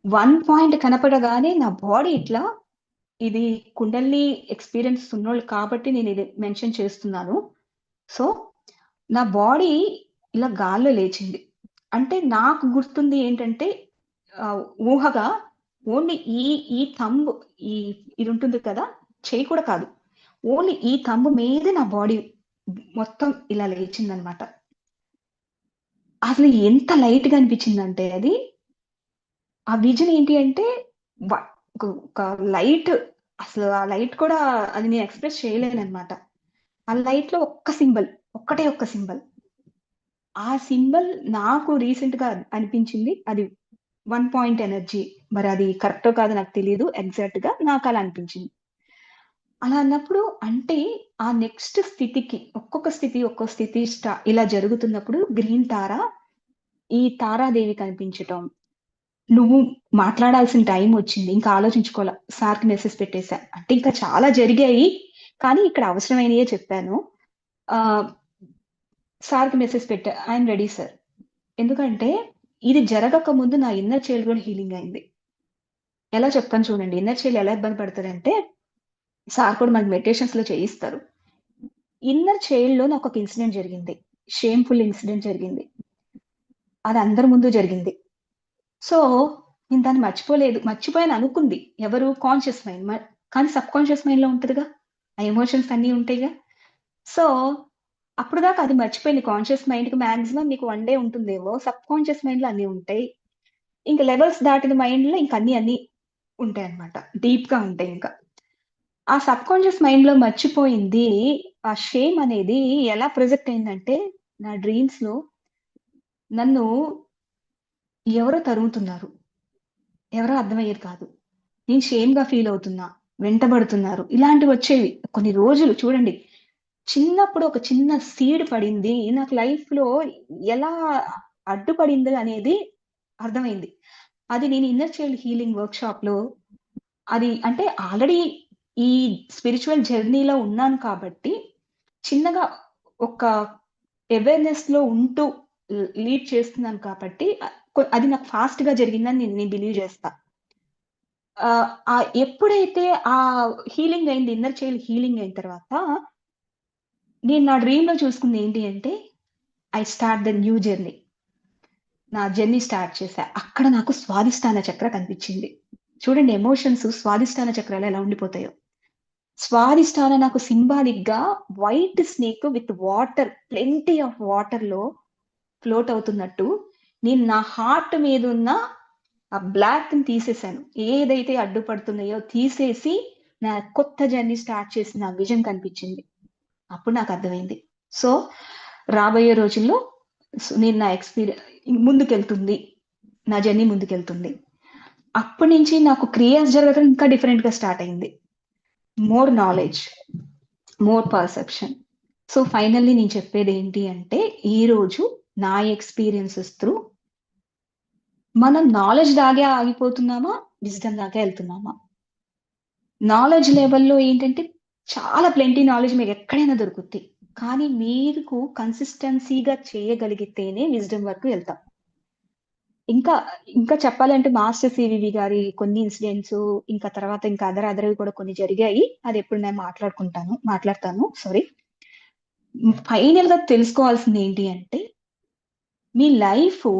1 పాయింట్ కనపడగానే నా బాడీ ఇట్లా ఇది కుండలిని ఎక్స్‌పీరియన్స్ ఉన్నోళ్ళు కాబట్టి నేనిది మెన్షన్ చేస్తున్నాను. సో, నా బాడీ ఇలా గాల్లో లేచింది. అంటే నాకు గుర్తుంది ఏంటంటే ఆహ్, ఊహగా ఓన్లీ ఈ ఈ థంబ్ ఈ ఇదుంటుంది కదా! చెయ్యి కూడా కాదు. ఓన్లీ ఈ థంబ్ మీదే నా బాడీ మొత్తం ఇలా లేచిందనమాట. అసలు ఎంత లైట్‌గా అనిపించిందంటే అది, ఆ విజన్ ఏంటి అంటే వ ఒక ఒక లైట్ అసలు ఆ లైట్ కూడా అది నేను ఎక్స్‌ప్రెస్ చేయలేననమాట. ఆ లైట్‌లో ఒక్క సింబల్, ఒక్కటే ఒక్క సింబల్. ఆ సింబల్ నాకు రీసెంట్‌గా అనిపించింది. అది 1 పాయింట్ ఎనర్జీ. మరది కరెక్టో కాదో నాకు తెలీదు ఎగ్జాక్ట్‌గా. నాకలా అనిపించింది. అలా అన్నప్పుడు అంటే ఆ నెక్స్ట్ స్థితికి ఒక్కో స్థితి ఇలా జరుగుతున్నప్పుడు గ్రీన్ తార, ఈ తారాదేవి కనిపించటం. నువ్వు మాట్లాడాల్సిన టైమొచ్చింది. ఇంకా ఆలోచించుకోలా. సార్‌కి మెసేజ్ పెట్టేసా. అంటే ఇంకా చాలా జరిగాయి. కానీ ఇక్కడ అవసరమైనయే చెప్పాను. ఆహ్, సార్‌కి మెసేజ్ పెట్టా. I'm ready sir. ఎందుకంటే ఇది జరగక ముందు నా ఇన్నర్ చైల్డ్ కూడా హీలింగ్ అయింది. ఎలా చెప్తాను చూడండి. ఇన్నర్ చైల్డ్ ఎలా ఇబ్బంది పడతదంటే, సార్ కూడా మనకి మెడిటేషన్స్‌లో చేయిస్తారు. ఇన్నర్ చైల్డ్‌లో నాకొక ఇన్సిడెంట్ జరిగింది. షేమ్‌ఫుల్ ఇన్సిడెంట్ జరిగింది. అది అందరి ముందు జరిగింది. సో, నేను దాన్ని మర్చిపోలేదు. మర్చిపోయాను అనుకుంది. ఎవరు? Conscious mind. కానీ సబ్‌కాన్షియస్ మైండ్‌లో ఉంటదిగా. ఆ ఎమోషన్స్ అన్నీ ఉంటాయిగా. సో, అప్పటిదాకా అది మర్చిపోయింది. కాన్షియస్ మైండ్‌కి మాక్సిమం నీకు 1 డే ఉంటుందేమో. సబ్‌కాన్షియస్ మైండ్‌లో అన్నీ ఉంటాయి. ఇంక లెవెల్స్ దాటిన మైండ్‌లో ఇంక అన్నీ ఉంటాయన్నమాట. డీప్‌గా ఉంటాయింక. ఆ సబ్‌కాన్షియస్ మైండ్‌లో మర్చిపోయింది. ఆ షేమ్ అనేది ఎలా ప్రొజెక్ట్ అయిందంటే, నా డ్రీమ్స్‌లో నన్ను ఎవరో తరుముతున్నారు. ఎవరో అర్థమయ్యేది కాదు. నేను షేమ్‌గా ఫీల్ అవుతున్నా. వెంటబడుతున్నారు. ఇలాంటివొచ్చేవి. కొన్ని రోజులు చూడండి. చిన్నప్పుడు ఒక చిన్న సీడ్ పడింది. నాకు లైఫ్‌లో ఎలా అడ్డుపడింది అనేది అర్థమైంది. అది నేను ఇన్నర్ చైల్డ్ హీలింగ్ వర్క్‌షాప్‌లో అది అంటే ఆల్రెడీ ఈ స్పిరిచ్యువల్ జర్నీలో ఉన్నాను కాబట్టి, చిన్నగా ఒక అవేర్‌నెస్‌లో ఉంటూ లీడ్ చేస్తున్నాను కాబట్టి అది నాకు ఫాస్ట్‌గా జరిగిందని నేను నేను బిలీవ్ చేస్తా. ఎప్పుడైతే ఆ హీలింగ్ అయింది, ఇన్నర్ చైల్డ్ హీలింగ్ అయిన తర్వాత, నేను నా డ్రీమ్‌లో చూసుకుంది ఏంటి అంటే, I start the new journey. నా జర్నీ స్టార్ట్ చేశా. అక్కడ నాకు స్వాదిష్టాన చక్ర కనిపించింది. చూడండి ఎమోషన్స్ స్వాదిష్టాన చక్రాలు ఎలా ఉండిపోతాయో. స్వాదిష్టాన నాకు సింబాలిక్‌గా white snake with water plenty of వాటర్‌లో ఫ్లోట్ అవుతున్నట్టు, నేను నా హార్ట్ మీదున్న ఆ బ్లాక్‌ని తీసేసాను. ఏదైతే అడ్డుపడుతున్నాయో తీసేసి, నా కొత్త జర్నీ స్టార్ట్ చేసిన విజన్ కనిపించింది. అప్పుడు నాకర్థమైంది. సో, రాబోయే రోజుల్లో నేను నా ముందుకెళ్తుంది. నా జర్నీ ముందుకెళ్తుంది. అప్పటినుంచి నాకు క్రియేస్ జరగడం ఇంకా డిఫరెంట్‌గా స్టార్ట్ అయింది. More knowledge, more perception. So, finally నేను చెప్పేదేంటి అంటే, ఈరోజు నా ఎక్స్‌పీరియన్సెస్ త్రూ మనం నాలెడ్జ్ లాగే ఆగిపోతున్నామా? విజ్డమ్ దాకే ఎళ్తున్నామా? నాలెడ్జ్ లెవెల్‌లో ఏంటంటే, చాలా ప్లెంటీ నాలెడ్జ్ మీకెక్కడైనా దొరుకుద్ది. కానీ మీకు కన్సిస్టెన్సీ‌గా చేయగలిగితేనే విజ్డమ్ వరకు ఎళ్తాం. ఇంకా, ఇంకా చెప్పాలంటే మాస్టర్ సివివి గారి కొన్ని ఇన్సిడెంట్సు, ఇంకా తర్వాత ఇంకా అదరవి కూడా కొన్ని జరిగాయి. అదెప్పుడు నేను మాట్లాడతాను. సారీ. ఫైనల్‌గా తెలుసుకోవాల్సిందేంటి అంటే, మీ లైఫు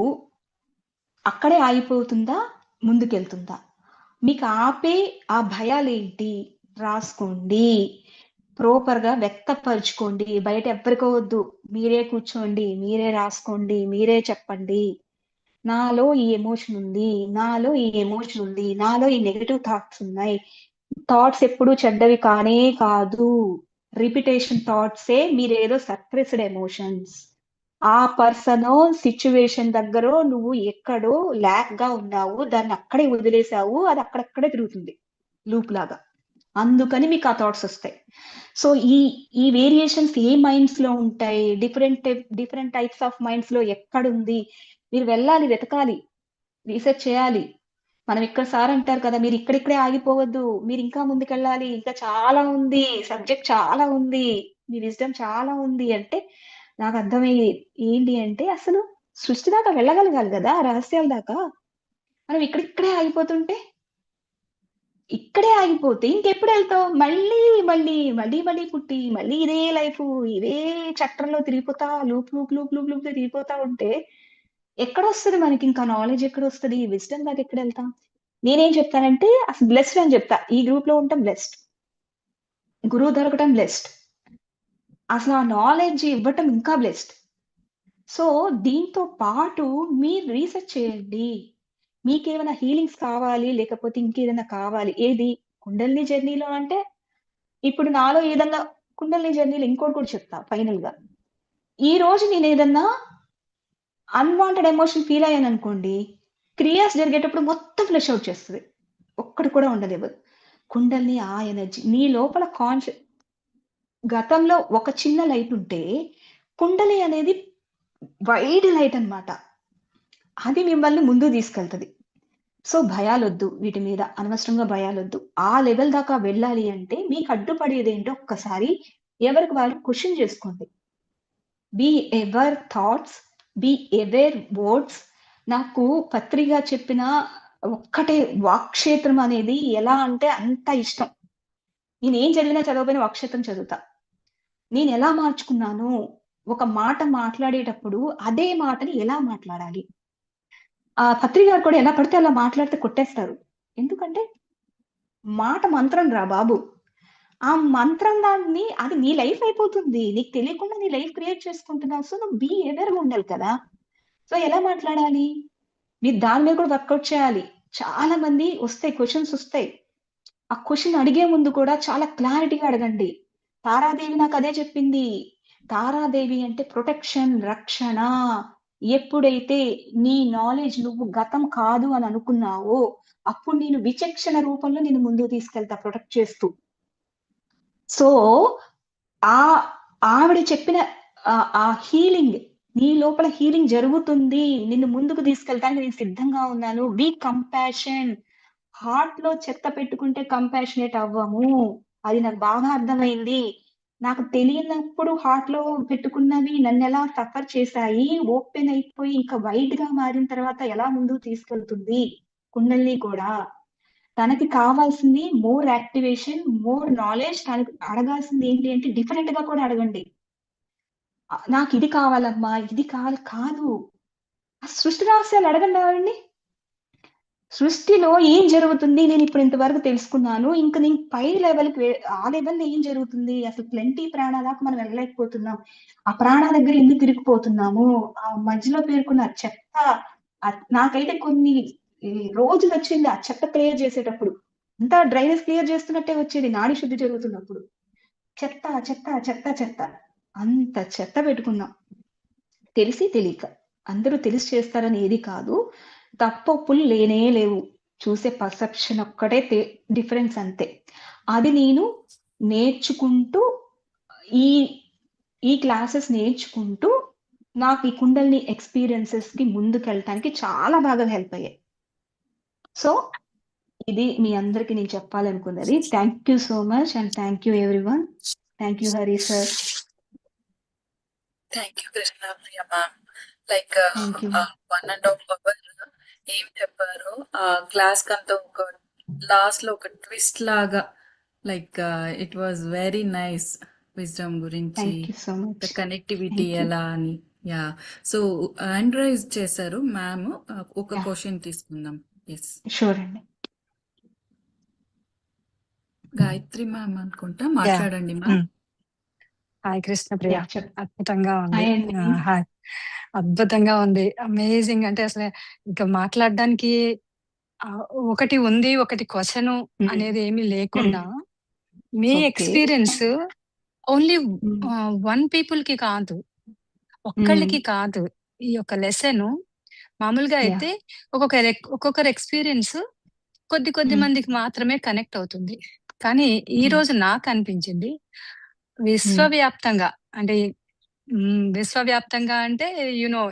అక్కడే ఆగిపోతుందా? ముందుకెళ్తుందా? మీకు ఆ భయాలేంటి? రాసుకోండి. ప్రాపర్‌గా వ్యక్తపరుచుకోండి. బయట ఎవ్వరికో వద్దు. మీరే కూర్చోండి. మీరే రాసుకోండి. మీరే చెప్పండి. నాలో ఈ ఎమోషన్ ఉంది. నాలో ఈ ఎమోషన్ ఉంది. నాలో ఈ నెగెటివ్ థాట్స్ ఉన్నాయి. థాట్స్ ఎప్పుడు చెడ్డవి కానే కాదు. రిపిటేషన్ థాట్సే మీరేదో సప్రెస్డ్ ఎమోషన్స్. ఆ పర్సనో సిచ్యువేషన్ దగ్గరో నువ్వు ఎక్కడో ల్యాక్ గా ఉన్నావు, దాన్ని అక్కడే వదిలేసావు, అది అక్కడక్కడే తిరుగుతుంది లూప్ లాగా. అందుకని మీకు ఆ థాట్స్ వస్తాయి. సో ఈ వేరియేషన్స్ ఏ మైండ్స్ లో ఉంటాయి, డిఫరెంట్ టైప్స్ ఆఫ్ మైండ్స్ లో ఎక్కడుంది, మీరు వెళ్ళాలి, వెతకాలి, రీసెర్చ్ చేయాలి. మనం ఇక్కడ సార్ అంటారు కదా, మీరు ఇక్కడిక్కడే ఆగిపోవద్దు, మీరు ఇంకా ముందుకెళ్ళాలి, ఇంకా చాలా ఉంది, సబ్జెక్ట్ చాలా ఉంది, మీ విజ్డమ్ చాలా ఉంది అంటే నాకు అర్థమయ్యేది ఏంటి అంటే అసలు సృష్టి దాకా వెళ్ళగలగాలి కదా, రహస్యాల దాకా. మనం ఇక్కడిక్కడే ఆగిపోతుంటే, ఇక్కడే ఆగిపోతే ఇంకెప్పుడు వెళ్తావు? మళ్ళీ మళ్ళీ మళ్ళీ మళ్ళీ పుట్టి మళ్ళీ ఇదే లైఫ్, ఇదే చక్రంలో తిరిగిపోతా, loop loop loop loop loop తిరిగిపోతా ఉంటే ఎక్కడొస్తుంది మనకి? ఇంకా నాలెడ్జ్ ఎక్కడొస్తుంది? విజ్డమ్ దాకా ఎక్కడ వెళ్తాం? నేనేం చెప్తానంటే అసలు బ్లెస్డ్ అని చెప్తా. ఈ గ్రూప్ లో ఉండటం బ్లెస్డ్, గురువు దొరకటం బ్లెస్డ్, అసలు ఆ నాలెడ్జ్ ఇవ్వటం ఇంకా బ్లెస్డ్. సో దీంతో పాటు మీరు రీసెర్చ్ చేయండి. మీకేమైనా హీలింగ్స్ కావాలి, లేకపోతే ఇంకేదైనా కావాలి, ఏది కుండలిని జర్నీలో అంటే ఇప్పుడు నాలో ఏదన్నా కుండలిని జర్నీలో ఇంకోటి కూడా చెప్తా ఫైనల్ గా. ఈ రోజు నేను ఏదన్నా అన్వాంటెడ్ ఎమోషన్ ఫీల్ అయ్యాను అనుకోండి, క్రియాస్ జరిగేటప్పుడు మొత్తం ఫ్లెష్ అవుట్ చేస్తుంది, ఒక్కటి కూడా ఉండదు. కుండల్ని ఆ ఎనర్జీ నీ లోపల గతంలో ఒక చిన్న లైట్ ఉంటే కుండలి అనేది వైడ్ లైట్ అన్నమాట. అది మిమ్మల్ని ముందు తీసుకెళ్తది. సో భయాలొద్దు, వీటి మీద అనవసరంగా భయాలొద్దు. ఆ లెవెల్ దాకా వెళ్ళాలి అంటే మీకు అడ్డుపడేది ఏంటో ఒక్కసారి ఎవరికి వాళ్ళు క్వశ్చన్ చేసుకోండి. Be aware thoughts, be aware words. నాకు పత్రిగా చెప్పిన ఒక్కటే వాక్క్షేత్రం అనేది ఎలా అంటే అంత ఇష్టం. నేనేం చదివినా చదవకపోయినా వాక్క్షేత్రం చదువుతా. నేను ఎలా మార్చుకున్నాను, ఒక మాట మాట్లాడేటప్పుడు అదే మాటని ఎలా మాట్లాడాలి. ఆ పత్రికారు కూడా ఎలా పడితే అలా మాట్లాడితే కొట్టేస్తారు. ఎందుకంటే మాట మంత్రం రా బాబు. ఆ మంత్రం దాన్ని అది నీ లైఫ్ అయిపోతుంది, నీకు తెలియకుండా నీ లైఫ్ క్రియేట్ చేసుకుంటున్నావు. సో నువ్వు బీ ఎవేర్గా ఉండాలి కదా. సో ఎలా మాట్లాడాలి, మీరు దాని మీద కూడా వర్కౌట్ చేయాలి. చాలా మంది వస్తాయి, క్వశ్చన్స్ వస్తాయి. ఆ క్వశ్చన్ అడిగే ముందు కూడా చాలా క్లారిటీగా అడగండి. తారాదేవి నాకు అదే చెప్పింది. తారాదేవి అంటే ప్రొటెక్షన్, రక్షణ. ఎప్పుడైతే నీ నాలెడ్జ్ నువ్వు గతం కాదు అని అనుకున్నావో అప్పుడు నేను విచక్షణ రూపంలో నేను ముందుకు తీసుకెళ్తా, ప్రొటెక్ట్ చేస్తూ. సో ఆ ఆవిడ చెప్పిన ఆ హీలింగ్, నీ లోపల హీలింగ్ జరుగుతుంది, నిన్ను ముందుకు తీసుకెళ్తానికి నేను సిద్ధంగా ఉన్నాను. Be compassion. హార్ట్ లో చెత్త పెట్టుకుంటే కంపాషనేట్ అవ్వము, అది నాకు బాగా అర్థమైంది. నాకు తెలియనప్పుడు హార్ట్ లో పెట్టుకున్నవి నన్ను ఎలా సఫర్ చేశాయి, ఓపెన్ అయిపోయి ఇంకా వైడ్ గా మారిన తర్వాత ఎలా ముందుకు తీసుకెళ్తుంది కుండల్ని కూడా. తనకి కావాల్సింది మోర్ యాక్టివేషన్, మోర్ నాలెడ్జ్. తనకి అడగాల్సింది ఏంటి అంటే డిఫరెంట్ గా కూడా అడగండి. నాకు ఇది కావాలమ్మా, ఇది కావాలి కాదు. ఆ సృష్టి రహస్యాలు అడగండి ఆవిడ్ని. సృష్టిలో ఏం జరుగుతుంది నేను ఇప్పుడు ఇంతవరకు తెలుసుకున్నాను, ఇంకా నేను పై లెవెల్కి ఆ లెవెల్ ఏం జరుగుతుంది, అసలు ప్లెంటీ ప్రాణ దాకా మనం వెళ్ళలేకపోతున్నాం, ఆ ప్రాణ దగ్గర ఎందుకు తిరిగిపోతున్నాము, ఆ మధ్యలో పేర్కొన్న చెత్త. నాకైతే కొన్ని రోజులు వచ్చింది ఆ చెత్త క్లియర్ చేసేటప్పుడు. అంతా డ్రైనేజ్ క్లియర్ చేస్తున్నట్టే వచ్చేది నాడీ శుద్ధి జరుగుతున్నప్పుడు. చెత్త చెత్త చెత్త చెత్త, అంత చెత్త పెట్టుకున్నాం తెలిసి తెలియక. అందరూ తెలిసి చేస్తారని ఏది కాదు, తప్పొప్పులు లేనే లేవు, చూసే పర్సెప్షన్ ఒక్కటే డిఫరెన్స్ అంతే. అది నేను నేర్చుకుంటూ ఈ ఈ క్లాసెస్ నేర్చుకుంటూ నాకు ఈ కుండల్ని ఎక్స్పీరియన్సెస్ కి ముందుకెళ్ళటానికి చాలా బాగా హెల్ప్ అయ్యాయి. సో ఇది మీ అందరికి నేను చెప్పాలనుకున్నది. Thank you so much and thank you everyone. Thank you Hari sir. Thank you Krishnapriya ma'am. Like thank you. 1.5 hours ఏం చెప్పారో ఆ క్లాస్ కంతా ఒక లాస్ట్ లో ఒక ట్విస్ట్ లాగా, like it was very nice. Wisdom గురించి, thank you so much. Connectivity thank you. ఎలా అని. యా, సో ఆండ్రైజ్ చేశారు మ్యామ్. ఒక Yeah. క్వశ్చన్ తీసుకుందాం. ఎస్, షూర్ అండి. గాయత్రి మ్యామ్ అనుకుంటా, మాట్లాడండి మ్యామ్. హాయ్ కృష్ణప్రియ, Yeah, చెప్పు. అద్భుతంగా ఉంది. హాయ్ అండి. హాయ్, అద్భుతంగా ఉంది, అమేజింగ్. అంటే అసలు ఇంకా మాట్లాడడానికి ఒకటి ఉంది, ఒకటి క్వెషను హ్మ్. అనేది ఏమీ హ్మ్. లేకుండా, మీ ఓకే. ఎక్స్‌పీరియన్స్ ఓన్లీ హ్మ్. 1 పీపుల్‌కి కాదు. హ్మ్. ఒక్కళ్ళకి కాదు. ఈ యొక్క లెసను మామూలుగా యాహ్! అయితే ఒక్కొక్కరి ఎక్స్‌పీరియన్స్ కొద్ది హ్మ్. మందికి మాత్రమే కనెక్ట్ అవుతుంది. కానీ హ్మ్. ఈరోజు నాకనిపించింది హ్మ్. విశ్వవ్యాప్తంగా అంటే విశ్వవ్యాప్తంగా అంటే నో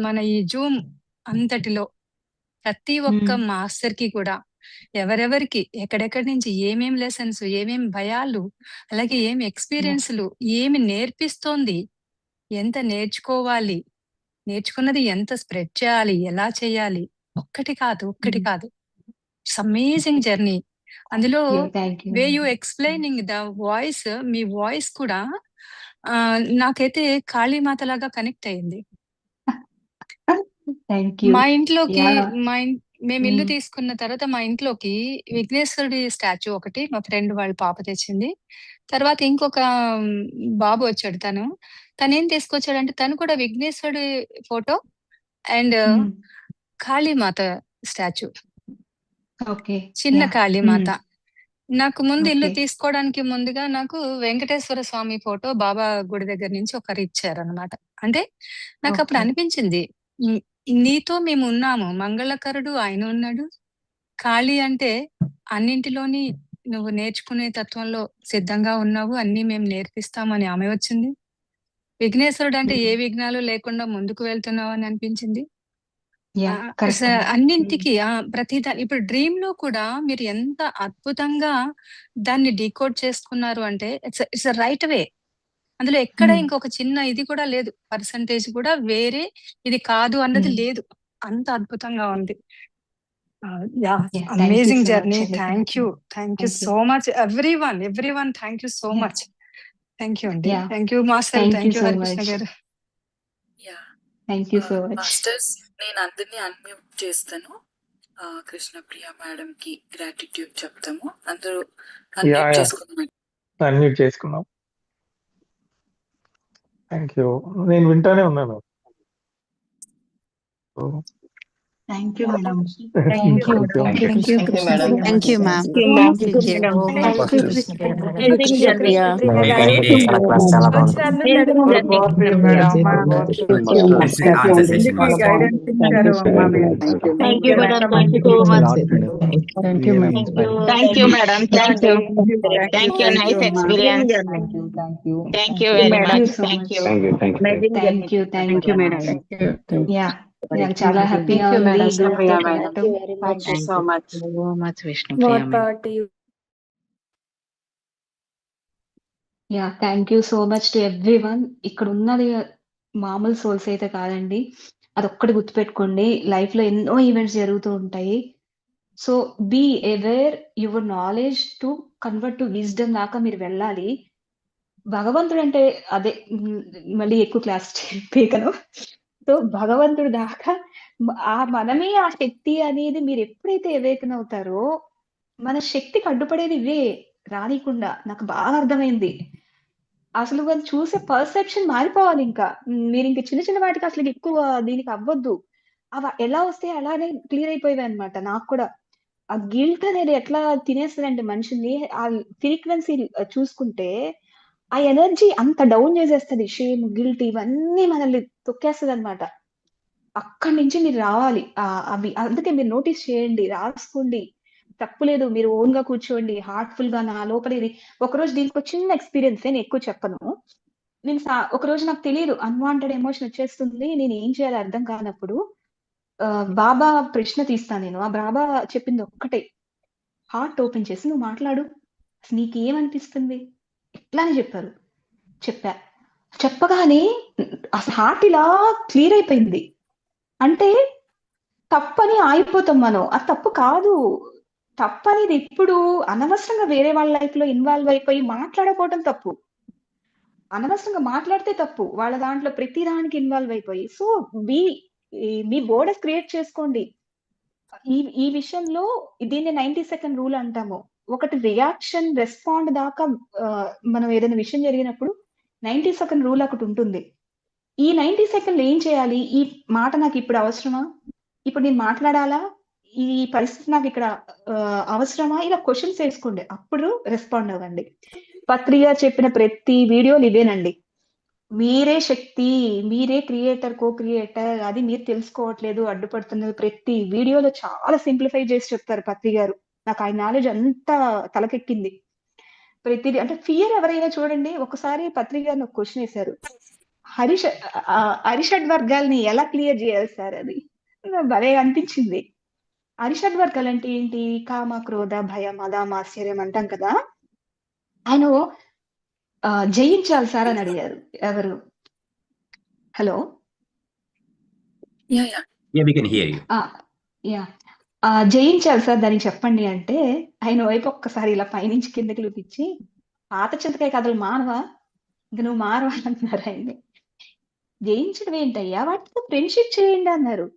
మన ఈ జూమ్ అంతటిలో ప్రతి ఒక్క హ్మ్. మాస్టర్‌కి కూడా ఎవరెవరికి ఎక్కడెక్కడి నుంచి ఏమేం లెసన్స్, ఏమేం భయాలు, అలాగే ఏమి యాహ్! ఎక్స్‌పీరియన్స్‌లు, ఏమి నేర్పిస్తోంది, ఎంత నేర్చుకోవాలి, నేర్చుకున్నది ఎంత స్ప్రెడ్ చేయాలి, ఎలా చేయాలి, ఒక్కటి హ్మ్. కాదు. It's amazing journey. అందులో thank you. Way you explaining the voice, మీ వాయిస్ కూడా నాకైతే కాళీమాతలాగా కనెక్ట్ అయింది. Thank you. మా ఇంట్లోకి యాహ్! మా ఇన్ మేము ఇల్లు హ్మ్. తీసుకున్న తర్వాత మా ఇంట్లోకి విఘ్నేశ్వరుడి స్టాచ్యూ ఒకటి మా ఫ్రెండ్ వాళ్ళ పాప తెచ్చింది. తర్వాత ఇంకొక బాబు వచ్చాడు తను. తనేం తీసుకొచ్చాడంటే తను కూడా విఘ్నేశ్వరుడి ఫోటో అండ్ హ్మ్. కాళీమాత స్టాచ్యూ. ఓకే. చిన్న యాహ్! కాళీమాత. హ్మ్. నాకు ముందు ఇల్లు ఓకే. తీసుకోవడానికి ముందుగా నాకు వెంకటేశ్వర స్వామి ఫోటో బాబా గుడి దగ్గర నుంచి ఒకరు ఇచ్చారనమాట. అంటే నాకప్పుడు ఓకే. అనిపించింది. హ్మ్. నీతో మేమున్నాము. మంగళకరుడు ఆయన ఉన్నాడు. ఖాళీ అంటే అన్నింటిలోని నువ్వు నేర్చుకునే తత్వంలో సిద్ధంగా ఉన్నావు. అన్నీ మేము నేర్పిస్తామని ఆమె వచ్చింది. విఘ్నేశ్వరుడు అంటే ఏ హ్మ్. విఘ్నాలు లేకుండా ముందుకు వెళ్తున్నావని అనిపించింది. యాహ్! అస కరెక్ట్ అండి. హ్మ్. అన్నింటికి ప్రతి ఇప్పుడు డ్రీమ్‌లో కూడా మీరు ఎంత అద్భుతంగా దాన్ని డీకోడ్ చేసుకున్నారు అంటే ఇట్స్ ఎ రైట్ వే. అందులో ఎక్కడ హ్మ్. ఇంకొక చిన్న ఇది కూడా లేదు. పర్సెంటేజ్ కూడా వేరే ఇది కాదు అన్నది హ్మ్. లేదు. అంత అద్భుతంగా ఉంది. Yeah! Yeah! Thank you amazing so much journey. అండి. Thank you. Thank you thank you. So much everyone thank you so yeah! Much. Thank you అండి. Yeah! Thank you master. Thank you thank you so Harikrishna much. గారు. Yeah! Thank you so much. Masters నేను అందరిని unmute చేస్తాను. కృష్ణప్రియ మేడంకి gratitude చెప్తాము. అందరూ yeah unmute yeah చేసుకున్నాం. Unmute చేసుకున్నాం. Thank you. నేను వింటానే ఉన్నాను. Thank you madam. Thank you. Thank you. Thank you Krishna Krishna Priya Thank you, madam. ma'am. Thank you Thank you. Madam. Thank you Krishna Krishna. Priya madam. Amazing journey Priya గారు. చాలా క్లాస్ చాలా బాగుంది. Amazing journey Priya. ఎందుకు ఈ గైడెన్స్ ఇచ్చారు అమ్మా మీరు. Thank you madam. Welcome thank అండి. You so much. Thank you, ma'am. Thank you madam. Thank you. Thank you. Thank you nice అమ్మా. Experience. Thank you very thank you much. So thank much. You. Amazing journey. Thank you. Thank you madam. Yeah! Yeah! చాలా హ్యాపీగా thank you ఉంది madam. ఈ గ్రూప్‌తో కలవటం. Thank you so much Vishnupriya madam. Yeah! Thank you so much to everyone. ఇక్కడ ఉన్నది మామూలు souls అయితే కాదండి. అదొక్కటి గుర్తుపెట్టుకోండి. లైఫ్‌లో ఎన్నో ఈవెంట్స్ జరుగుతూ ఉంటాయి. So, be aware your knowledge to convert to wisdom దాకా మీరు వెళ్ళాలి. భగవంతుడంటే అదే మళ్ళీ ఎక్కువ క్లాస్ పీకను. సో, భగవంతుడు దాకా మనమే ఆ శక్తి అనేది మీరెప్పుడైతే అవేకెన్ అవుతారో, మన శక్తికి అడ్డుపడేది ఇవే రానీకుండా. నాకు బాగా అర్థమైంది. అసలు అది చూసే పర్సెప్షన్ మారిపోవాలింకా. మీరింక చిన్న చిన్న వాటికి అసలు ఎక్కువ దీనికి అవ్వొద్దు. ఎలా వస్తాయో అలానే క్లియర్ అయిపోయేవన్నమాట నాకు కూడా. ఆ గిల్ట్ అనేది ఎట్లా తినేస్తదంటే మనిషిని ఫ్రీక్వెన్సీ చూసుకుంటే, ఆ ఎనర్జీ అంత డౌన్ చేసేస్తది. షేమ్, గిల్ట్ ఇవన్నీ మనల్ని తొక్కేస్తదన్నమాట. అక్కడి నుంచి మీరు రావాలి. అవి అందుకే మీరు నోటీస్ చేయండి. రాసుకోండి. తప్పు లేదు. మీరు ఓన్‌గా కూర్చోండి. హార్ట్‌ఫుల్‌గా నా లోపల ఇది ఒకరోజు దీనికొక చిన్న ఎక్స్‌పీరియన్సే నేను ఎక్కువ చెప్పను. నేను ఒకరోజు నాకు తెలీదు. అన్‌వాంటెడ్ ఎమోషన్ వచ్చేస్తుంది. నేనేం చేయాలో అర్థం కానప్పుడు బాబా ప్రశ్న తీస్తా నేను. ఆ బాబా చెప్పింది ఒక్కటే. హార్ట్ ఓపెన్ చేసి నువ్వు మాట్లాడు. అసలు నీకేమనిపిస్తుంది? ఇట్లా అని చెప్పారు. చెప్పా. చెప్పగానే అసలు హార్ట్ ఇలా క్లియర్ అయిపోయింది. అంటే తప్పని ఆగిపోతాం మనం. అది తప్పు కాదు. తప్పనేది ఎప్పుడు అనవసరంగా వేరే వాళ్ళ లైఫ్‌లో ఇన్వాల్వ్ అయిపోయి మాట్లాడకపోవడం తప్పు. అనవసరంగా మాట్లాడితే తప్పు. వాళ్ళ దాంట్లో ప్రతి దానికి ఇన్వాల్వ్ అయిపోయి. సో, బీ మీ బోర్డర్స్ క్రియేట్ చేసుకోండి. ఈ ఈ విషయంలో దీన్ని 90 సెకండ్ రూల్ అంటాము. ఒకటి రియాక్షన్, రెస్పాండ్ దాకా మనం ఏదైనా విషయం జరిగినప్పుడు 90 సెకండ్ రూల్ ఒకటుంటుంది. ఈ 90 సెకండ్‌లు ఏం చేయాలి? ఈ మాట నాకిప్పుడు అవసరమా? ఇప్పుడు నేను మాట్లాడాలా? ఈ పరిస్థితి నాకు ఇక్కడ అవసరమా, ఇలా క్వశ్చన్స్ వేసుకోండి, అప్పుడు రెస్పాండ్ అవ్వండి. పత్రి గారు చెప్పిన ప్రతి వీడియోలు ఇవేనండి. మీరే శక్తి, మీరే క్రియేటర్, కో క్రియేటర్, అది మీరు తెలుసుకోవట్లేదు, అడ్డుపడుతున్నది. ప్రతి వీడియోలో చాలా సింప్లిఫై చేసి చెప్తారు పత్రి గారు. నాకు ఆయన నాలెడ్జ్ అంతా తలకెక్కింది. ప్రతిదీ అంటే ఫియర్ ఎవరైనా చూడండి, ఒకసారి పత్రి గారిని ఒక క్వశ్చన్ వేశారు, అరిషడ్ వర్గాల్ని ఎలా క్లియర్ చేయాలి సార్, అది నాకు భలే అనిపించింది. అరిషడ్ వర్గాలు అంటే ఏంటి? కామ, క్రోధ, భయ, మద, మాత్సర్యం అంటాం కదా. ఆయన జయించాలి సార్ అని అడిగారు. ఎవరు? Hello, yeah yeah Yeah, we can hear you. Yeah, జయించాలి సార్ దానికి చెప్పండి అంటే, ఆయన వైపు ఒక్కసారి ఇలా పైనుంచి కిందకి చూపించి, పాత చింతకాయ కథలు మానవా, ఇంక నువ్వు మారవా అన్నారు ఆయన్ని. జయించడం ఏంటయ్యా, వాటితో ఫ్రెండ్షిప్ చేయండి అన్నారు.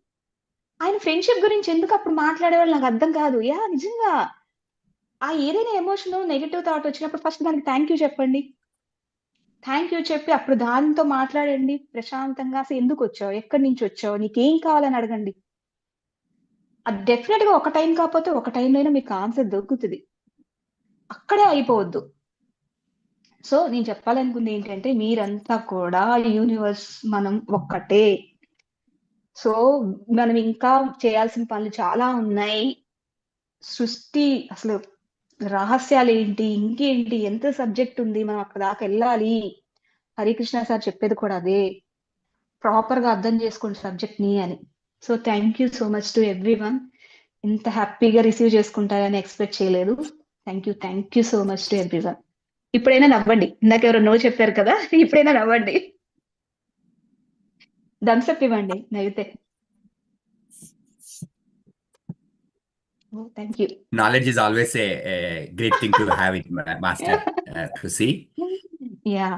ఆయన ఫ్రెండ్షిప్ గురించి ఎందుకు అప్పుడు మాట్లాడేవాళ్ళు నాకు అర్థం కాదు. యా, నిజంగా ఆ ఏదైనా ఎమోషన్, నెగిటివ్ థాట్ వచ్చినప్పుడు ఫస్ట్ దానికి థ్యాంక్ యూ చెప్పండి. థ్యాంక్ యూ చెప్పి అప్పుడు దానితో మాట్లాడండి ప్రశాంతంగా. అసలు ఎందుకు వచ్చావు, ఎక్కడి నుంచి వచ్చావు, నీకేం కావాలని అడగండి. అది డెఫినెట్ గా ఒక టైం కాకపోతే ఒక టైంలో అయినా మీకు ఆన్సర్ దొరుకుతుంది. అక్కడే అయిపోవద్దు. సో నేను చెప్పాలనుకుంది ఏంటంటే, మీరంతా కూడా యూనివర్స్, మనం ఒక్కటే. సో మనం ఇంకా చేయాల్సిన పనులు చాలా ఉన్నాయి. సృష్టి అసలు రహస్యాలు ఏంటి, ఇంకేంటి, ఎంత సబ్జెక్ట్ ఉంది, మనం అక్కడ దాకా వెళ్ళాలి. హరికృష్ణ సార్ చెప్పేది కూడా అదే, ప్రాపర్ గా అర్థం చేసుకోండి సబ్జెక్ట్ ని అని. So thank you so much to everyone. ఇంత హ్యాపీగా రిసీవ్ చేసుకుంటారని ఎక్స్పెక్ట్ చేయలేదు. Thank you so much to everyone. ఇప్పుడైనా నవ్వండి, ఇందాక ఎవరో నో చెప్పారు కదా, ఇప్పుడైనా నవ్వండి, థమ్స్అప్ ఇవ్వండి నవ్వితే. Thank you. Knowledge is always a great thing to have it, Master, to see. Yeah,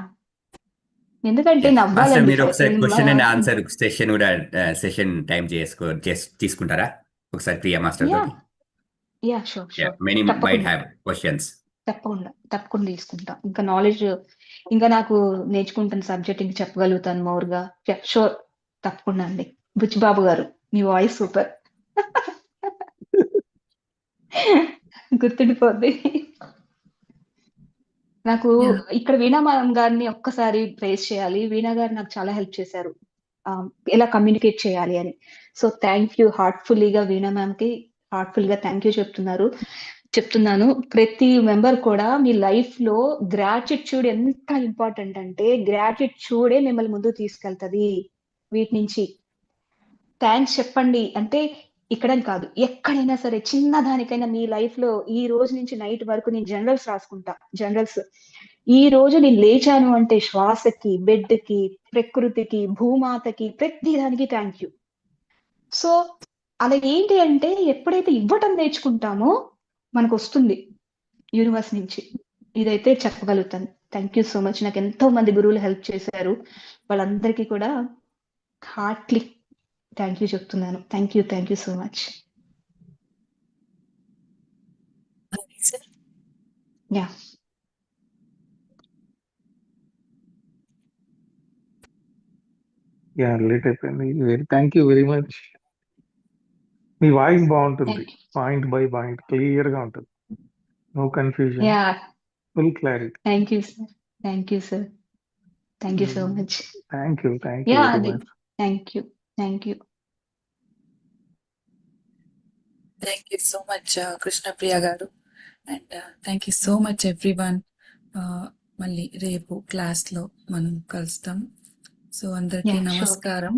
ఎందుకంటే Master, నవ్వాలండి. మీరు ఒకసారి క్వశ్చన్ అండ్ ఆన్సర్ సెషన్ కూడా సెషన్ టైం తీసుకుంటారా ఒకసారి ప్రియా మాస్టర్ యా తోటి? Yeah, sure sure, Many might తప్పకుండా have questions. తప్పకుండా తీసుకుంటా. ఇంకా నాలెడ్జ్, ఇంకా నాకు నేర్చుకుంటున్న సబ్జెక్ట్ ఇంకా చెప్పగలుగుతాను మోర్ గా. షూర్, తప్పకుండా అండి. బుచ్చిబాబు గారు, మీ వాయిస్ సూపర్, గుర్తుండిపోద్ది నాకు. Yeah. ఇక్కడ వీణా మ్యామ్ గారిని ఒక్కసారి ప్రైజ్ చేయాలి. వీణా గారు నాకు చాలా హెల్ప్ చేశారు ఎలా కమ్యూనికేట్ చేయాలి అని. సో థ్యాంక్ యూ హార్ట్ఫుల్లీగా, వీణా మ్యామ్ కి హార్ట్ఫుల్ గా థ్యాంక్ యూ చెప్తున్నాను. ప్రతి మెంబర్ కూడా మీ లైఫ్ లో గ్రాటిట్యూడ్ ఎంత ఇంపార్టెంట్ అంటే, గ్రాటిట్యూడే మిమ్మల్ని ముందుకు తీసుకెళ్తది. వీటి నుంచి థ్యాంక్స్ చెప్పండి అంటే ఇక్కడని కాదు, ఎక్కడైనా సరే చిన్న దానికైనా మీ లైఫ్ లో ఈ రోజు నుంచి నైట్ వరకు నేను జనరల్స్ రాసుకుంటా. జనరల్స్, ఈ రోజు నేను లేచాను అంటే శ్వాసకి, బెడ్ కి, ప్రకృతికి, భూమాతకి, ప్రతి దానికి థ్యాంక్ యూ. సో అలా ఏంటి అంటే, ఎప్పుడైతే ఇవ్వటం నేర్చుకుంటామో మనకు వస్తుంది యూనివర్స్ నుంచి. ఇదైతే చెప్పగలుగుతాను. Thank you so much. నాకు ఎంతో మంది గురువులు హెల్ప్ చేశారు, వాళ్ళందరికీ కూడా హార్ట్లీ థ్యాంక్ యూ చెప్తున్నాను. Thank you so much. Yeah, late అయిపోయింది. Thank you very much. మీ వాయిస్ బాగుంటుంది, thank you. Point by point clear గా ఉంటుంది, no confusion, yeah, full clarity. Thank you sir. Thank you so much. Thank you yeah, very అది much. Thank you. Thank you so much Krishnapriya గారు. And thank you so much everyone. మళ్ళీ రేపు క్లాస్లో మనం కలుస్తాం. So అందరికీ Yeah, sure. నమస్కారం.